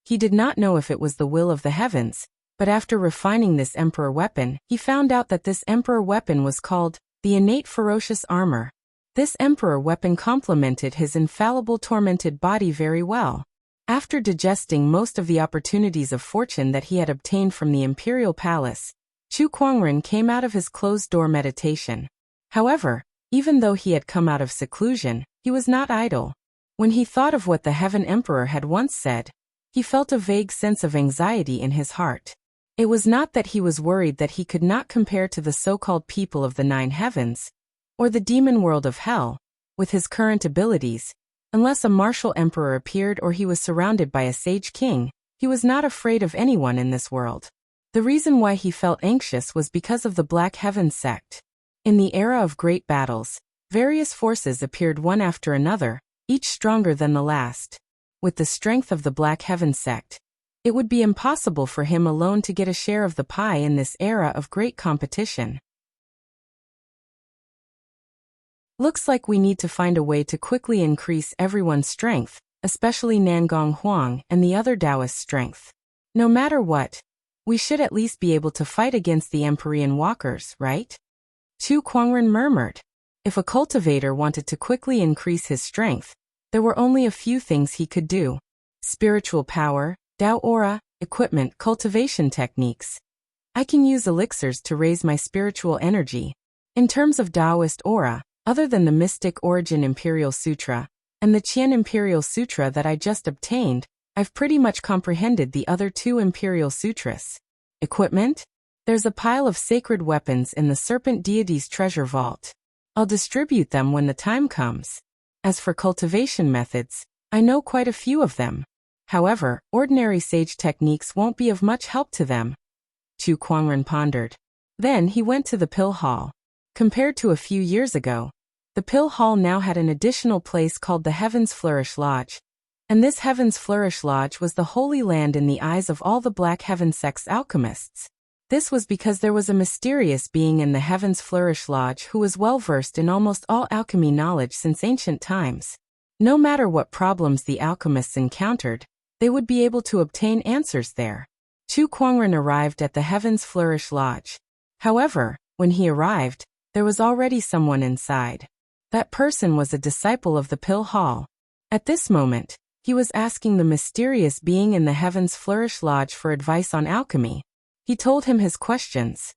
He did not know if it was the will of the heavens, but after refining this emperor weapon, he found out that this emperor weapon was called the innate ferocious armor. This emperor weapon complemented his infallible tormented body very well. After digesting most of the opportunities of fortune that he had obtained from the imperial palace, Chu Kuangren came out of his closed-door meditation. However, even though he had come out of seclusion, he was not idle. When he thought of what the Heaven Emperor had once said, he felt a vague sense of anxiety in his heart. It was not that he was worried that he could not compare to the so-called people of the 9 heavens, or the demon world of hell, with his current abilities. Unless a martial emperor appeared or he was surrounded by a sage king, he was not afraid of anyone in this world. The reason why he felt anxious was because of the Black Heaven sect. In the era of great battles, various forces appeared one after another, each stronger than the last. With the strength of the Black Heaven sect, it would be impossible for him alone to get a share of the pie in this era of great competition. Looks like we need to find a way to quickly increase everyone's strength, especially Nangong Huang and the other Taoist strength. No matter what, we should at least be able to fight against the Empyrean walkers, right? Chu Kuangren murmured. If a cultivator wanted to quickly increase his strength, there were only a few things he could do. Spiritual power, Tao aura, equipment, cultivation techniques. I can use elixirs to raise my spiritual energy. In terms of Taoist aura, other than the Mystic Origin Imperial Sutra and the Qian Imperial Sutra that I just obtained, I've pretty much comprehended the other two Imperial Sutras. Equipment? There's a pile of sacred weapons in the Serpent Deity's treasure vault. I'll distribute them when the time comes. As for cultivation methods, I know quite a few of them. However, ordinary sage techniques won't be of much help to them. Chu Kuangren pondered. Then he went to the pill hall. Compared to a few years ago, the pill hall now had an additional place called the Heavens Flourish Lodge. And this Heavens Flourish Lodge was the holy land in the eyes of all the Black Heaven sect's alchemists. This was because there was a mysterious being in the Heavens Flourish Lodge who was well versed in almost all alchemy knowledge since ancient times. No matter what problems the alchemists encountered, they would be able to obtain answers there. Chu Kuangren arrived at the Heavens Flourish Lodge. However, when he arrived, there was already someone inside. That person was a disciple of the Pill Hall. At this moment, he was asking the mysterious being in the Heavens Flourish Lodge for advice on alchemy. He told him his questions.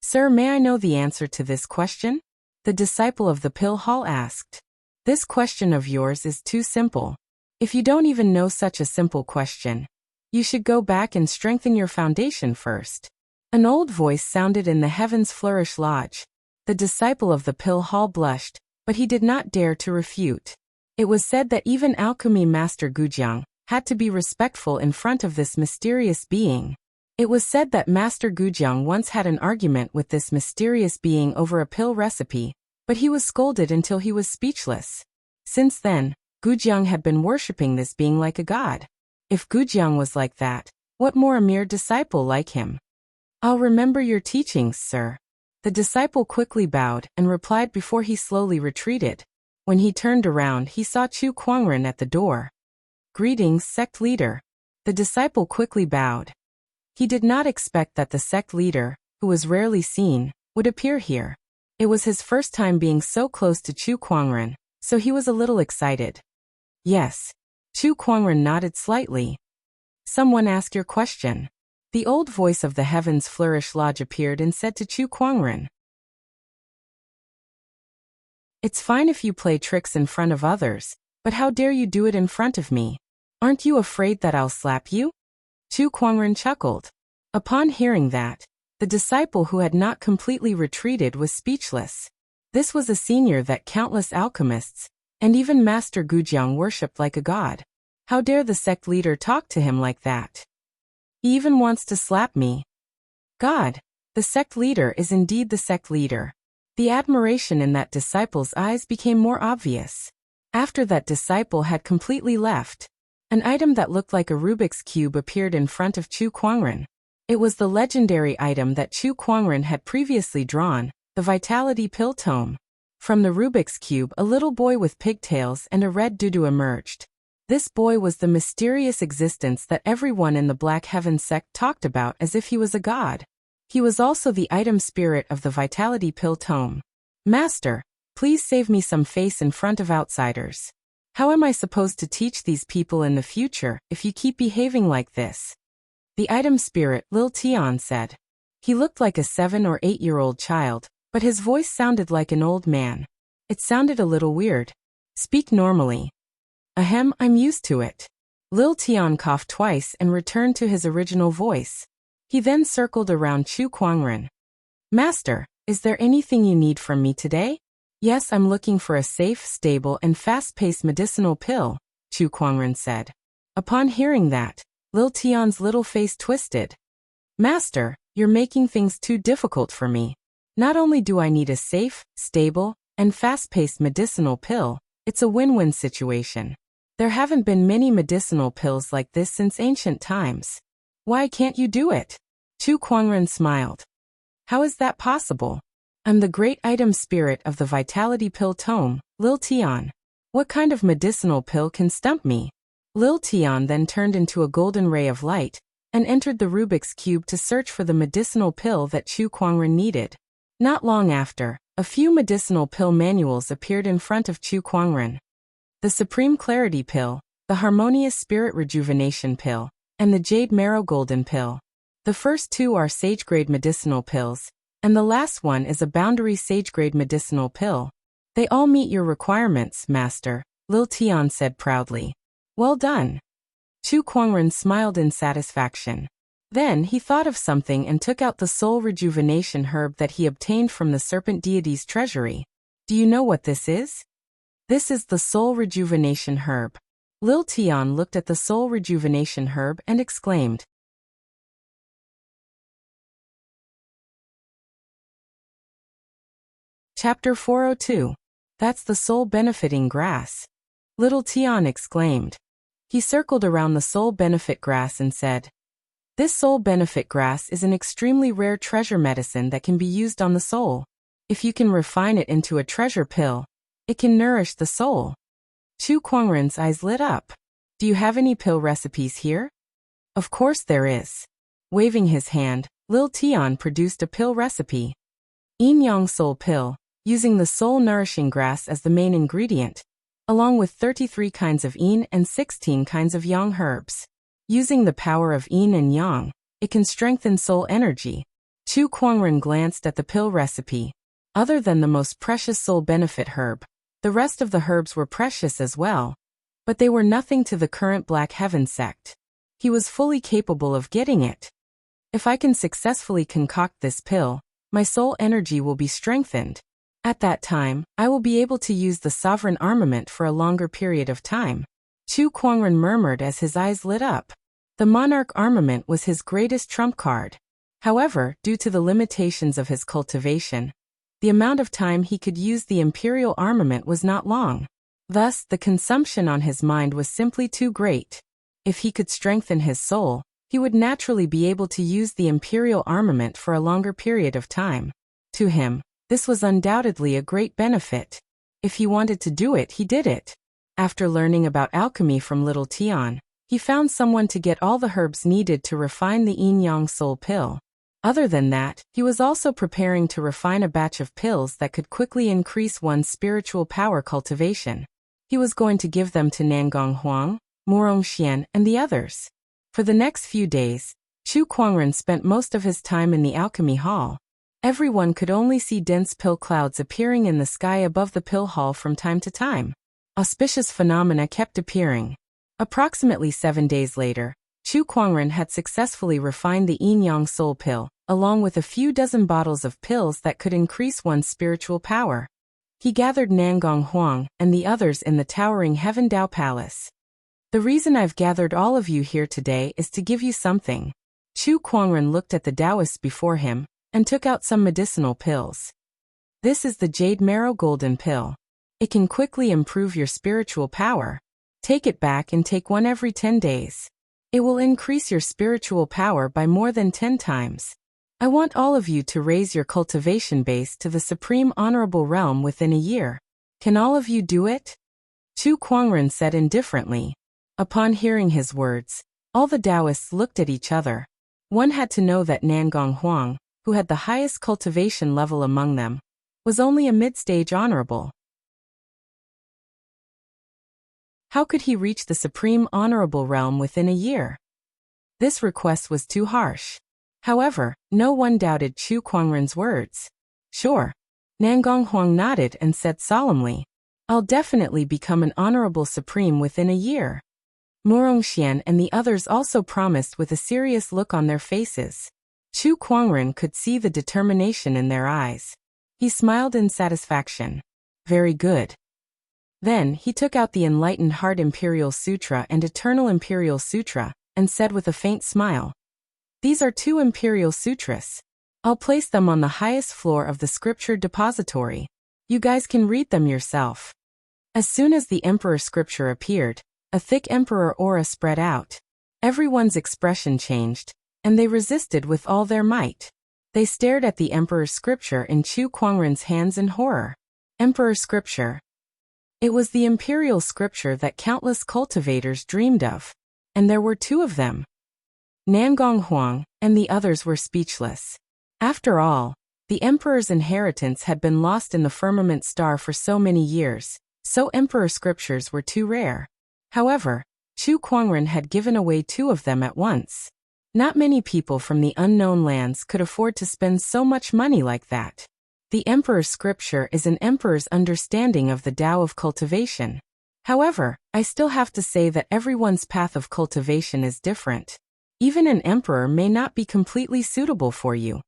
Sir, may I know the answer to this question? The disciple of the Pill Hall asked. This question of yours is too simple. If you don't even know such a simple question, you should go back and strengthen your foundation first. An old voice sounded in the Heavens Flourish Lodge. The disciple of the Pill Hall blushed, but he did not dare to refute. It was said that even alchemy master Gujiang had to be respectful in front of this mysterious being. It was said that Master Gujiang once had an argument with this mysterious being over a pill recipe, but he was scolded until he was speechless. Since then, Gujiang had been worshipping this being like a god. If Gujiang was like that, what more a mere disciple like him? I'll remember your teachings, sir. The disciple quickly bowed and replied before he slowly retreated. When he turned around, he saw Chu Kuangren at the door. Greetings, sect leader. The disciple quickly bowed. He did not expect that the sect leader, who was rarely seen, would appear here. It was his first time being so close to Chu Kuangren, so he was a little excited. Yes. Chu Kuangren nodded slightly. Someone ask your question. The old voice of the Heavens Flourish Lodge appeared and said to Chu Kuangren. It's fine if you play tricks in front of others, but how dare you do it in front of me? Aren't you afraid that I'll slap you? Chu Kuangren chuckled. Upon hearing that, the disciple who had not completely retreated was speechless. This was a senior that countless alchemists, and even Master Gujiang worshipped like a god. How dare the sect leader talk to him like that? He even wants to slap me. God, the sect leader is indeed the sect leader. The admiration in that disciple's eyes became more obvious. After that disciple had completely left, an item that looked like a Rubik's Cube appeared in front of Chu Kuangren. It was the legendary item that Chu Kuangren had previously drawn, the Vitality Pill Tome. From the Rubik's Cube, a little boy with pigtails and a red doo-doo emerged. This boy was the mysterious existence that everyone in the Black Heaven sect talked about as if he was a god. He was also the item spirit of the Vitality Pill Tome. Master, please save me some face in front of outsiders. How am I supposed to teach these people in the future if you keep behaving like this? The item spirit, Lil Tian, said. He looked like a 7 or 8-year-old child, but his voice sounded like an old man. It sounded a little weird. Speak normally. Ahem, I'm used to it. Lil Tian coughed twice and returned to his original voice. He then circled around Chu Kuangren. Master, is there anything you need from me today? Yes, I'm looking for a safe, stable, and fast-paced medicinal pill, Chu Kuangren said. Upon hearing that, Lil Tian's little face twisted. Master, you're making things too difficult for me. Not only do I need a safe, stable, and fast-paced medicinal pill, it's a win-win situation. There haven't been many medicinal pills like this since ancient times. Why can't you do it? Chu Kuangren smiled. How is that possible? I'm the great item spirit of the Vitality Pill Tome, Lil Tion. What kind of medicinal pill can stump me? Lil Tion then turned into a golden ray of light and entered the Rubik's Cube to search for the medicinal pill that Chu Kuangren needed. Not long after, a few medicinal pill manuals appeared in front of Chu Kuangren. The Supreme Clarity Pill, the Harmonious Spirit Rejuvenation Pill, and the Jade Marrow Golden Pill. The first two are sage-grade medicinal pills, and the last one is a boundary sage-grade medicinal pill. They all meet your requirements, Master, Lil Tion said proudly. Well done. Chu Kuangren smiled in satisfaction. Then he thought of something and took out the soul rejuvenation herb that he obtained from the serpent deity's treasury. Do you know what this is? This is the soul rejuvenation herb. Lil Tion looked at the soul rejuvenation herb and exclaimed. Chapter 402. That's the soul benefiting grass. Little Tion exclaimed. He circled around the soul benefit grass and said, This soul benefit grass is an extremely rare treasure medicine that can be used on the soul. If you can refine it into a treasure pill, it can nourish the soul. Chu Kuangren's eyes lit up. Do you have any pill recipes here? Of course there is. Waving his hand, Lil Tion produced a pill recipe. Yin Yang Soul Pill, using the soul-nourishing grass as the main ingredient, along with 33 kinds of yin and 16 kinds of yang herbs. Using the power of yin and yang, it can strengthen soul energy. Chu Kuangren glanced at the pill recipe. Other than the most precious soul benefit herb, the rest of the herbs were precious as well, but they were nothing to the current Black Heaven sect. He was fully capable of getting it. If I can successfully concoct this pill, my soul energy will be strengthened. At that time, I will be able to use the sovereign armament for a longer period of time. Chu Kuangren murmured as his eyes lit up. The monarch armament was his greatest trump card. However, due to the limitations of his cultivation, the amount of time he could use the imperial armament was not long. Thus, the consumption on his mind was simply too great. If he could strengthen his soul, he would naturally be able to use the imperial armament for a longer period of time. To him, this was undoubtedly a great benefit. If he wanted to do it, he did it. After learning about alchemy from Little Tion, he found someone to get all the herbs needed to refine the Yin Yang Soul Pill. Other than that, he was also preparing to refine a batch of pills that could quickly increase one's spiritual power cultivation. He was going to give them to Nangong Huang, Morongxian, and the others. For the next few days, Chu Kuangren spent most of his time in the alchemy hall. Everyone could only see dense pill clouds appearing in the sky above the pill hall from time to time. Auspicious phenomena kept appearing. Approximately 7 days later, Chu Kuangren had successfully refined the Yin Yang Soul Pill, along with a few dozen bottles of pills that could increase one's spiritual power. He gathered Nangong Huang and the others in the towering Heaven Dao Palace. The reason I've gathered all of you here today is to give you something. Chu Kuangren looked at the Taoists before him and took out some medicinal pills. This is the Jade Marrow Golden Pill. It can quickly improve your spiritual power. Take it back and take one every 10 days. It will increase your spiritual power by more than 10 times. I want all of you to raise your cultivation base to the Supreme Honorable Realm within a year. Can all of you do it? Chu Kuangren said indifferently. Upon hearing his words, all the Taoists looked at each other. One had to know that Nangong Huang, who had the highest cultivation level among them, was only a mid-stage honorable. How could he reach the Supreme Honorable Realm within a year? This request was too harsh. However, no one doubted Chu Kuangren's words. Sure. Nangong Huang nodded and said solemnly, I'll definitely become an honorable supreme within a year. Morongxian and the others also promised with a serious look on their faces. Chu Kuangren could see the determination in their eyes. He smiled in satisfaction. Very good. Then he took out the Enlightened Heart Imperial Sutra and Eternal Imperial Sutra, and said with a faint smile, These are 2 Imperial Sutras. I'll place them on the highest floor of the scripture depository. You guys can read them yourself. As soon as the Emperor scripture appeared, a thick Emperor aura spread out. Everyone's expression changed, and they resisted with all their might. They stared at the Emperor's scripture in Chu Kuangren's hands in horror. Emperor's scripture. It was the imperial scripture that countless cultivators dreamed of. And there were two of them. Nangong Huang and the others were speechless. After all, the Emperor's inheritance had been lost in the firmament star for so many years, so Emperor scriptures were too rare. However, Chu Kuangren had given away two of them at once. Not many people from the unknown lands could afford to spend so much money like that. The Emperor's scripture is an emperor's understanding of the Tao of cultivation. However, I still have to say that everyone's path of cultivation is different. Even an emperor may not be completely suitable for you.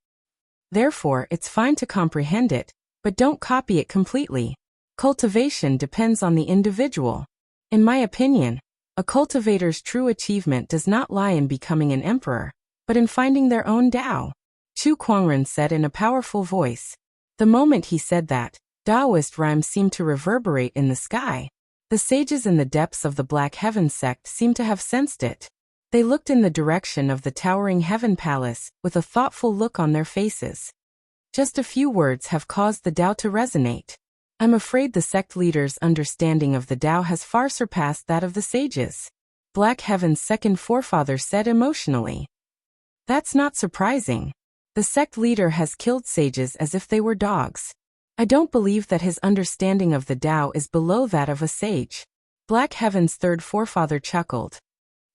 Therefore, it's fine to comprehend it, but don't copy it completely. Cultivation depends on the individual. In my opinion, a cultivator's true achievement does not lie in becoming an emperor, but in finding their own Tao. Chu Kuangren said in a powerful voice. The moment he said that, Taoist rhymes seemed to reverberate in the sky. The sages in the depths of the Black Heaven sect seemed to have sensed it. They looked in the direction of the towering heaven palace, with a thoughtful look on their faces. Just a few words have caused the Tao to resonate. I'm afraid the sect leader's understanding of the Tao has far surpassed that of the sages. Black Heaven's second forefather said emotionally. That's not surprising. The sect leader has killed sages as if they were dogs. I don't believe that his understanding of the Tao is below that of a sage. Black Heaven's third forefather chuckled.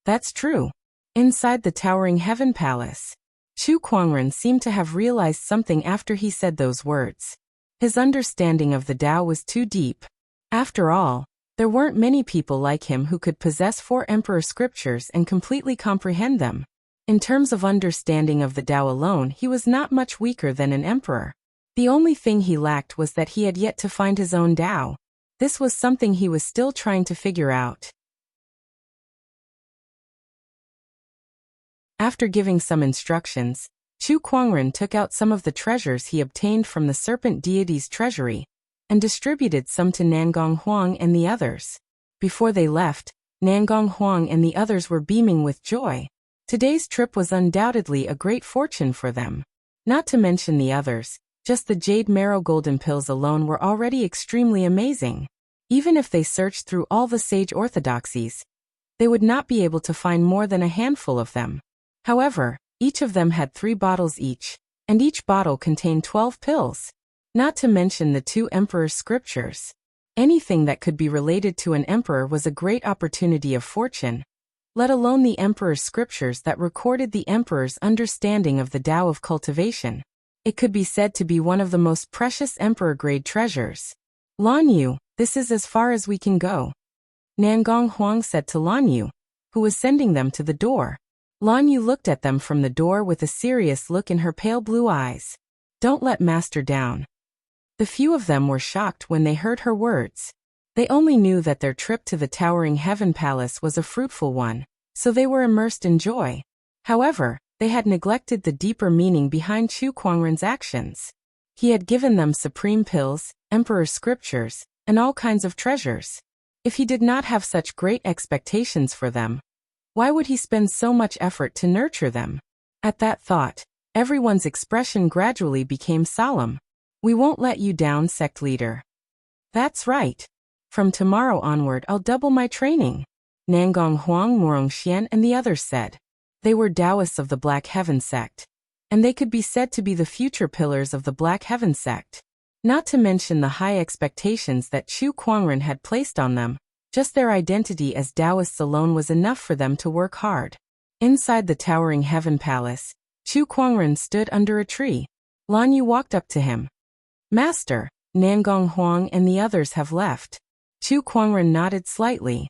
That's true. Inside the towering heaven palace, Chu Kuangren seemed to have realized something after he said those words. His understanding of the Tao was too deep. After all, there weren't many people like him who could possess 4 emperor scriptures and completely comprehend them. In terms of understanding of the Tao alone, he was not much weaker than an emperor. The only thing he lacked was that he had yet to find his own Tao. This was something he was still trying to figure out. After giving some instructions, Chu Kuangren took out some of the treasures he obtained from the serpent deity's treasury, and distributed some to Nangong Huang and the others. Before they left, Nangong Huang and the others were beaming with joy. Today's trip was undoubtedly a great fortune for them. Not to mention the others, just the jade marrow golden pills alone were already extremely amazing. Even if they searched through all the sage orthodoxies, they would not be able to find more than a handful of them. However, each of them had 3 bottles each, and each bottle contained 12 pills. Not to mention the 2 emperor's scriptures. Anything that could be related to an emperor was a great opportunity of fortune, let alone the emperor's scriptures that recorded the emperor's understanding of the Tao of cultivation. It could be said to be one of the most precious emperor-grade treasures. Lan Yu, this is as far as we can go. Nangong Huang said to Lan Yu, who was sending them to the door. Lan Yu looked at them from the door with a serious look in her pale blue eyes. Don't let master down. The few of them were shocked when they heard her words. They only knew that their trip to the towering heaven palace was a fruitful one, so they were immersed in joy. However, they had neglected the deeper meaning behind Chu Kuangren's actions. He had given them supreme pills, emperor scriptures, and all kinds of treasures. If he did not have such great expectations for them, why would he spend so much effort to nurture them? At that thought, everyone's expression gradually became solemn. We won't let you down, sect leader. That's right. From tomorrow onward I'll double my training. Nangong Huang, Morong Xian and the others said. They were Taoists of the Black Heaven sect, and they could be said to be the future pillars of the Black Heaven sect. Not to mention the high expectations that Chu Kuangren had placed on them. Just their identity as Taoists alone was enough for them to work hard. Inside the towering heaven palace, Chu Kuangren stood under a tree. Lan Yu walked up to him. Master, Nangong Huang and the others have left. Chu Kuangren nodded slightly.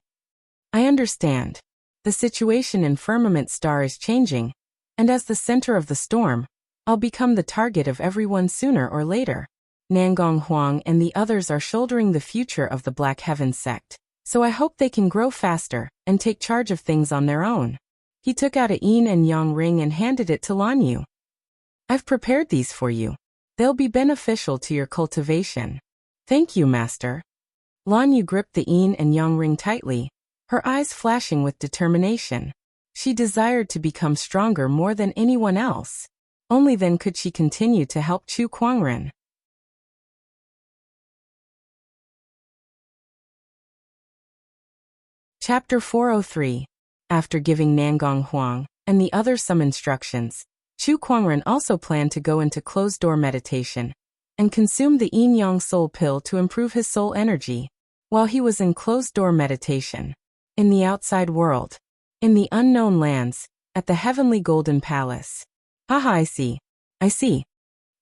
I understand. The situation in Firmament Star is changing, and as the center of the storm, I'll become the target of everyone sooner or later. Nangong Huang and the others are shouldering the future of the Black Heaven sect. So I hope they can grow faster and take charge of things on their own. He took out a yin and yang ring and handed it to Lan Yu. I've prepared these for you. They'll be beneficial to your cultivation. Thank you, master. Lan Yu gripped the yin and yang ring tightly, her eyes flashing with determination. She desired to become stronger more than anyone else. Only then could she continue to help Chu Kuangren. Chapter 403. After giving Nangong Huang and the others some instructions, Chu Kuangren also planned to go into closed-door meditation and consume the Yin Yang soul pill to improve his soul energy. While he was in closed-door meditation, in the outside world, in the unknown lands, at the heavenly golden palace. Haha, I see.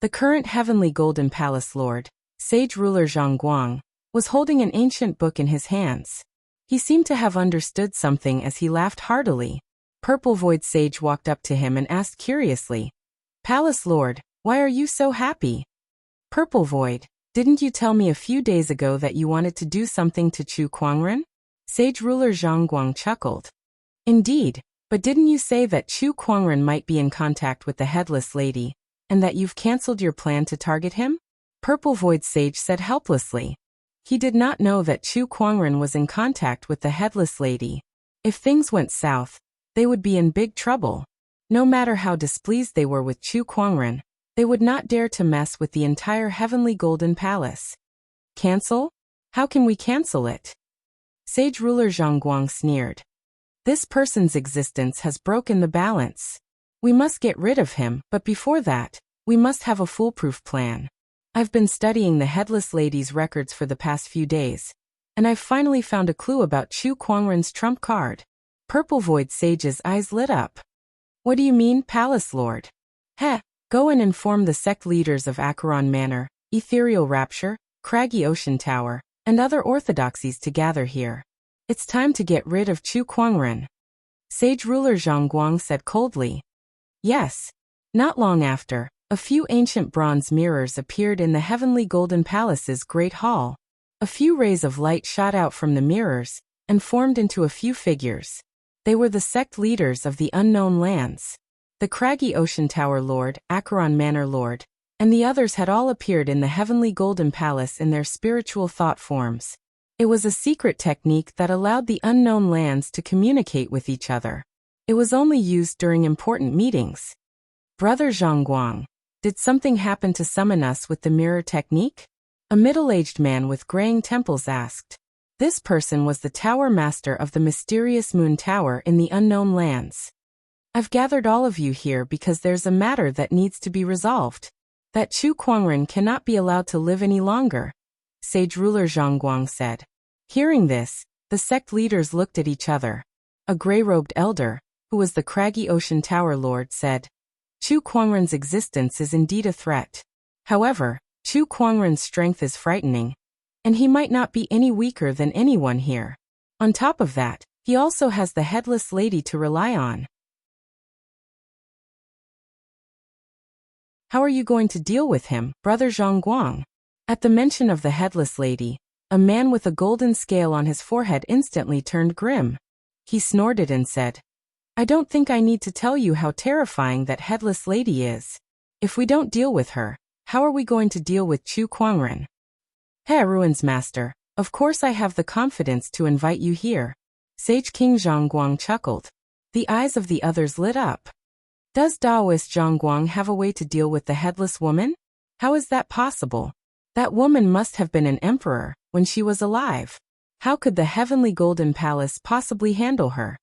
The current heavenly golden palace lord, sage ruler Zhang Guang, was holding an ancient book in his hands. He seemed to have understood something as he laughed heartily. Purple Void Sage walked up to him and asked curiously, "Palace Lord, why are you so happy?" "Purple Void, didn't you tell me a few days ago that you wanted to do something to Chu Kuangren?" Sage ruler Zhang Guang chuckled. "Indeed, but didn't you say that Chu Kuangren might be in contact with the Headless Lady, and that you've cancelled your plan to target him?" Purple Void Sage said helplessly. He did not know that Chu Kuangren was in contact with the Headless Lady. If things went south, they would be in big trouble. No matter how displeased they were with Chu Kuangren, they would not dare to mess with the entire heavenly golden palace. "Cancel? How can we cancel it?" Sage ruler Zhang Guang sneered. "This person's existence has broken the balance. We must get rid of him, but before that, we must have a foolproof plan. I've been studying the Headless Lady's records for the past few days, and I've finally found a clue about Chu Kuangren's trump card." Purple Void Sage's eyes lit up. "What do you mean, Palace Lord?" "Heh, go and inform the sect leaders of Acheron Manor, Ethereal Rapture, Craggy Ocean Tower, and other orthodoxies to gather here. It's time to get rid of Chu Kuangren." Sage ruler Zhang Guang said coldly. Yes. Not long after, a few ancient bronze mirrors appeared in the heavenly golden palace's great hall. A few rays of light shot out from the mirrors and formed into a few figures. They were the sect leaders of the unknown lands. The Craggy Ocean Tower Lord, Acheron Manor Lord, and the others had all appeared in the heavenly golden palace in their spiritual thought forms. It was a secret technique that allowed the unknown lands to communicate with each other. It was only used during important meetings. "Brother Zhang Guang, did something happen to summon us with the mirror technique?" A middle-aged man with graying temples asked. This person was the tower master of the mysterious moon tower in the unknown lands. "I've gathered all of you here because there's a matter that needs to be resolved. That Chu Kuangren cannot be allowed to live any longer," Sage ruler Zhang Guang said. Hearing this, the sect leaders looked at each other. A gray-robed elder, who was the Craggy Ocean Tower Lord, said, "Chu Kuangren's existence is indeed a threat. However, Chu Kuangren's strength is frightening, and he might not be any weaker than anyone here. On top of that, he also has the Headless Lady to rely on. How are you going to deal with him, Brother Zhang Guang?" At the mention of the Headless Lady, a man with a golden scale on his forehead instantly turned grim. He snorted and said, "I don't think I need to tell you how terrifying that Headless Lady is. If we don't deal with her, how are we going to deal with Chu Kuangren?" "Hey, Ruins Master, of course I have the confidence to invite you here." Sage King Zhang Guang chuckled. The eyes of the others lit up. "Does Taoist Zhang Guang have a way to deal with the Headless Woman? How is that possible? That woman must have been an emperor when she was alive. How could the Heavenly Golden Palace possibly handle her?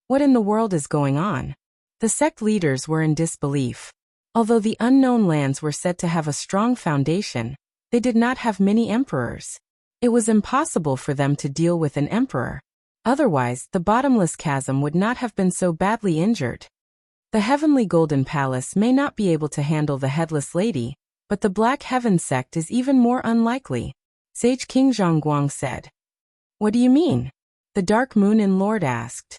What in the world is going on?" The sect leaders were in disbelief. Although the unknown lands were said to have a strong foundation, they did not have many emperors. It was impossible for them to deal with an emperor. Otherwise, the bottomless chasm would not have been so badly injured. The Heavenly Golden Palace may not be able to handle the Headless Lady, but the Black Heaven sect is even more unlikely, Sage King Zhongguang said. "What do you mean?" the Dark Moon in Lord asked.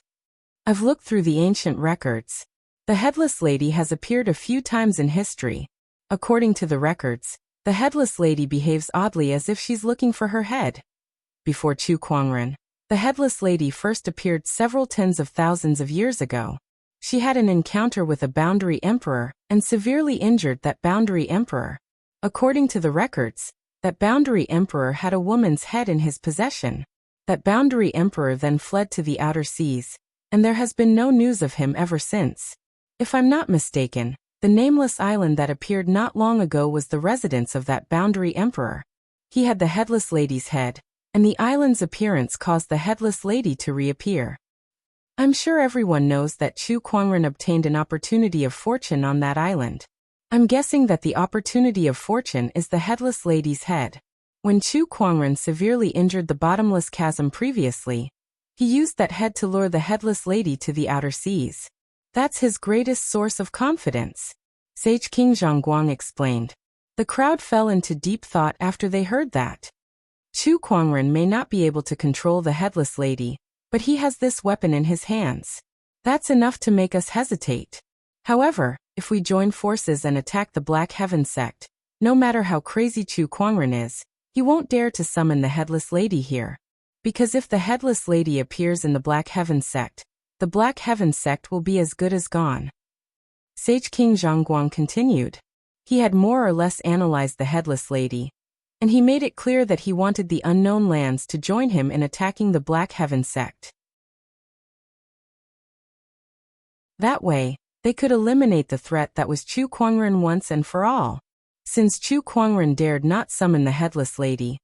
"I've looked through the ancient records. The Headless Lady has appeared a few times in history. According to the records, the Headless Lady behaves oddly as if she's looking for her head. Before Chu Kuangren, the Headless Lady first appeared several tens of thousands of years ago. She had an encounter with a boundary emperor and severely injured that boundary emperor. According to the records, that boundary emperor had a woman's head in his possession. That boundary emperor then fled to the outer seas, and there has been no news of him ever since. If I'm not mistaken, The nameless island that appeared not long ago was the residence of that boundary emperor. He had the headless lady's head, and the island's appearance caused the headless lady to reappear. I'm sure everyone knows that Chu Kuangren obtained an opportunity of fortune on that island. I'm guessing that the opportunity of fortune is the headless lady's head. When Chu Kuangren severely injured the bottomless chasm previously, he used that head to lure the headless lady to the outer seas. That's his greatest source of confidence, Sage King Zhongguang explained. The crowd fell into deep thought after they heard that. Chu Kuangren may not be able to control the headless lady, but he has this weapon in his hands. That's enough to make us hesitate. However, if we join forces and attack the Black Heaven sect, no matter how crazy Chu Kuangren is, he won't dare to summon the headless lady here. Because if the headless lady appears in the Black Heaven sect, the Black Heaven sect will be as good as gone. Sage King Zhongguang continued. He had more or less analyzed the headless lady, and he made it clear that he wanted the unknown lands to join him in attacking the Black Heaven sect. That way, they could eliminate the threat that was Chu Kuangren once and for all. Since Chu Kuangren dared not summon the headless lady,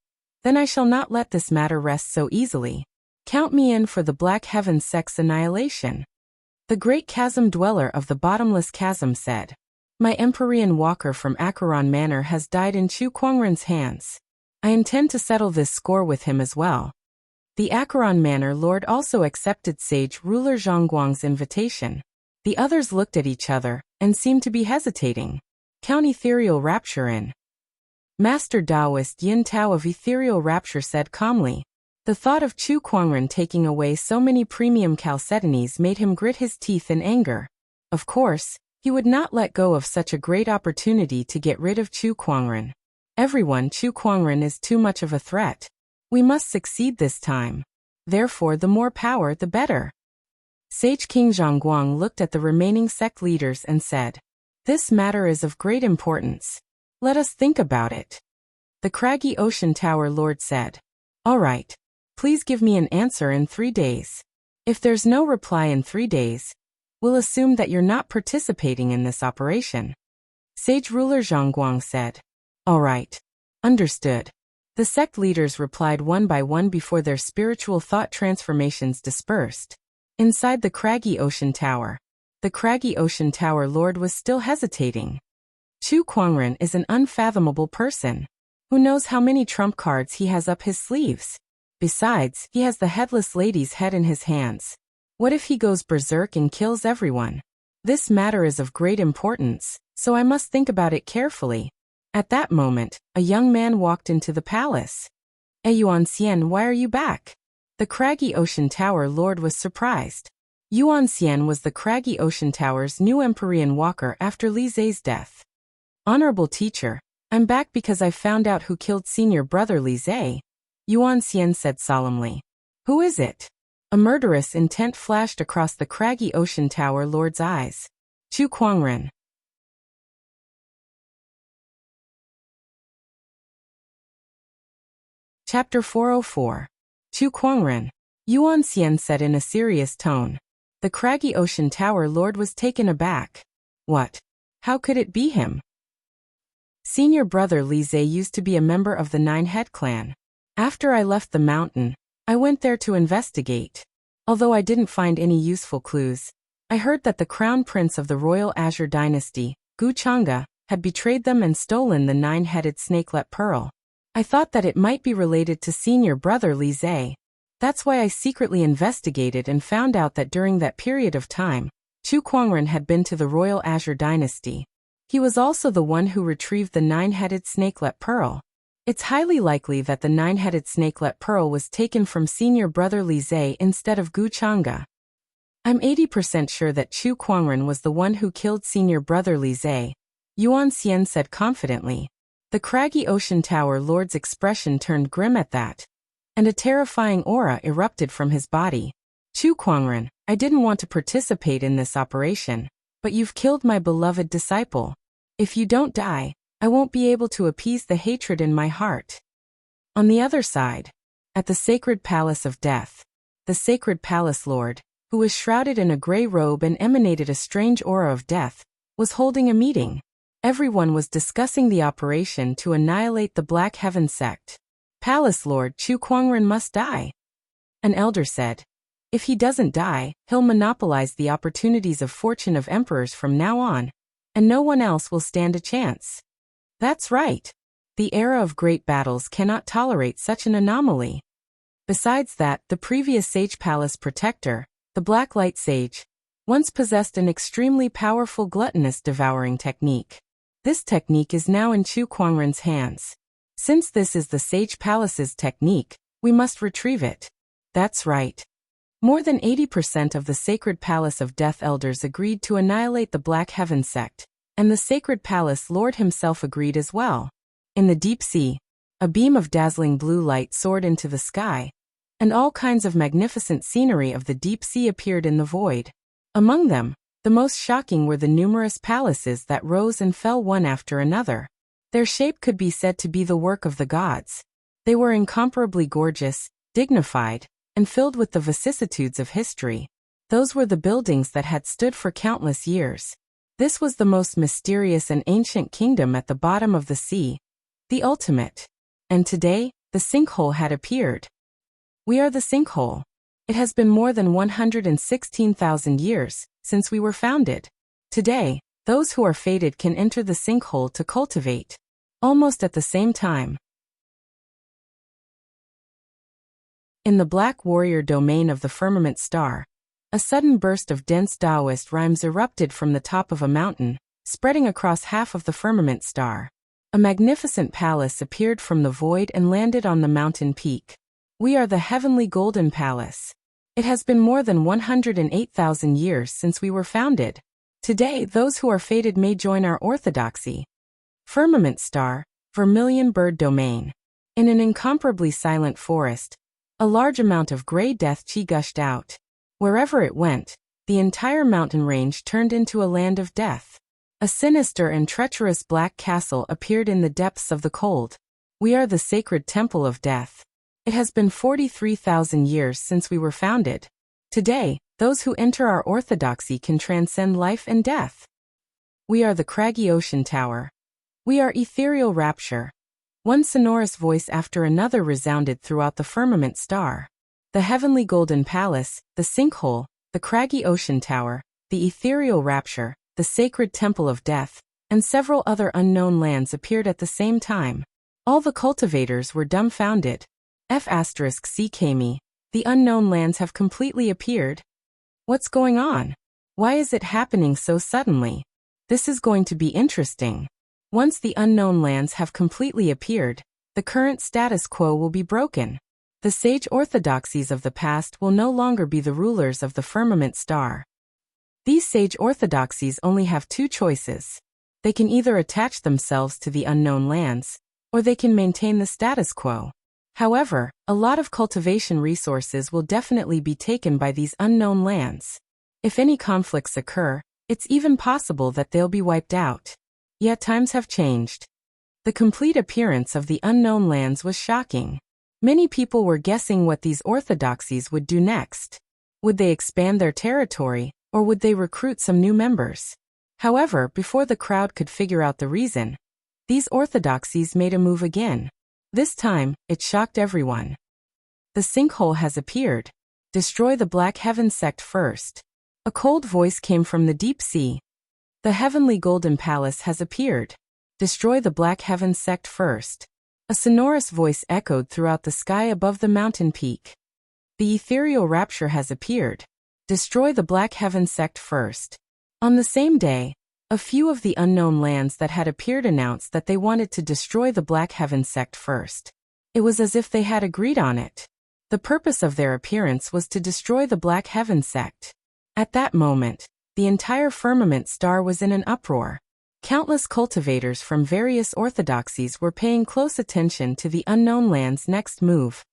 then I shall not let this matter rest so easily. Count me in for the Black Heaven sect's annihilation. The great chasm dweller of the bottomless chasm said. My Empyrean walker from Acheron Manor has died in Chu Kuangren's hands. I intend to settle this score with him as well. The Acheron Manor lord also accepted sage ruler Zhongguang's invitation. The others looked at each other and seemed to be hesitating. Count Ethereal Rapture in. Master Taoist Yin Tao of Ethereal Rapture said calmly. The thought of Chu Kuangren taking away so many premium chalcedonies made him grit his teeth in anger. Of course, he would not let go of such a great opportunity to get rid of Chu Kuangren. Everyone, Chu Kuangren is too much of a threat. We must succeed this time. Therefore, the more power, the better. Sage King Zhongguang looked at the remaining sect leaders and said, This matter is of great importance. Let us think about it. The craggy ocean tower lord said, All right. Please give me an answer in 3 days. If there's no reply in 3 days, we'll assume that you're not participating in this operation. Sage ruler Zhongguang said. All right. Understood. The sect leaders replied one by one before their spiritual thought transformations dispersed. Inside the craggy ocean tower, the craggy ocean tower lord was still hesitating. Chu Kuangren is an unfathomable person. Who knows how many trump cards he has up his sleeves? Besides, he has the headless lady's head in his hands. What if he goes berserk and kills everyone? This matter is of great importance, so I must think about it carefully. At that moment, a young man walked into the palace. Yuan Xian, why are you back? The craggy ocean tower lord was surprised. Yuan Xian was the craggy ocean tower's new Empyrean walker after Li Zhe's death. Honorable teacher, I'm back because I found out who killed senior brother Li Zhe. Yuan Xian said solemnly. Who is it? A murderous intent flashed across the craggy ocean tower lord's eyes. Chu Kuangren. Chapter 404. Chu Kuangren. Yuan Xian said in a serious tone. The craggy ocean tower lord was taken aback. What? How could it be him? Senior brother Li Zhe used to be a member of the Nine-Head clan. After I left the mountain, I went there to investigate. Although I didn't find any useful clues, I heard that the crown prince of the royal Azure dynasty, Gu Chang'e, had betrayed them and stolen the 9-headed snakelet pearl. I thought that it might be related to senior brother Li Zhe. That's why I secretly investigated and found out that during that period of time, Chu Kuangren had been to the royal Azure dynasty. He was also the one who retrieved the 9-headed snakelet pearl. It's highly likely that the 9-headed snakelet pearl was taken from senior brother Li Zhe instead of Gu Chang'e. I'm 80% sure that Chu Kuangren was the one who killed senior brother Li Zhe, Yuan Xian said confidently. The craggy ocean tower lord's expression turned grim at that, and a terrifying aura erupted from his body. Chu Kuangren, I didn't want to participate in this operation, but you've killed my beloved disciple. If you don't die, I won't be able to appease the hatred in my heart. On the other side, at the sacred palace of death, the sacred palace lord, who was shrouded in a gray robe and emanated a strange aura of death, was holding a meeting. Everyone was discussing the operation to annihilate the Black Heaven sect. Palace Lord Chu Kuangren must die. An elder said. If he doesn't die, he'll monopolize the opportunities of fortune of emperors from now on, and no one else will stand a chance. That's right. The era of great battles cannot tolerate such an anomaly. Besides that, the previous Sage Palace protector, the Black Light Sage, once possessed an extremely powerful gluttonous devouring technique. This technique is now in Chu Kuangren's hands. Since this is the Sage Palace's technique, we must retrieve it. That's right. More than 80% of the Sacred Palace of Death Elders agreed to annihilate the Black Heaven sect, and the Sacred Palace Lord himself agreed as well. In the deep sea, a beam of dazzling blue light soared into the sky, and all kinds of magnificent scenery of the deep sea appeared in the void. Among them, the most shocking were the numerous palaces that rose and fell one after another. Their shape could be said to be the work of the gods. They were incomparably gorgeous, dignified, and filled with the vicissitudes of history. Those were the buildings that had stood for countless years. This was the most mysterious and ancient kingdom at the bottom of the sea, the ultimate. And today, the sinkhole had appeared. We are the sinkhole. It has been more than 116,000 years since we were founded. Today, those who are fated can enter the sinkhole to cultivate. Almost at the same time. In the Black Warrior domain of the firmament star, a sudden burst of dense Taoist rhymes erupted from the top of a mountain, spreading across half of the firmament star. A magnificent palace appeared from the void and landed on the mountain peak. We are the Heavenly Golden Palace. It has been more than 108,000 years since we were founded. Today, those who are fated may join our orthodoxy. Firmament star, Vermilion Bird Domain. In an incomparably silent forest, a large amount of gray death chi gushed out. Wherever it went, the entire mountain range turned into a land of death. A sinister and treacherous black castle appeared in the depths of the cold. We are the sacred temple of death. It has been 43,000 years since we were founded. Today, those who enter our orthodoxy can transcend life and death. We are the craggy ocean tower. We are ethereal rapture. One sonorous voice after another resounded throughout the firmament star. The Heavenly Golden Palace, the sinkhole, the craggy ocean tower, the ethereal rapture, the sacred temple of death, and several other unknown lands appeared at the same time. All the cultivators were dumbfounded. F***CKME, the unknown lands have completely appeared. What's going on? Why is it happening so suddenly? This is going to be interesting. Once the unknown lands have completely appeared, the current status quo will be broken. The sage orthodoxies of the past will no longer be the rulers of the firmament star. These sage orthodoxies only have two choices. They can either attach themselves to the unknown lands, or they can maintain the status quo. However, a lot of cultivation resources will definitely be taken by these unknown lands. If any conflicts occur, it's even possible that they'll be wiped out. Yet times have changed. The complete appearance of the unknown lands was shocking. Many people were guessing what these orthodoxies would do next. Would they expand their territory, or would they recruit some new members? However, before the crowd could figure out the reason, these orthodoxies made a move again. This time, it shocked everyone. The sinkhole has appeared. Destroy the Black Heaven sect first. A cold voice came from the deep sea. The Heavenly Golden Palace has appeared. Destroy the Black Heaven sect first. A sonorous voice echoed throughout the sky above the mountain peak. The ethereal rapture has appeared. Destroy the Black Heaven sect first. On the same day, a few of the unknown lands that had appeared announced that they wanted to destroy the Black Heaven sect first. It was as if they had agreed on it. The purpose of their appearance was to destroy the Black Heaven sect. At that moment, the entire firmament star was in an uproar. Countless cultivators from various orthodoxies were paying close attention to the unknown land's next move.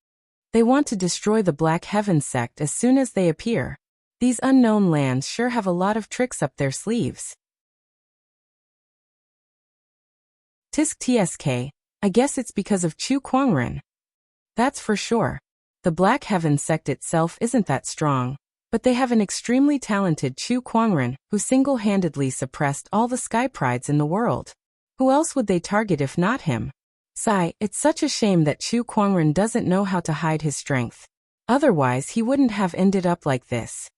They want to destroy the Black Heaven sect as soon as they appear. These unknown lands sure have a lot of tricks up their sleeves. Tisk tsk, I guess it's because of Chu Kuangren. That's for sure. The Black Heaven sect itself isn't that strong. But they have an extremely talented Chu Kuangren, who single-handedly suppressed all the sky prides in the world. Who else would they target if not him? Sigh, it's such a shame that Chu Kuangren doesn't know how to hide his strength. Otherwise he wouldn't have ended up like this.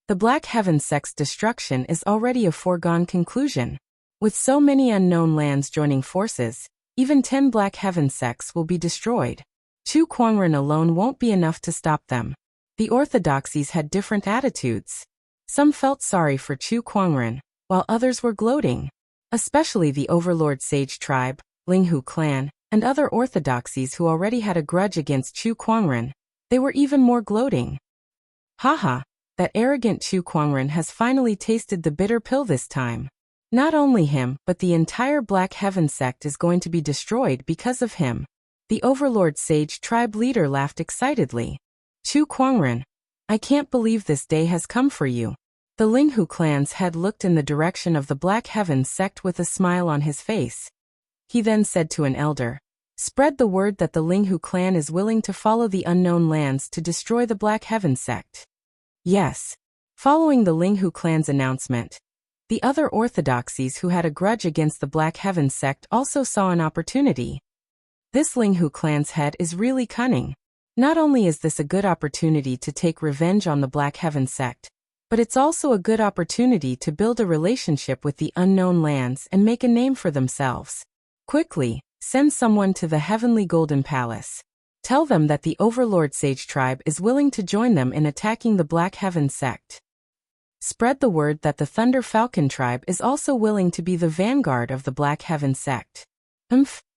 The Black Heaven sect's destruction is already a foregone conclusion. With so many unknown lands joining forces, even 10 Black Heaven sects will be destroyed. Chu Kuangren alone won't be enough to stop them. The orthodoxies had different attitudes. Some felt sorry for Chu Kuangren, while others were gloating. Especially the Overlord Sage tribe, Linghu clan, and other orthodoxies who already had a grudge against Chu Kuangren. They were even more gloating. Haha, that arrogant Chu Kuangren has finally tasted the bitter pill this time. Not only him, but the entire Black Heaven sect is going to be destroyed because of him. The Overlord Sage tribe leader laughed excitedly. Chu Kuangren, I can't believe this day has come for you. The Linghu clan's head looked in the direction of the Black Heaven sect with a smile on his face. He then said to an elder, "Spread the word that the Linghu clan is willing to follow the unknown lands to destroy the Black Heaven sect." Yes. Following the Linghu clan's announcement, the other orthodoxies who had a grudge against the Black Heaven sect also saw an opportunity. This Linghu clan's head is really cunning. Not only is this a good opportunity to take revenge on the Black Heaven sect, but it's also a good opportunity to build a relationship with the unknown lands and make a name for themselves. Quickly, send someone to the Heavenly Golden Palace. Tell them that the Overlord Sage tribe is willing to join them in attacking the Black Heaven sect. Spread the word that the Thunder Falcon tribe is also willing to be the vanguard of the Black Heaven sect.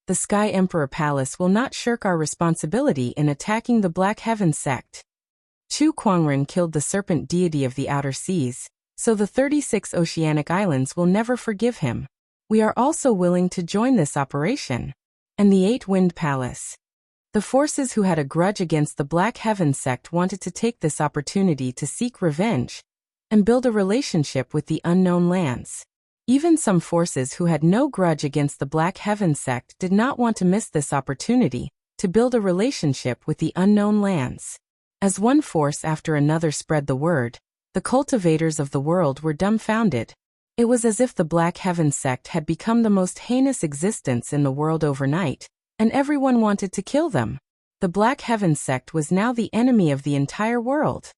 The Sky Emperor Palace will not shirk our responsibility in attacking the Black Heaven sect. Chu Kuangren killed the serpent deity of the outer seas, so the 36 oceanic islands will never forgive him. We are also willing to join this operation. And the Eight Wind Palace. The forces who had a grudge against the Black Heaven sect wanted to take this opportunity to seek revenge and build a relationship with the unknown lands. Even some forces who had no grudge against the Black Heaven sect did not want to miss this opportunity to build a relationship with the unknown lands. As one force after another spread the word, the cultivators of the world were dumbfounded. It was as if the Black Heaven sect had become the most heinous existence in the world overnight, and everyone wanted to kill them. The Black Heaven sect was now the enemy of the entire world.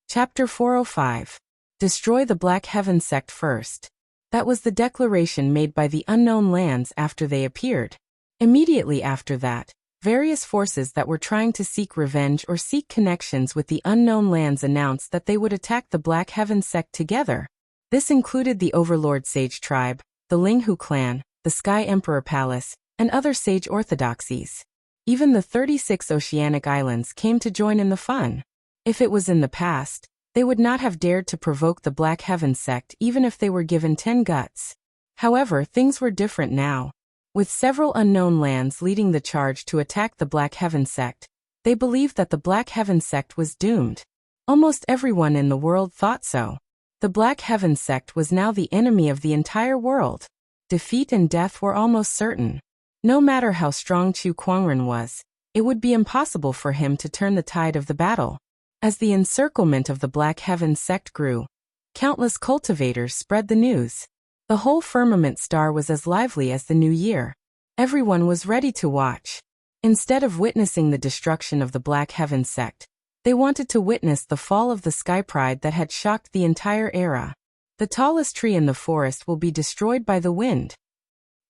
Chapter 405. Destroy the Black Heaven sect first. That was the declaration made by the unknown lands after they appeared. Immediately after that, various forces that were trying to seek revenge or seek connections with the unknown lands announced that they would attack the Black Heaven sect together. This included the Overlord Sage tribe, the Linghu clan, the Sky Emperor Palace, and other sage orthodoxies. Even the 36 oceanic islands came to join in the fun. If it was in the past, they would not have dared to provoke the Black Heaven sect even if they were given 10 guts. However, things were different now. With several unknown lands leading the charge to attack the Black Heaven sect, they believed that the Black Heaven sect was doomed. Almost everyone in the world thought so. The Black Heaven sect was now the enemy of the entire world. Defeat and death were almost certain. No matter how strong Chu Kuangren was, it would be impossible for him to turn the tide of the battle. As the encirclement of the Black Heaven sect grew, countless cultivators spread the news. The whole firmament star was as lively as the new year. Everyone was ready to watch. Instead of witnessing the destruction of the Black Heaven sect, they wanted to witness the fall of the sky pride that had shocked the entire era. The tallest tree in the forest will be destroyed by the wind.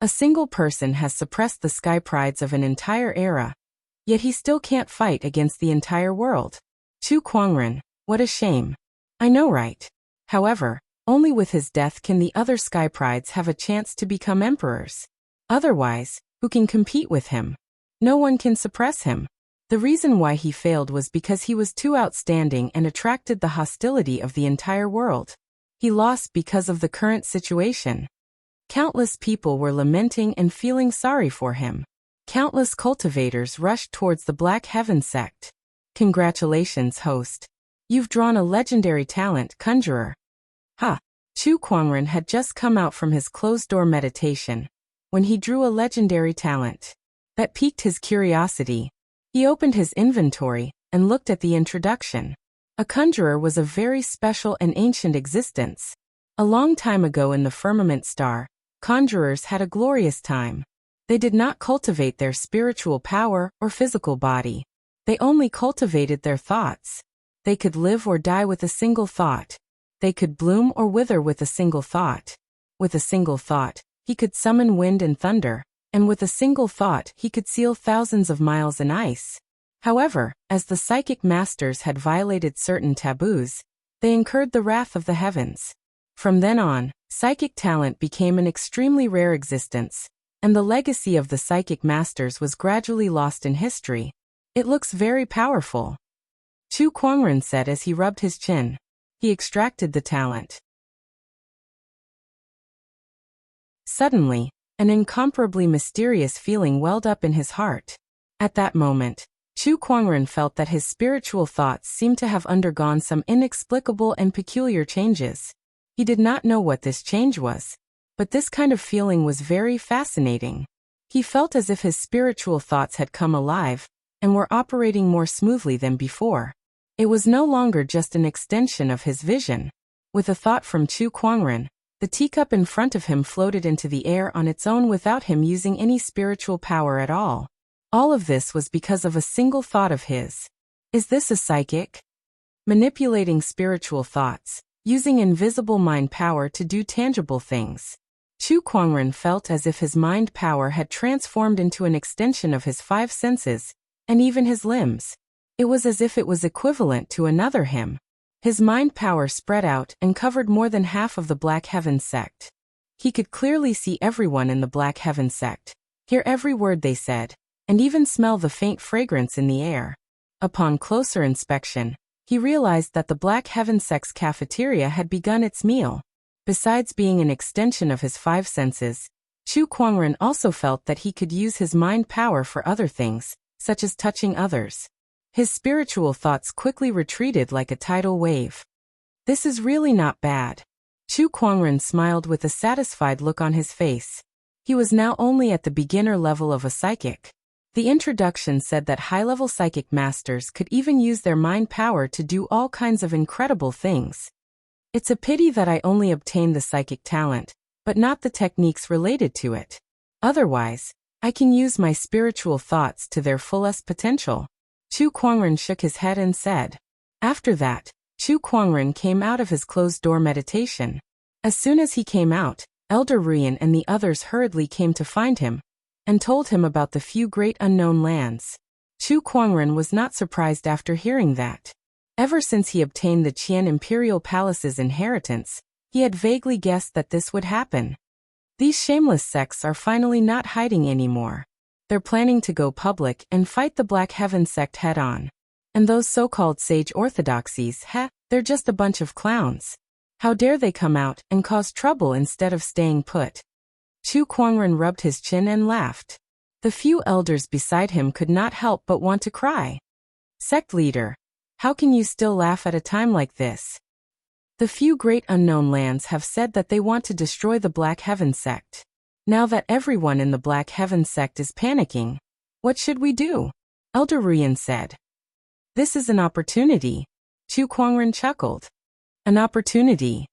A single person has suppressed the sky prides of an entire era, yet he still can't fight against the entire world. Chu Kuangren, what a shame. I know, right? However, only with his death can the other sky prides have a chance to become emperors. Otherwise, who can compete with him? No one can suppress him. The reason why he failed was because he was too outstanding and attracted the hostility of the entire world. He lost because of the current situation. Countless people were lamenting and feeling sorry for him. Countless cultivators rushed towards the Black Heaven sect. Congratulations, host. You've drawn a legendary talent, conjurer. Ha! Chu Kuangren had just come out from his closed-door meditation when he drew a legendary talent. That piqued his curiosity. He opened his inventory and looked at the introduction. A conjurer was a very special and ancient existence. A long time ago in the firmament star, conjurers had a glorious time. They did not cultivate their spiritual power or physical body. They only cultivated their thoughts. They could live or die with a single thought. They could bloom or wither with a single thought. With a single thought, he could summon wind and thunder, and with a single thought he could seal thousands of miles in ice. However, as the psychic masters had violated certain taboos, they incurred the wrath of the heavens. From then on, psychic talent became an extremely rare existence, and the legacy of the psychic masters was gradually lost in history. It looks very powerful, Chu Kuangren said as he rubbed his chin. He extracted the talent. Suddenly, an incomparably mysterious feeling welled up in his heart. At that moment, Chu Kuangren felt that his spiritual thoughts seemed to have undergone some inexplicable and peculiar changes. He did not know what this change was, but this kind of feeling was very fascinating. He felt as if his spiritual thoughts had come alive and were operating more smoothly than before. It was no longer just an extension of his vision. With a thought from Chu Kuangren, the teacup in front of him floated into the air on its own without him using any spiritual power at all. All of this was because of a single thought of his. Is this a psychic? Manipulating spiritual thoughts, using invisible mind power to do tangible things. Chu Kuangren felt as if his mind power had transformed into an extension of his five senses, and even his limbs. It was as if it was equivalent to another him. His mind power spread out and covered more than half of the Black Heaven sect. He could clearly see everyone in the Black Heaven sect, hear every word they said, and even smell the faint fragrance in the air. Upon closer inspection, he realized that the Black Heaven sect's cafeteria had begun its meal. Besides being an extension of his five senses, Chu Kuangren also felt that he could use his mind power for other things, such as touching others. His spiritual thoughts quickly retreated like a tidal wave. This is really not bad. Chu Kuangren smiled with a satisfied look on his face. He was now only at the beginner level of a psychic. The introduction said that high-level psychic masters could even use their mind power to do all kinds of incredible things. It's a pity that I only obtained the psychic talent, but not the techniques related to it. Otherwise, I can use my spiritual thoughts to their fullest potential. Chu Kuangren shook his head and said. After that, Chu Kuangren came out of his closed-door meditation. As soon as he came out, Elder Ruyan and the others hurriedly came to find him, and told him about the few great unknown lands. Chu Kuangren was not surprised after hearing that. Ever since he obtained the Qian Imperial Palace's inheritance, he had vaguely guessed that this would happen. These shameless sects are finally not hiding anymore. They're planning to go public and fight the Black Heaven sect head-on. And those so-called sage orthodoxies, they're just a bunch of clowns. How dare they come out and cause trouble instead of staying put? Chu Kuangren rubbed his chin and laughed. The few elders beside him could not help but want to cry. Sect leader, how can you still laugh at a time like this? The few great unknown lands have said that they want to destroy the Black Heaven sect. Now that everyone in the Black Heaven sect is panicking, what should we do? Elder Ruyan said. This is an opportunity. Chu Kuangren chuckled. An opportunity.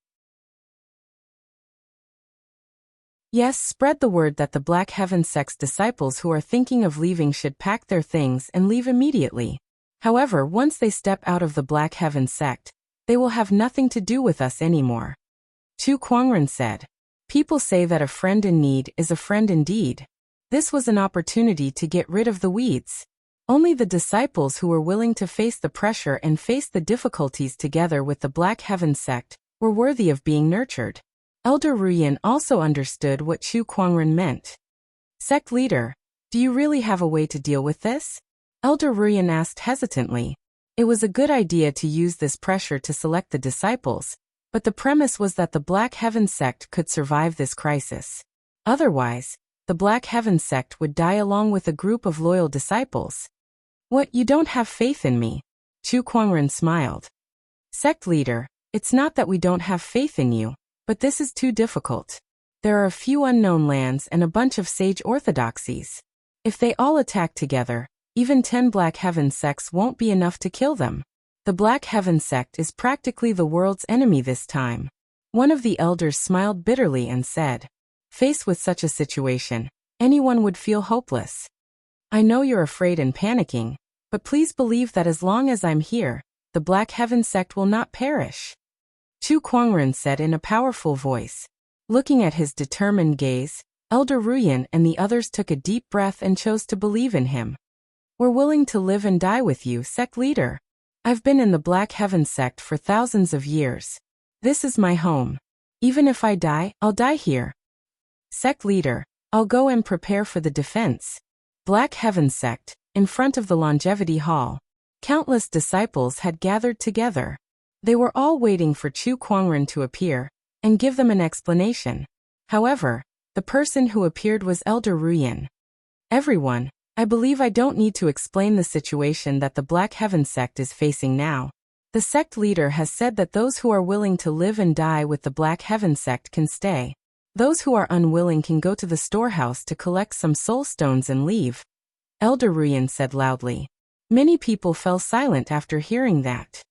Yes, spread the word that the Black Heaven sect's disciples who are thinking of leaving should pack their things and leave immediately. However, once they step out of the Black Heaven sect, they will have nothing to do with us anymore. Chu Kuangren said. People say that a friend in need is a friend indeed. This was an opportunity to get rid of the weeds. Only the disciples who were willing to face the pressure and face the difficulties together with the Black Heaven sect were worthy of being nurtured. Elder Ruyan also understood what Chu Kuangren meant. Sect leader, do you really have a way to deal with this? Elder Ruyan asked hesitantly. It was a good idea to use this pressure to select the disciples, but the premise was that the Black Heaven sect could survive this crisis. Otherwise, the Black Heaven sect would die along with a group of loyal disciples. What, you don't have faith in me? Chu Kuangren smiled. Sect leader, it's not that we don't have faith in you, but this is too difficult. There are a few unknown lands and a bunch of sage orthodoxies. If they all attack together, even 10 Black Heaven sects won't be enough to kill them. The Black Heaven sect is practically the world's enemy this time. One of the elders smiled bitterly and said, "Faced with such a situation, anyone would feel hopeless. I know you're afraid and panicking, but please believe that as long as I'm here, the Black Heaven sect will not perish." Chu Kuangren said in a powerful voice. Looking at his determined gaze, Elder Ruyan and the others took a deep breath and chose to believe in him. "We're willing to live and die with you, sect leader. I've been in the Black Heaven sect for thousands of years. This is my home. Even if I die, I'll die here. Sect leader, I'll go and prepare for the defense." Black Heaven sect, in front of the Longevity Hall. Countless disciples had gathered together. They were all waiting for Chu Kuangren to appear and give them an explanation. However, the person who appeared was Elder Ruyan. "Everyone, I believe I don't need to explain the situation that the Black Heaven sect is facing now. The sect leader has said that those who are willing to live and die with the Black Heaven sect can stay. Those who are unwilling can go to the storehouse to collect some soul stones and leave." Elder Ruyan said loudly. Many people fell silent after hearing that.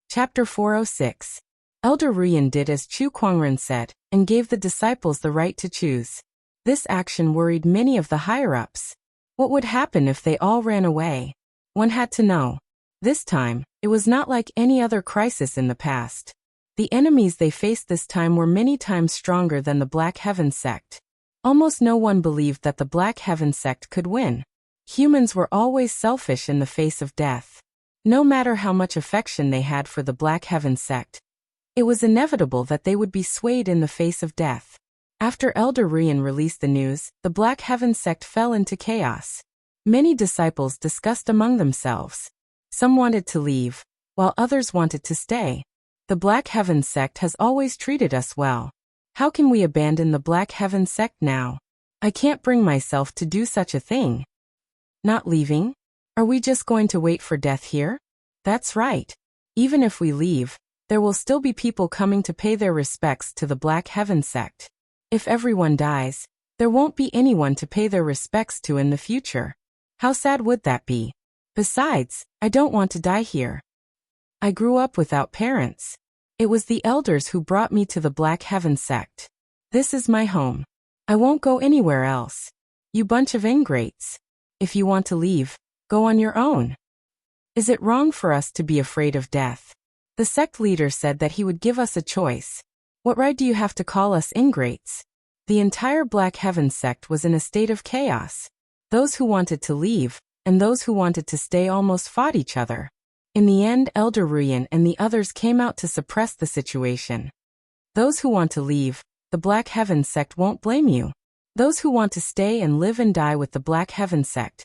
Chapter 406. Elder Ruyan did as Chu Kuangren said, and gave the disciples the right to choose. This action worried many of the higher-ups. What would happen if they all ran away? One had to know. This time, it was not like any other crisis in the past. The enemies they faced this time were many times stronger than the Black Heaven sect. Almost no one believed that the Black Heaven sect could win. Humans were always selfish in the face of death. No matter how much affection they had for the Black Heaven sect, it was inevitable that they would be swayed in the face of death. After Elder Ruyan released the news, the Black Heaven sect fell into chaos. Many disciples discussed among themselves. Some wanted to leave, while others wanted to stay. "The Black Heaven sect has always treated us well. How can we abandon the Black Heaven sect now? I can't bring myself to do such a thing." "Not leaving? Are we just going to wait for death here?" "That's right. Even if we leave, there will still be people coming to pay their respects to the Black Heaven sect. If everyone dies, there won't be anyone to pay their respects to in the future. How sad would that be? Besides, I don't want to die here. I grew up without parents. It was the elders who brought me to the Black Heaven sect. This is my home. I won't go anywhere else. You bunch of ingrates. If you want to leave, go on your own. Is it wrong for us to be afraid of death?" The sect leader said that he would give us a choice. "What right do you have to call us ingrates?" The entire Black Heaven sect was in a state of chaos. Those who wanted to leave, and those who wanted to stay almost fought each other. In the end, Elder Ruyan and the others came out to suppress the situation. "Those who want to leave, the Black Heaven sect won't blame you. Those who want to stay and live and die with the Black Heaven sect,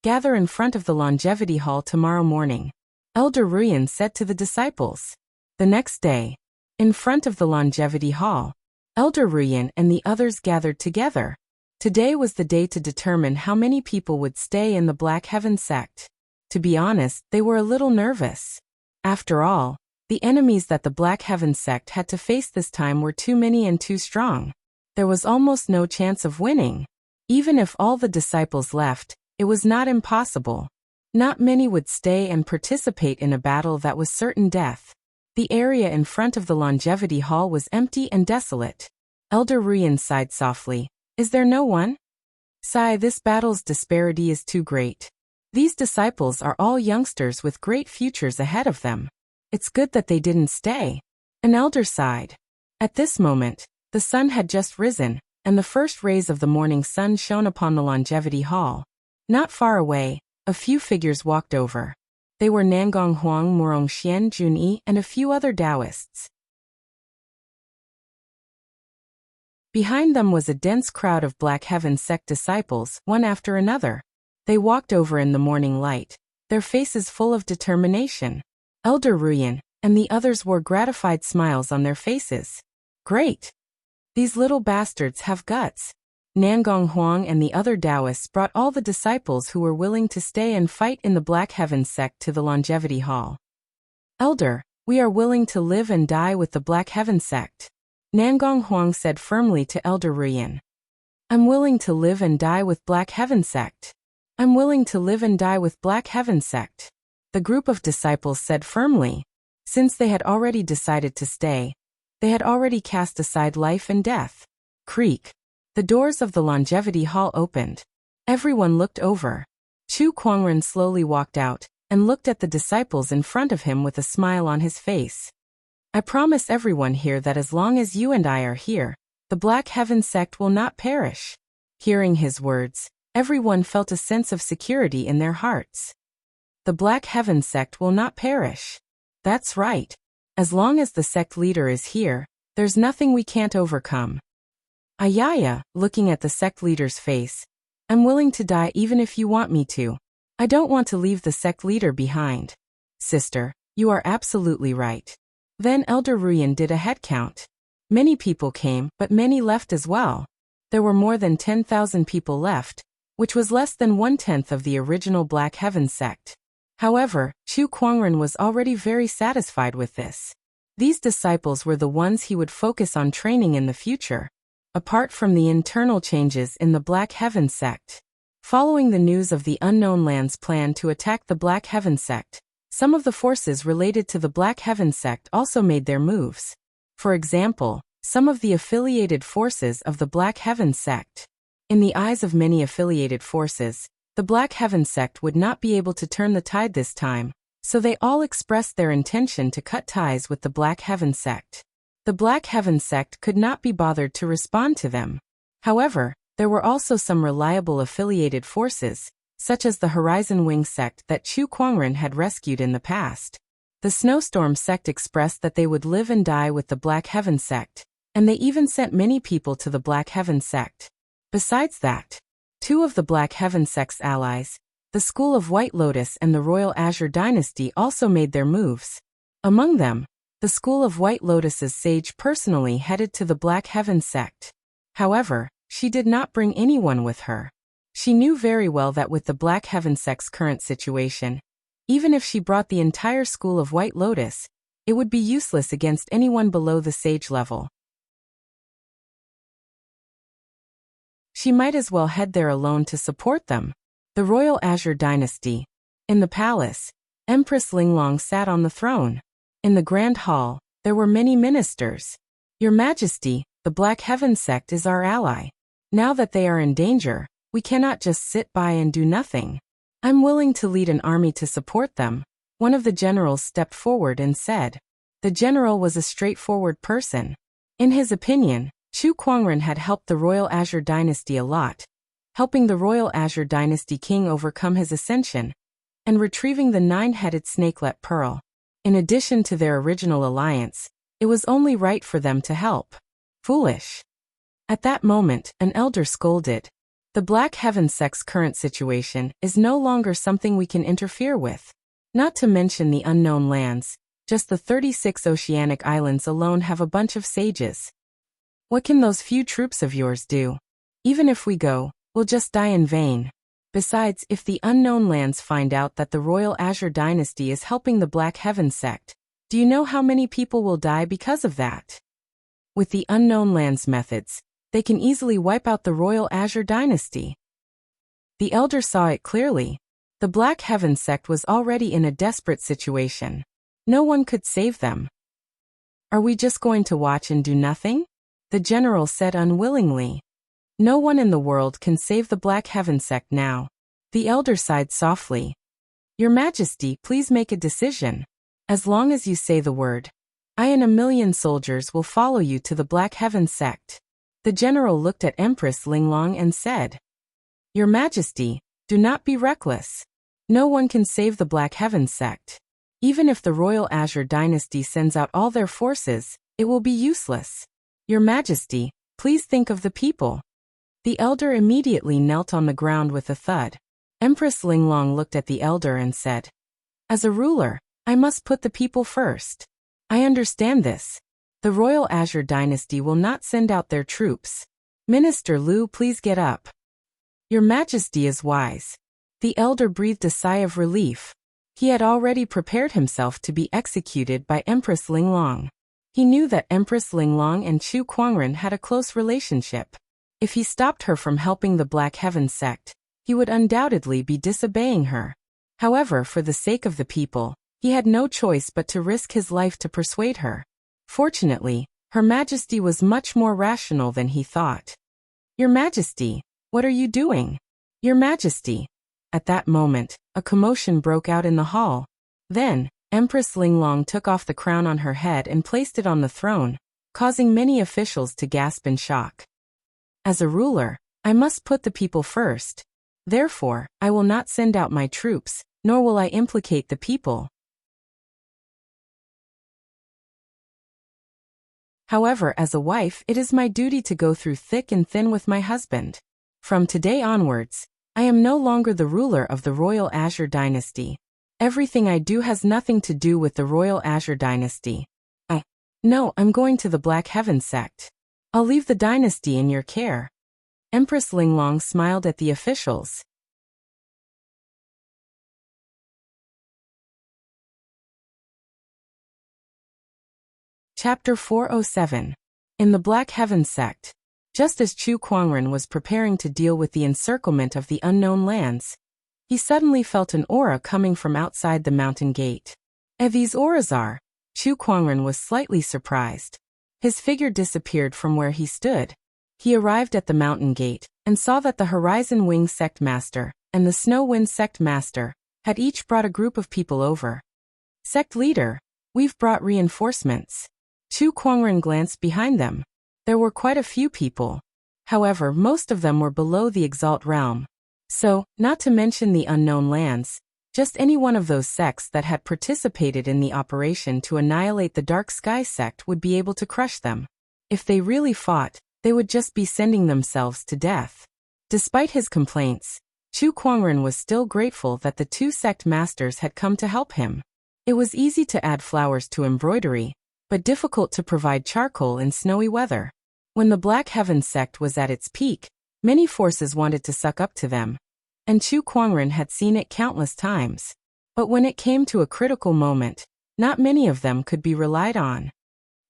gather in front of the Longevity Hall tomorrow morning," Elder Ruyan said to the disciples. The next day, in front of the Longevity Hall, Elder Ruyan and the others gathered together. Today was the day to determine how many people would stay in the Black Heaven sect. To be honest, they were a little nervous. After all, the enemies that the Black Heaven sect had to face this time were too many and too strong. There was almost no chance of winning. Even if all the disciples left, it was not impossible. Not many would stay and participate in a battle that was certain death. The area in front of the Longevity Hall was empty and desolate. Elder Ruyan sighed softly. "Is there no one?" "Sigh, this battle's disparity is too great. These disciples are all youngsters with great futures ahead of them. It's good that they didn't stay." An elder sighed. At this moment, the sun had just risen, and the first rays of the morning sun shone upon the Longevity Hall. Not far away, a few figures walked over. They were Nangong Huang, Murong Xian, Junyi, and a few other Taoists. Behind them was a dense crowd of Black Heaven sect disciples, one after another. They walked over in the morning light, their faces full of determination. Elder Ruyan and the others wore gratified smiles on their faces. "Great! These little bastards have guts." Nangong Huang and the other Taoists brought all the disciples who were willing to stay and fight in the Black Heaven sect to the Longevity Hall. "Elder, we are willing to live and die with the Black Heaven sect. Nangong Huang said firmly to Elder Ruyan. I'm willing to live and die with Black Heaven Sect. I'm willing to live and die with Black Heaven Sect. The group of disciples said firmly. Since they had already decided to stay, they had already cast aside life and death. Creak. The doors of the longevity hall opened. Everyone looked over. Chu Kuangren slowly walked out and looked at the disciples in front of him with a smile on his face. I promise everyone here that as long as you and I are here, the Black Heaven Sect will not perish. Hearing his words, everyone felt a sense of security in their hearts. The Black Heaven Sect will not perish. That's right. As long as the sect leader is here, there's nothing we can't overcome. Ayaya, looking at the sect leader's face, I'm willing to die even if you want me to. I don't want to leave the sect leader behind. Sister, you are absolutely right. Then Elder Ruyan did a head count. Many people came, but many left as well. There were more than 10,000 people left, which was less than 1/10 of the original Black Heaven Sect. However, Chu Kuangren was already very satisfied with this. These disciples were the ones he would focus on training in the future, apart from the internal changes in the Black Heaven Sect. Following the news of the Unknown Land's plan to attack the Black Heaven Sect, some of the forces related to the Black Heaven Sect also made their moves. For example, some of the affiliated forces of the Black Heaven Sect. In the eyes of many affiliated forces, the Black Heaven Sect would not be able to turn the tide this time, so they all expressed their intention to cut ties with the Black Heaven Sect. The Black Heaven Sect could not be bothered to respond to them. However, there were also some reliable affiliated forces, such as the Horizon Wing Sect that Chu Kuangren had rescued in the past. The Snowstorm Sect expressed that they would live and die with the Black Heaven Sect, and they even sent many people to the Black Heaven Sect. Besides that, two of the Black Heaven Sect's allies, the School of White Lotus and the Royal Azure Dynasty, also made their moves. Among them, the School of White Lotus's sage personally headed to the Black Heaven Sect. However, she did not bring anyone with her. She knew very well that with the Black Heaven Sect's current situation, even if she brought the entire School of White Lotus, it would be useless against anyone below the sage level. She might as well head there alone to support them. The Royal Azure Dynasty. In the palace, Empress Linglong sat on the throne. In the Grand Hall, there were many ministers. Your Majesty, the Black Heaven Sect is our ally. Now that they are in danger, we cannot just sit by and do nothing. I'm willing to lead an army to support them. One of the generals stepped forward and said. The general was a straightforward person. In his opinion, Chu Kuangren had helped the Royal Azure Dynasty a lot, helping the Royal Azure Dynasty king overcome his ascension, and retrieving the 9-headed snakelet pearl. In addition to their original alliance, it was only right for them to help. Foolish. At that moment, an elder scolded. The Black Heaven Sect's current situation is no longer something we can interfere with. Not to mention the unknown lands, just the 36 oceanic islands alone have a bunch of sages. What can those few troops of yours do? Even if we go, we'll just die in vain. Besides, if the unknown lands find out that the Royal Azure Dynasty is helping the Black Heaven Sect, do you know how many people will die because of that? With the unknown lands methods, they can easily wipe out the Royal Azure Dynasty. The elder saw it clearly. The Black Heaven Sect was already in a desperate situation. No one could save them. Are we just going to watch and do nothing? The general said unwillingly. No one in the world can save the Black Heaven Sect now. The elder sighed softly. Your Majesty, please make a decision. As long as you say the word, I and 1,000,000 soldiers will follow you to the Black Heaven Sect. The general looked at Empress Linglong and said, Your Majesty, do not be reckless. No one can save the Black Heaven Sect. Even if the Royal Azure Dynasty sends out all their forces, it will be useless. Your Majesty, please think of the people. The elder immediately knelt on the ground with a thud. Empress Linglong looked at the elder and said, As a ruler, I must put the people first. I understand this. The Royal Azure Dynasty will not send out their troops. Minister Lu, please get up. Your Majesty is wise. The elder breathed a sigh of relief. He had already prepared himself to be executed by Empress Linglong. He knew that Empress Linglong and Chu Kuangren had a close relationship. If he stopped her from helping the Black Heaven sect, he would undoubtedly be disobeying her. However, for the sake of the people, he had no choice but to risk his life to persuade her. Fortunately, Her Majesty was much more rational than he thought. "Your Majesty, what are you doing? Your Majesty." At that moment, a commotion broke out in the hall. Then, Empress Linglong took off the crown on her head and placed it on the throne, causing many officials to gasp in shock. "As a ruler, I must put the people first. Therefore, I will not send out my troops, nor will I implicate the people. However, as a wife, it is my duty to go through thick and thin with my husband. From today onwards, I am no longer the ruler of the Royal Azure Dynasty. Everything I do has nothing to do with the Royal Azure Dynasty. No, I'm going to the Black Heaven sect. I'll leave the dynasty in your care." Empress Linglong smiled at the officials. Chapter 407. In the Black Heaven sect. Just as Chu Kuangren was preparing to deal with the encirclement of the unknown lands, he suddenly felt an aura coming from outside the mountain gate. These auras are. Chu Kuangren was slightly surprised. His figure disappeared from where he stood. He arrived at the mountain gate and saw that the Horizon Wing Sect Master and the Snow Wind Sect Master had each brought a group of people over. "Sect leader, we've brought reinforcements." Chu Kuangren glanced behind them. There were quite a few people. However, most of them were below the Exalt realm. So, not to mention the unknown lands, just any one of those sects that had participated in the operation to annihilate the Dark Sky sect would be able to crush them. If they really fought, they would just be sending themselves to death. Despite his complaints, Chu Kuangren was still grateful that the two sect masters had come to help him. It was easy to add flowers to embroidery, but difficult to provide charcoal in snowy weather. When the Black Heaven sect was at its peak, many forces wanted to suck up to them, and Chu Kuangren had seen it countless times. But when it came to a critical moment, not many of them could be relied on.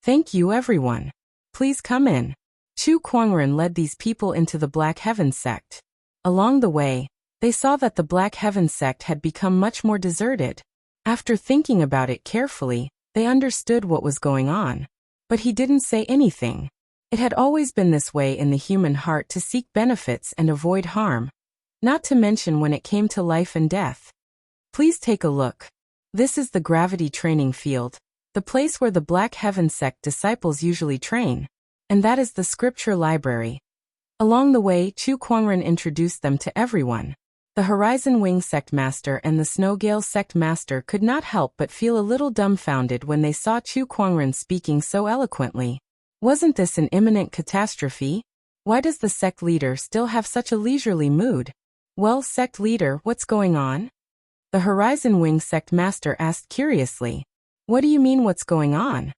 "Thank you, everyone. Please come in." Chu Kuangren led these people into the Black Heaven sect. Along the way, they saw that the Black Heaven sect had become much more deserted. After thinking about it carefully, they understood what was going on. But he didn't say anything. It had always been this way in the human heart to seek benefits and avoid harm, not to mention when it came to life and death. "Please take a look. This is the gravity training field, the place where the Black Heaven sect disciples usually train, and that is the scripture library." Along the way, Chu Kuangren introduced them to everyone. The Horizon Wing Sect Master and the Snowgale Sect Master could not help but feel a little dumbfounded when they saw Chu Kuangren speaking so eloquently. Wasn't this an imminent catastrophe? Why does the sect leader still have such a leisurely mood? "Well, sect leader, what's going on?" The Horizon Wing Sect Master asked curiously. "What do you mean what's going on?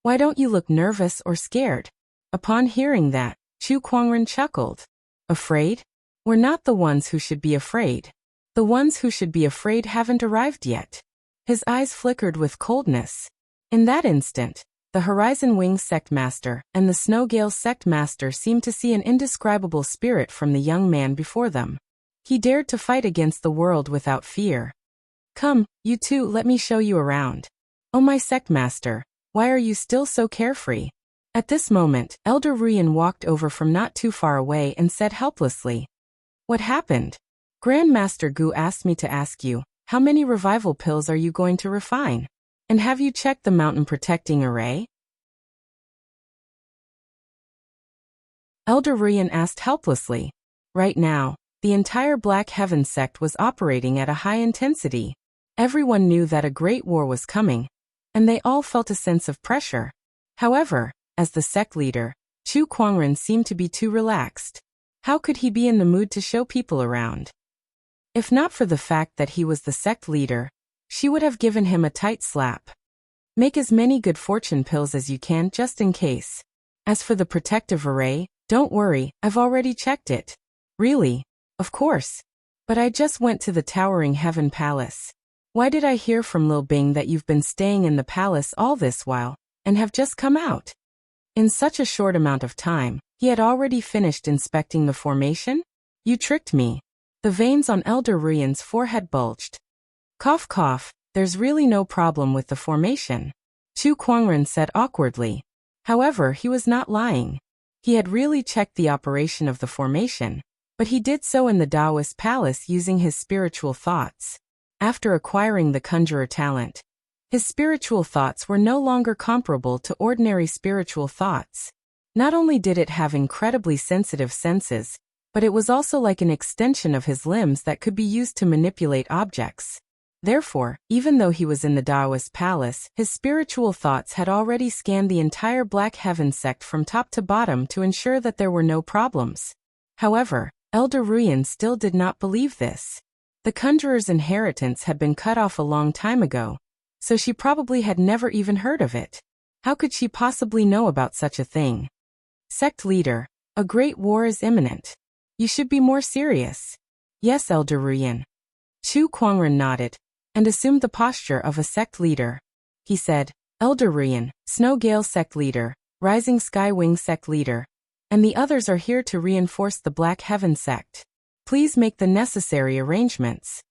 Why don't you look nervous or scared?" Upon hearing that, Chu Kuangren chuckled. "Afraid? We're not the ones who should be afraid. The ones who should be afraid haven't arrived yet." His eyes flickered with coldness. In that instant, the Horizon Wing Sect Master and the Snowgale Sect Master seemed to see an indescribable spirit from the young man before them. He dared to fight against the world without fear. "Come, you two, let me show you around." "Oh, my Sect Master, why are you still so carefree?" At this moment, Elder Ruyan walked over from not too far away and said helplessly, "What happened?" "Grandmaster Gu asked me to ask you, how many revival pills are you going to refine? And have you checked the mountain protecting array?" Elder Ruyan asked helplessly. Right now, the entire Black Heaven sect was operating at a high intensity. Everyone knew that a great war was coming, and they all felt a sense of pressure. However, as the sect leader, Chu Kuangren seemed to be too relaxed. How could he be in the mood to show people around? If not for the fact that he was the sect leader, she would have given him a tight slap. "Make as many good fortune pills as you can just in case. As for the protective array, don't worry, I've already checked it." "Really?" "Of course. But I just went to the Towering Heaven Palace. Why did I hear from Lil Bing that you've been staying in the palace all this while? and have just come out. In such a short amount of time, he had already finished inspecting the formation? You tricked me. The veins on Elder Ruyan's forehead bulged. Cough cough, there's really no problem with the formation, Chu Kuangren said awkwardly. However, he was not lying. He had really checked the operation of the formation, but he did so in the Taoist palace using his spiritual thoughts. After acquiring the conjurer talent, his spiritual thoughts were no longer comparable to ordinary spiritual thoughts. Not only did it have incredibly sensitive senses, but it was also like an extension of his limbs that could be used to manipulate objects. Therefore, even though he was in the Taoist palace, his spiritual thoughts had already scanned the entire Black Heaven sect from top to bottom to ensure that there were no problems. However, Elder Ruyan still did not believe this. The conjurer's inheritance had been cut off a long time ago, so she probably had never even heard of it. How could she possibly know about such a thing? Sect leader, a great war is imminent. You should be more serious. Yes, Elder Ruyan. Chu Kuangren nodded and assumed the posture of a sect leader. He said, Elder Ruyan, Snow Gale sect leader, Rising Sky Wing sect leader, and the others are here to reinforce the Black Heaven sect. Please make the necessary arrangements.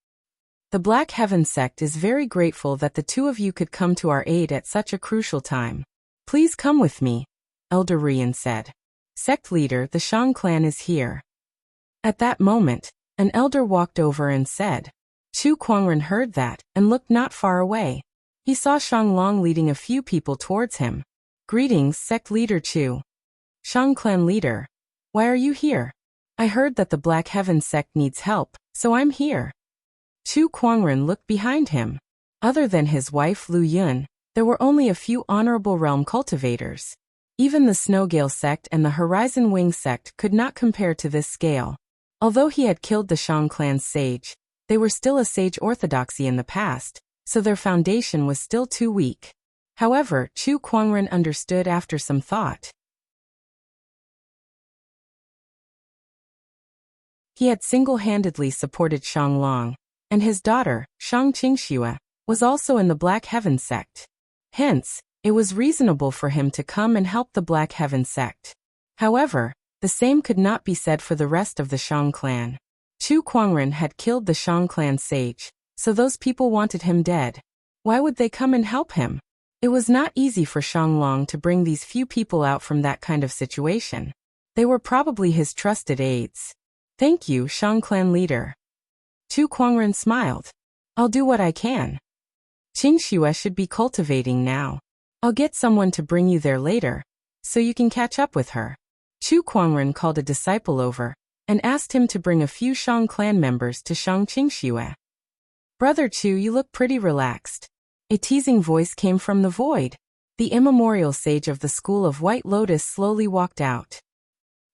The Black Heaven sect is very grateful that the two of you could come to our aid at such a crucial time. Please come with me, Elder Ruyan said. Sect leader, the Shang clan is here. At that moment, an elder walked over and said. Chu Kuangren heard that and looked not far away. He saw Shang Long leading a few people towards him. Greetings, sect leader Chu. Shang clan leader. Why are you here? I heard that the Black Heaven sect needs help, so I'm here. Chu Kuangren looked behind him. Other than his wife Lu Yun, there were only a few honorable realm cultivators. Even the Snowgale sect and the Horizon Wing sect could not compare to this scale. Although he had killed the Shang clan's sage, they were still a sage orthodoxy in the past, so their foundation was still too weak. However, Chu Kuangren understood after some thought. He had single-handedly supported Shang Long, and his daughter, Shang Qingxue, was also in the Black Heaven sect. Hence, it was reasonable for him to come and help the Black Heaven sect. However, the same could not be said for the rest of the Shang clan. Chu Kuangren had killed the Shang clan sage, so those people wanted him dead. Why would they come and help him? It was not easy for Shang Long to bring these few people out from that kind of situation. They were probably his trusted aides. Thank you, Shang clan leader. Chu Kuangren smiled. I'll do what I can. Qingxue should be cultivating now. I'll get someone to bring you there later, so you can catch up with her. Chu Kuangren called a disciple over and asked him to bring a few Shang clan members to Shang Qingxue. Brother Chu, you look pretty relaxed. A teasing voice came from the void. The immemorial sage of the school of White Lotus slowly walked out.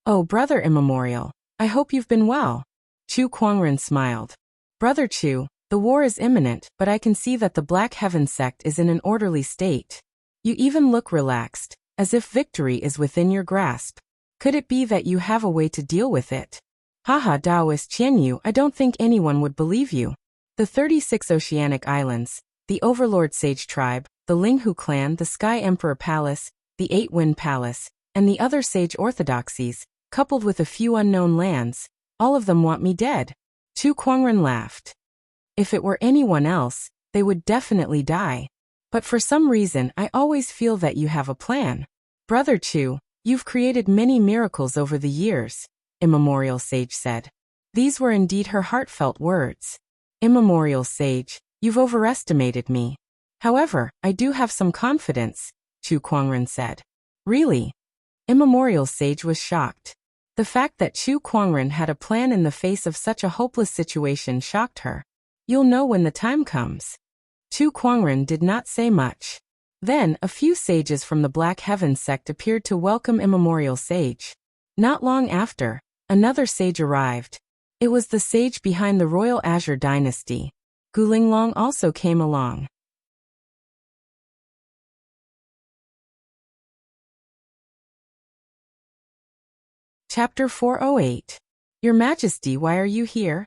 Oh, Brother Immemorial, I hope you've been well. Chu Kuangren smiled. Brother Chu, the war is imminent, but I can see that the Black Heaven sect is in an orderly state. You even look relaxed, as if victory is within your grasp. Could it be that you have a way to deal with it? Haha, Taoist Qianyu, I don't think anyone would believe you. The 36 Oceanic Islands, the Overlord Sage Tribe, the Linghu Clan, the Sky Emperor Palace, the Eight Wind Palace, and the other sage orthodoxies, coupled with a few unknown lands, all of them want me dead. Chu Kuangren laughed. If it were anyone else, they would definitely die. But for some reason I always feel that you have a plan. Brother Chu, you've created many miracles over the years, Immemorial Sage said. These were indeed her heartfelt words. Immemorial Sage, you've overestimated me. However, I do have some confidence, Chu Kuangren said. Really? Immemorial Sage was shocked. The fact that Chu Kuangren had a plan in the face of such a hopeless situation shocked her. You'll know when the time comes. Chu Kuangren did not say much. Then, a few sages from the Black Heaven sect appeared to welcome Immemorial Sage. Not long after, another sage arrived. It was the sage behind the Royal Azure Dynasty. Gulinglong also came along. Chapter 408. Your Majesty, why are you here?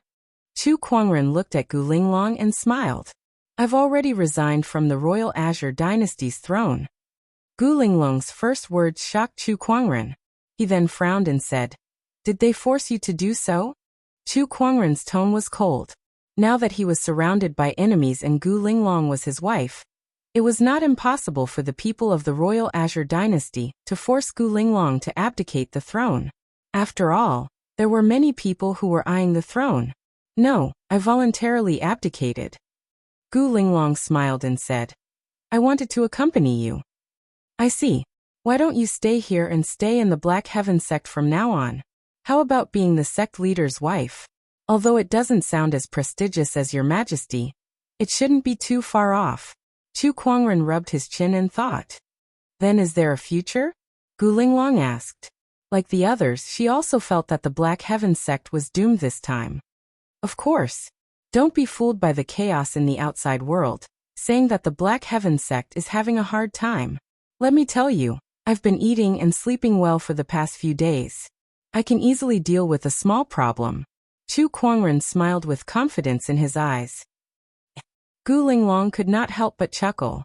Chu Kuangren looked at Gulinglong and smiled. I've already resigned from the Royal Azure Dynasty's throne. Gu Linglong's first words shocked Chu Kuangren. He then frowned and said, "Did they force you to do so?" Chu Kuangren's tone was cold. Now that he was surrounded by enemies and Gu Linglong was his wife, it was not impossible for the people of the royal Azure dynasty to force Gu Linglong to abdicate the throne. After all, there were many people who were eyeing the throne. "No, I voluntarily abdicated." Gu Linglong smiled and said, "I wanted to accompany you." "I see. Why don't you stay here and stay in the Black Heaven sect from now on? How about being the sect leader's wife? Although it doesn't sound as prestigious as your majesty, it shouldn't be too far off." Chu Kuangren rubbed his chin and thought. "Then is there a future?" Gu Linglong asked. Like the others, she also felt that the Black Heaven sect was doomed this time. Of course. Don't be fooled by the chaos in the outside world, saying that the Black Heaven sect is having a hard time. Let me tell you, I've been eating and sleeping well for the past few days. I can easily deal with a small problem. Chu Kuangren smiled with confidence in his eyes. Gu Linglong could not help but chuckle.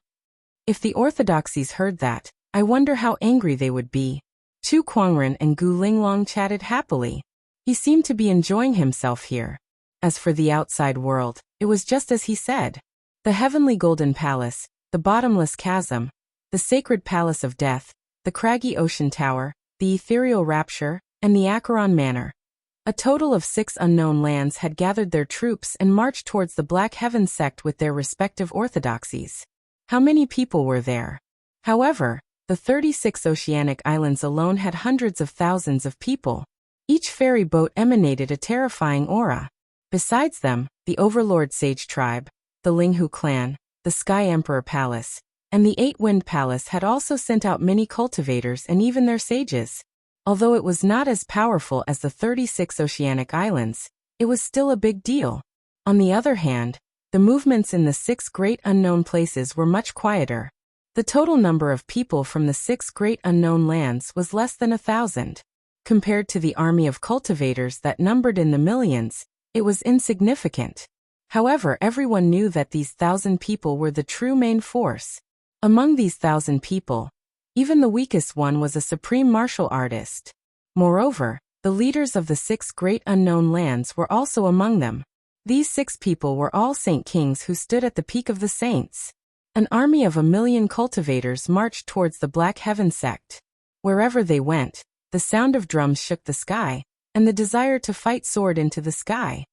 If the orthodoxies heard that, I wonder how angry they would be. Chu Kuangren and Gu Linglong chatted happily. He seemed to be enjoying himself here. As for the outside world, it was just as he said. The heavenly golden palace, the bottomless chasm, the sacred palace of death, the craggy ocean tower, the ethereal rapture, and the Acheron manor. A total of 6 unknown lands had gathered their troops and marched towards the Black Heaven sect with their respective orthodoxies. How many people were there? However, the 36 oceanic islands alone had hundreds of thousands of people. Each ferry boat emanated a terrifying aura. Besides them, the Overlord Sage tribe, the Linghu clan, the Sky Emperor Palace, and the 8-Wind Palace had also sent out many cultivators and even their sages. Although it was not as powerful as the 36 oceanic islands, it was still a big deal. On the other hand, the movements in the 6 great unknown places were much quieter. The total number of people from the 6 great unknown lands was less than 1,000. Compared to the army of cultivators that numbered in the millions, it was insignificant. However, everyone knew that these 1,000 people were the true main force. Among these 1,000 people, even the weakest one was a supreme martial artist. Moreover, the leaders of the 6 great unknown lands were also among them. These 6 people were all saint kings who stood at the peak of the saints. An army of 1,000,000 cultivators marched towards the Black Heaven sect. Wherever they went, the sound of drums shook the sky, and the desire to fight soared into the sky.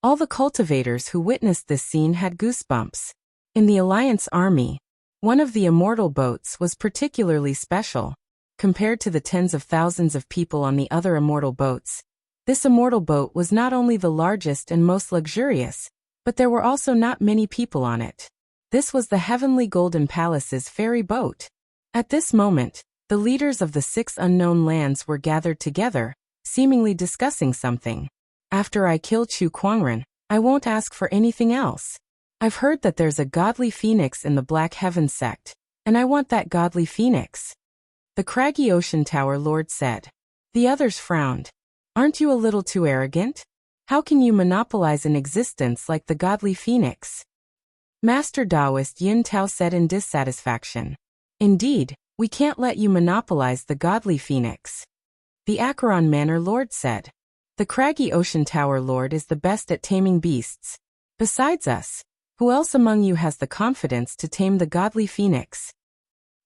All the cultivators who witnessed this scene had goosebumps. In the Alliance army, one of the immortal boats was particularly special. Compared to the tens of thousands of people on the other immortal boats, this immortal boat was not only the largest and most luxurious, but there were also not many people on it. This was the Heavenly Golden Palace's ferry boat. At this moment, the leaders of the 6 unknown lands were gathered together, seemingly discussing something. "After I kill Chu Kuangren, I won't ask for anything else. I've heard that there's a godly phoenix in the Black Heaven sect, and I want that godly phoenix," the craggy ocean tower lord said. The others frowned. "Aren't you a little too arrogant? How can you monopolize an existence like the godly phoenix?" Master Taoist Yin Tao said in dissatisfaction. "Indeed, we can't let you monopolize the godly phoenix," the Acheron manor lord said. "The craggy ocean tower lord is the best at taming beasts. Besides us, who else among you has the confidence to tame the godly phoenix?"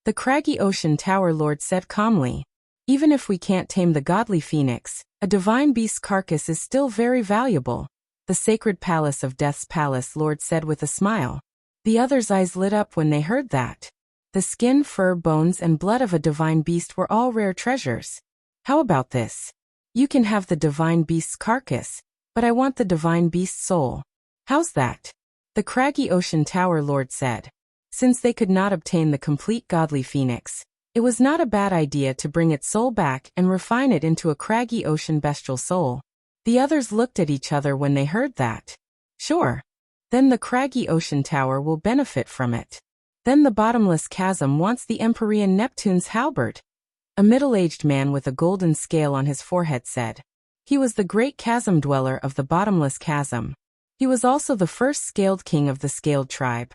The craggy ocean tower lord said calmly. "Even if we can't tame the godly phoenix, a divine beast's carcass is still very valuable," the sacred palace of Death's palace lord said with a smile. The others' eyes lit up when they heard that. The skin, fur, bones, and blood of a divine beast were all rare treasures. "How about this? You can have the divine beast's carcass, but I want the divine beast's soul. How's that?" the craggy ocean tower lord said. Since they could not obtain the complete godly phoenix, it was not a bad idea to bring its soul back and refine it into a craggy ocean bestial soul. The others looked at each other when they heard that. "Sure. Then the craggy ocean tower will benefit from it. Then the bottomless chasm wants the Empyrean Neptune's halberd," a middle-aged man with a golden scale on his forehead said. He was the great chasm dweller of the bottomless chasm. He was also the first scaled king of the scaled tribe.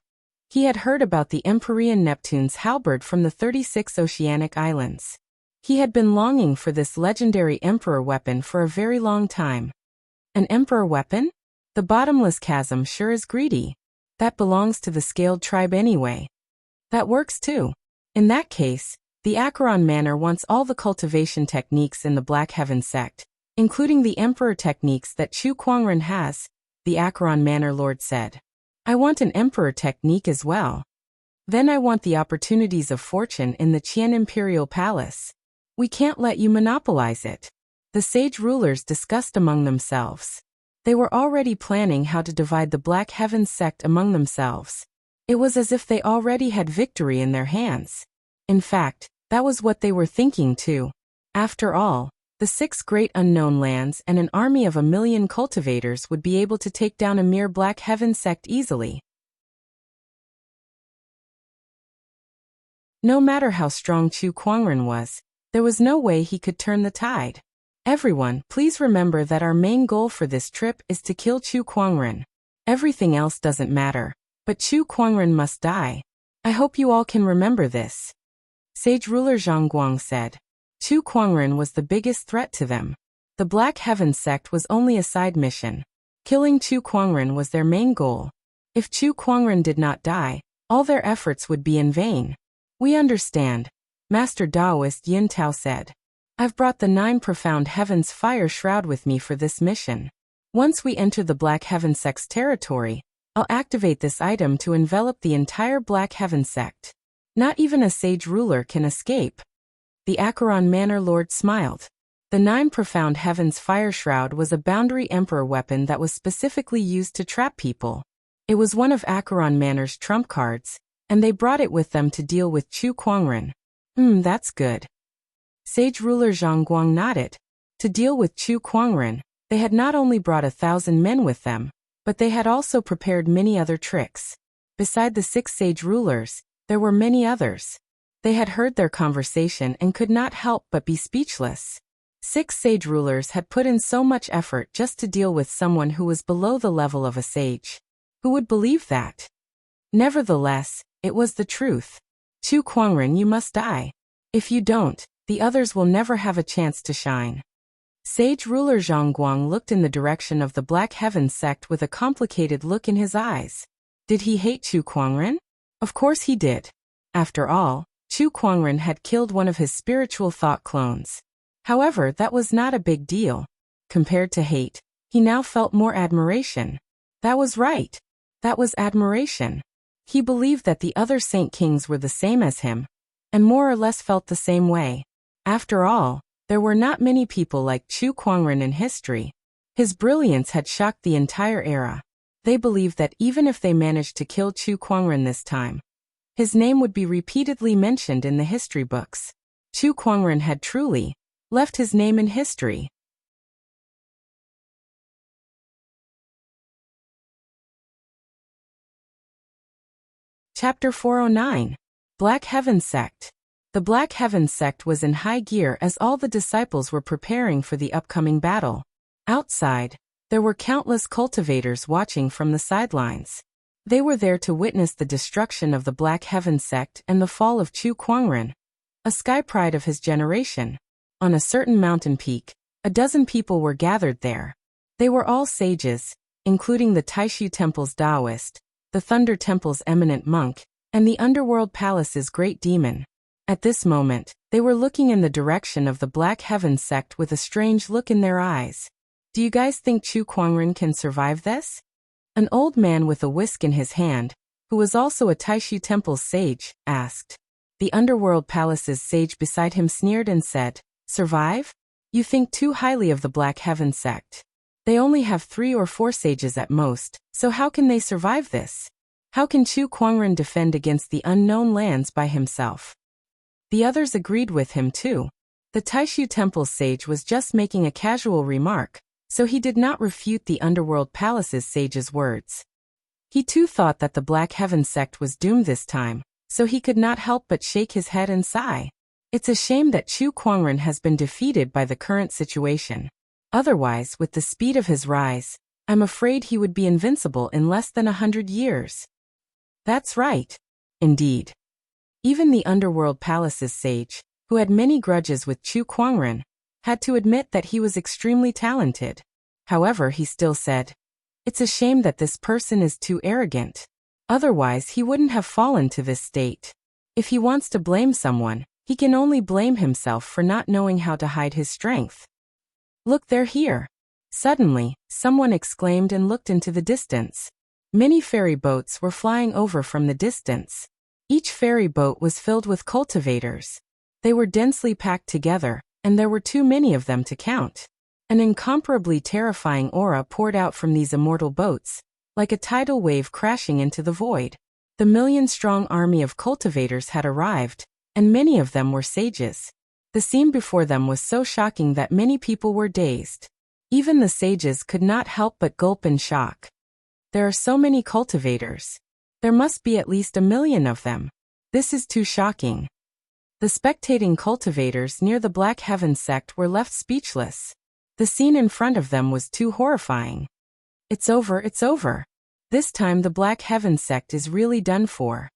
He had heard about the Empyrean Neptune's halberd from the 36 oceanic islands. He had been longing for this legendary emperor weapon for a very long time. An emperor weapon? The bottomless chasm sure is greedy. That belongs to the scaled tribe anyway. That works too. In that case, the Acheron Manor wants all the cultivation techniques in the Black Heaven sect, including the emperor techniques that Chu Kuangren has, the Acheron Manor Lord said. I want an emperor technique as well. Then I want the opportunities of fortune in the Qian Imperial Palace. We can't let you monopolize it. The sage rulers discussed among themselves. They were already planning how to divide the Black Heaven sect among themselves. It was as if they already had victory in their hands. In fact, that was what they were thinking too. After all, the 6 great unknown lands and an army of 1 million cultivators would be able to take down a mere Black Heaven sect easily. No matter how strong Chu Kuangren was, there was no way he could turn the tide. Everyone, please remember that our main goal for this trip is to kill Chu Kuangren. Everything else doesn't matter, but Chu Kuangren must die. I hope you all can remember this. Sage ruler Zhang Guang said. Chu Kuangren was the biggest threat to them. The Black Heaven sect was only a side mission. Killing Chu Kuangren was their main goal. If Chu Kuangren did not die, all their efforts would be in vain. We understand, Master Taoist Yin Tao said. I've brought the 9 profound heavens fire shroud with me for this mission. Once we enter the Black Heaven sect's territory, I'll activate this item to envelop the entire Black Heaven sect. Not even a sage ruler can escape. The Acheron Manor Lord smiled. The 9 profound heavens fire shroud was a boundary emperor weapon that was specifically used to trap people. It was one of Acheron Manor's trump cards, and they brought it with them to deal with Chu Kuangren. That's good. Sage ruler Zhang Guang nodded. To deal with Chu Kuangren, they had not only brought 1,000 men with them, but they had also prepared many other tricks. Beside the 6 sage rulers, there were many others. They had heard their conversation and could not help but be speechless. 6 sage rulers had put in so much effort just to deal with someone who was below the level of a sage. Who would believe that? Nevertheless, it was the truth. Chu Kuangren, you must die. If you don't, the others will never have a chance to shine. Sage ruler Zhang Guang looked in the direction of the Black Heaven sect with a complicated look in his eyes. Did he hate Chu Kuangren? Of course he did. After all, Chu Kuangren had killed one of his spiritual thought clones. However, that was not a big deal. Compared to hate, he now felt more admiration. That was right. That was admiration. He believed that the other Saint Kings were the same as him, and more or less felt the same way. After all, there were not many people like Chu Kuangren in history. His brilliance had shocked the entire era. They believed that even if they managed to kill Chu Kuangren this time, his name would be repeatedly mentioned in the history books. Chu Kuangren had truly left his name in history. Chapter 409. Black Heaven Sect. The Black Heaven sect was in high gear as all the disciples were preparing for the upcoming battle. Outside, there were countless cultivators watching from the sidelines. They were there to witness the destruction of the Black Heaven sect and the fall of Chu Kuangren, a sky pride of his generation. On a certain mountain peak, 12 people were gathered there. They were all sages, including the Taishu Temple's Taoist, the Thunder Temple's eminent monk, and the Underworld Palace's great demon. At this moment, they were looking in the direction of the Black Heaven sect with a strange look in their eyes. Do you guys think Chu Kuangren can survive this? An old man with a whisk in his hand, who was also a Taishu Temple's sage, asked. The Underworld Palace's sage beside him sneered and said, "Survive? You think too highly of the Black Heaven sect. They only have 3 or 4 sages at most, so how can they survive this? How can Chu Kuangren defend against the unknown lands by himself?" The others agreed with him too. The Taishu Temple's sage was just making a casual remark, so he did not refute the Underworld Palace's sage's words. He too thought that the Black Heaven sect was doomed this time, so he could not help but shake his head and sigh. It's a shame that Chu Kuangren has been defeated by the current situation. Otherwise, with the speed of his rise, I'm afraid he would be invincible in less than 100 years. That's right. Indeed. Even the Underworld Palace's sage, who had many grudges with Chu Kuangren, had to admit that he was extremely talented. However, he still said, "It's a shame that this person is too arrogant. Otherwise, he wouldn't have fallen to this state. If he wants to blame someone, he can only blame himself for not knowing how to hide his strength." "Look, they're here." Suddenly, someone exclaimed and looked into the distance. Many ferry boats were flying over from the distance. Each ferry boat was filled with cultivators. They were densely packed together, and there were too many of them to count. An incomparably terrifying aura poured out from these immortal boats, like a tidal wave crashing into the void. The million-strong army of cultivators had arrived, and many of them were sages. The scene before them was so shocking that many people were dazed. Even the sages could not help but gulp in shock. There are so many cultivators. There must be at least 1,000,000 of them. This is too shocking. The spectating cultivators near the Black Heaven sect were left speechless. The scene in front of them was too horrifying. It's over, it's over. This time the Black Heaven sect is really done for.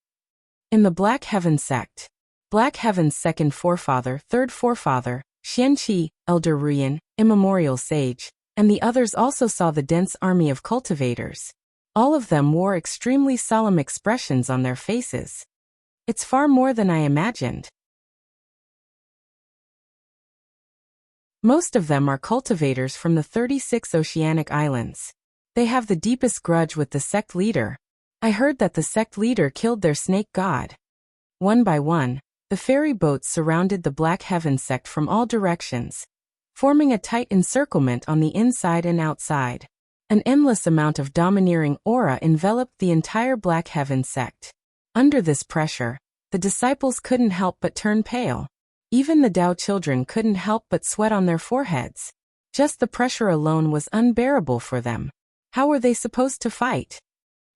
In the Black Heaven sect, Black Heaven's second forefather, third forefather, Xianqi, Elder Ruyan, immemorial sage, and the others also saw the dense army of cultivators. All of them wore extremely solemn expressions on their faces. It's far more than I imagined. Most of them are cultivators from the 36 oceanic islands. They have the deepest grudge with the sect leader. I heard that the sect leader killed their snake god. One by one, the ferry boats surrounded the Black Heaven sect from all directions, forming a tight encirclement on the inside and outside. An endless amount of domineering aura enveloped the entire Black Heaven sect. Under this pressure, the disciples couldn't help but turn pale. Even the Tao children couldn't help but sweat on their foreheads. Just the pressure alone was unbearable for them. How were they supposed to fight?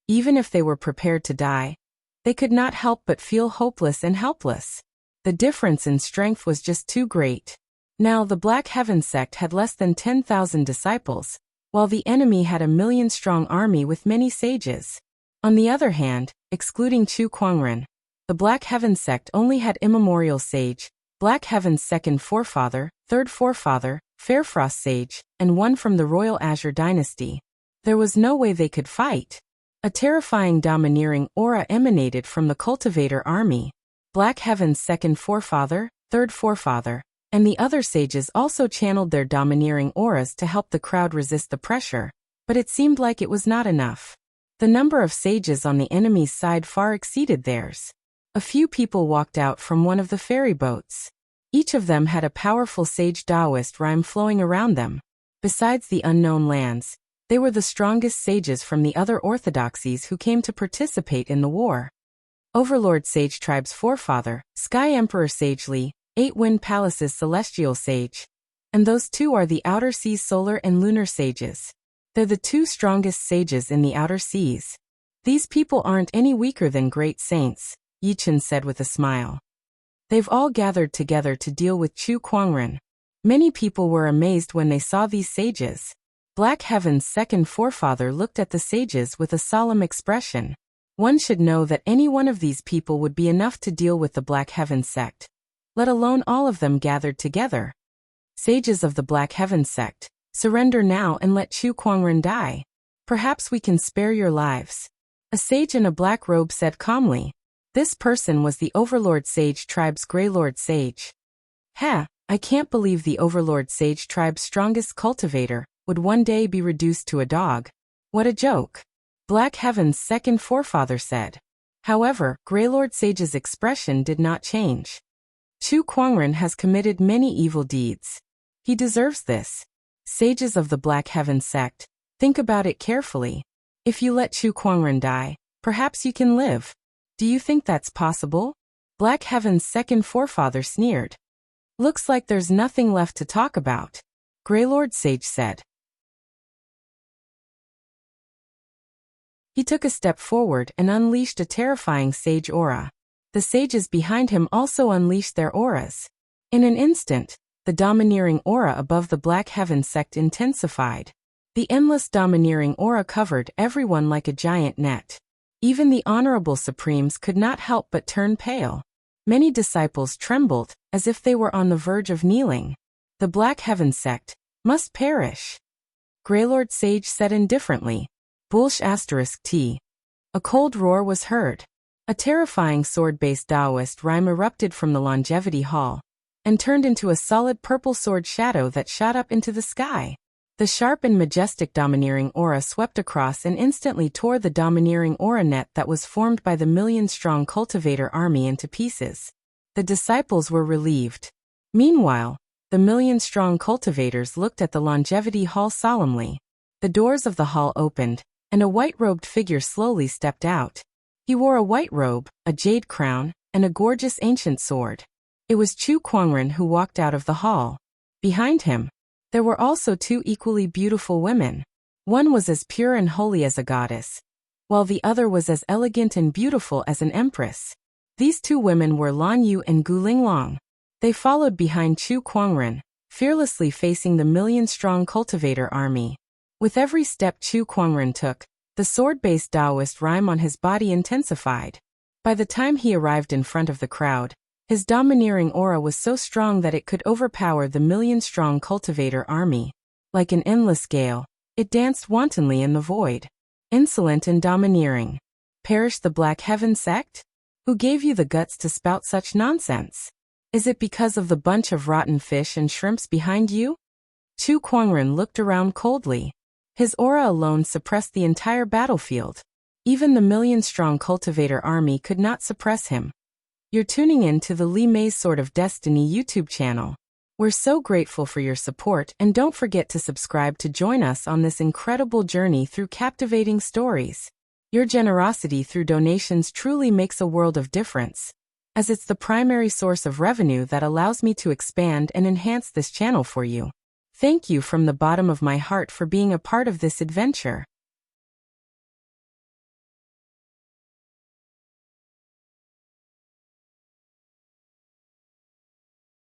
Even if they were prepared to die, they could not help but feel hopeless and helpless. The difference in strength was just too great. Now the Black Heaven sect had less than 10,000 disciples, while the enemy had 1,000,000-strong army with many sages. On the other hand, excluding Chu Kuangren, the Black Heaven sect only had immemorial sage, Black Heaven's second forefather, third forefather, Fairfrost sage, and one from the Royal Azure dynasty. There was no way they could fight. A terrifying domineering aura emanated from the cultivator army. Black Heaven's second forefather, third forefather, and the other sages also channeled their domineering auras to help the crowd resist the pressure, but it seemed like it was not enough. The number of sages on the enemy's side far exceeded theirs. A few people walked out from one of the ferry boats. Each of them had a powerful sage Taoist rhyme flowing around them. Besides the unknown lands, they were the strongest sages from the other orthodoxies who came to participate in the war. Overlord Sage Tribe's forefather, Sky Emperor Sage Li, 8 Wind Palace's celestial sage. And those two are the Outer Seas solar and lunar sages. They're the two strongest sages in the Outer Seas. These people aren't any weaker than great saints, Yichen said with a smile. They've all gathered together to deal with Chu Kuangren. Many people were amazed when they saw these sages. Black Heaven's second forefather looked at the sages with a solemn expression. One should know that any one of these people would be enough to deal with the Black Heaven sect, let alone all of them gathered together. Sages of the Black Heaven sect, surrender now and let Chu Kuangren die. Perhaps we can spare your lives. A sage in a black robe said calmly. This person was the Overlord Sage Tribe's Greylord Sage. I can't believe the Overlord Sage Tribe's strongest cultivator would one day be reduced to a dog. What a joke. Black Heaven's second forefather said. However, Greylord Sage's expression did not change. Chu Kuangren has committed many evil deeds. He deserves this. Sages of the Black Heaven sect, think about it carefully. If you let Chu Kuangren die, perhaps you can live. Do you think that's possible? Black Heaven's second forefather sneered. Looks like there's nothing left to talk about, Greylord Sage said. He took a step forward and unleashed a terrifying sage aura. The sages behind him also unleashed their auras. In an instant, the domineering aura above the Black Heaven sect intensified. The endless domineering aura covered everyone like a giant net. Even the honorable supremes could not help but turn pale. Many disciples trembled, as if they were on the verge of kneeling. The Black Heaven sect must perish. Greylord Sage said indifferently. Bulsh *T. A cold roar was heard. A terrifying sword-based Taoist rhyme erupted from the Longevity Hall and turned into a solid purple sword shadow that shot up into the sky. The sharp and majestic domineering aura swept across and instantly tore the domineering aura net that was formed by the million-strong cultivator army into pieces. The disciples were relieved. Meanwhile, the million-strong cultivators looked at the Longevity Hall solemnly. The doors of the hall opened, and a white-robed figure slowly stepped out. He wore a white robe, a jade crown, and a gorgeous ancient sword. It was Chu Kuangren who walked out of the hall. Behind him, there were also two equally beautiful women. One was as pure and holy as a goddess, while the other was as elegant and beautiful as an empress. These two women were Lan Yu and Gu Linglong. They followed behind Chu Kuangren, fearlessly facing the million-strong cultivator army. With every step Chu Kuangren took, the sword-based Taoist rhyme on his body intensified. By the time he arrived in front of the crowd, his domineering aura was so strong that it could overpower the million-strong cultivator army. Like an endless gale, it danced wantonly in the void. Insolent and domineering. Perish the Black Heaven sect? Who gave you the guts to spout such nonsense? Is it because of the bunch of rotten fish and shrimps behind you? Chu Kuangren looked around coldly. His aura alone suppressed the entire battlefield. Even the million-strong cultivator army could not suppress him. You're tuning in to the Li Mei's Sword of Destiny YouTube channel. We're so grateful for your support, and don't forget to subscribe to join us on this incredible journey through captivating stories. Your generosity through donations truly makes a world of difference, as it's the primary source of revenue that allows me to expand and enhance this channel for you. Thank you from the bottom of my heart for being a part of this adventure.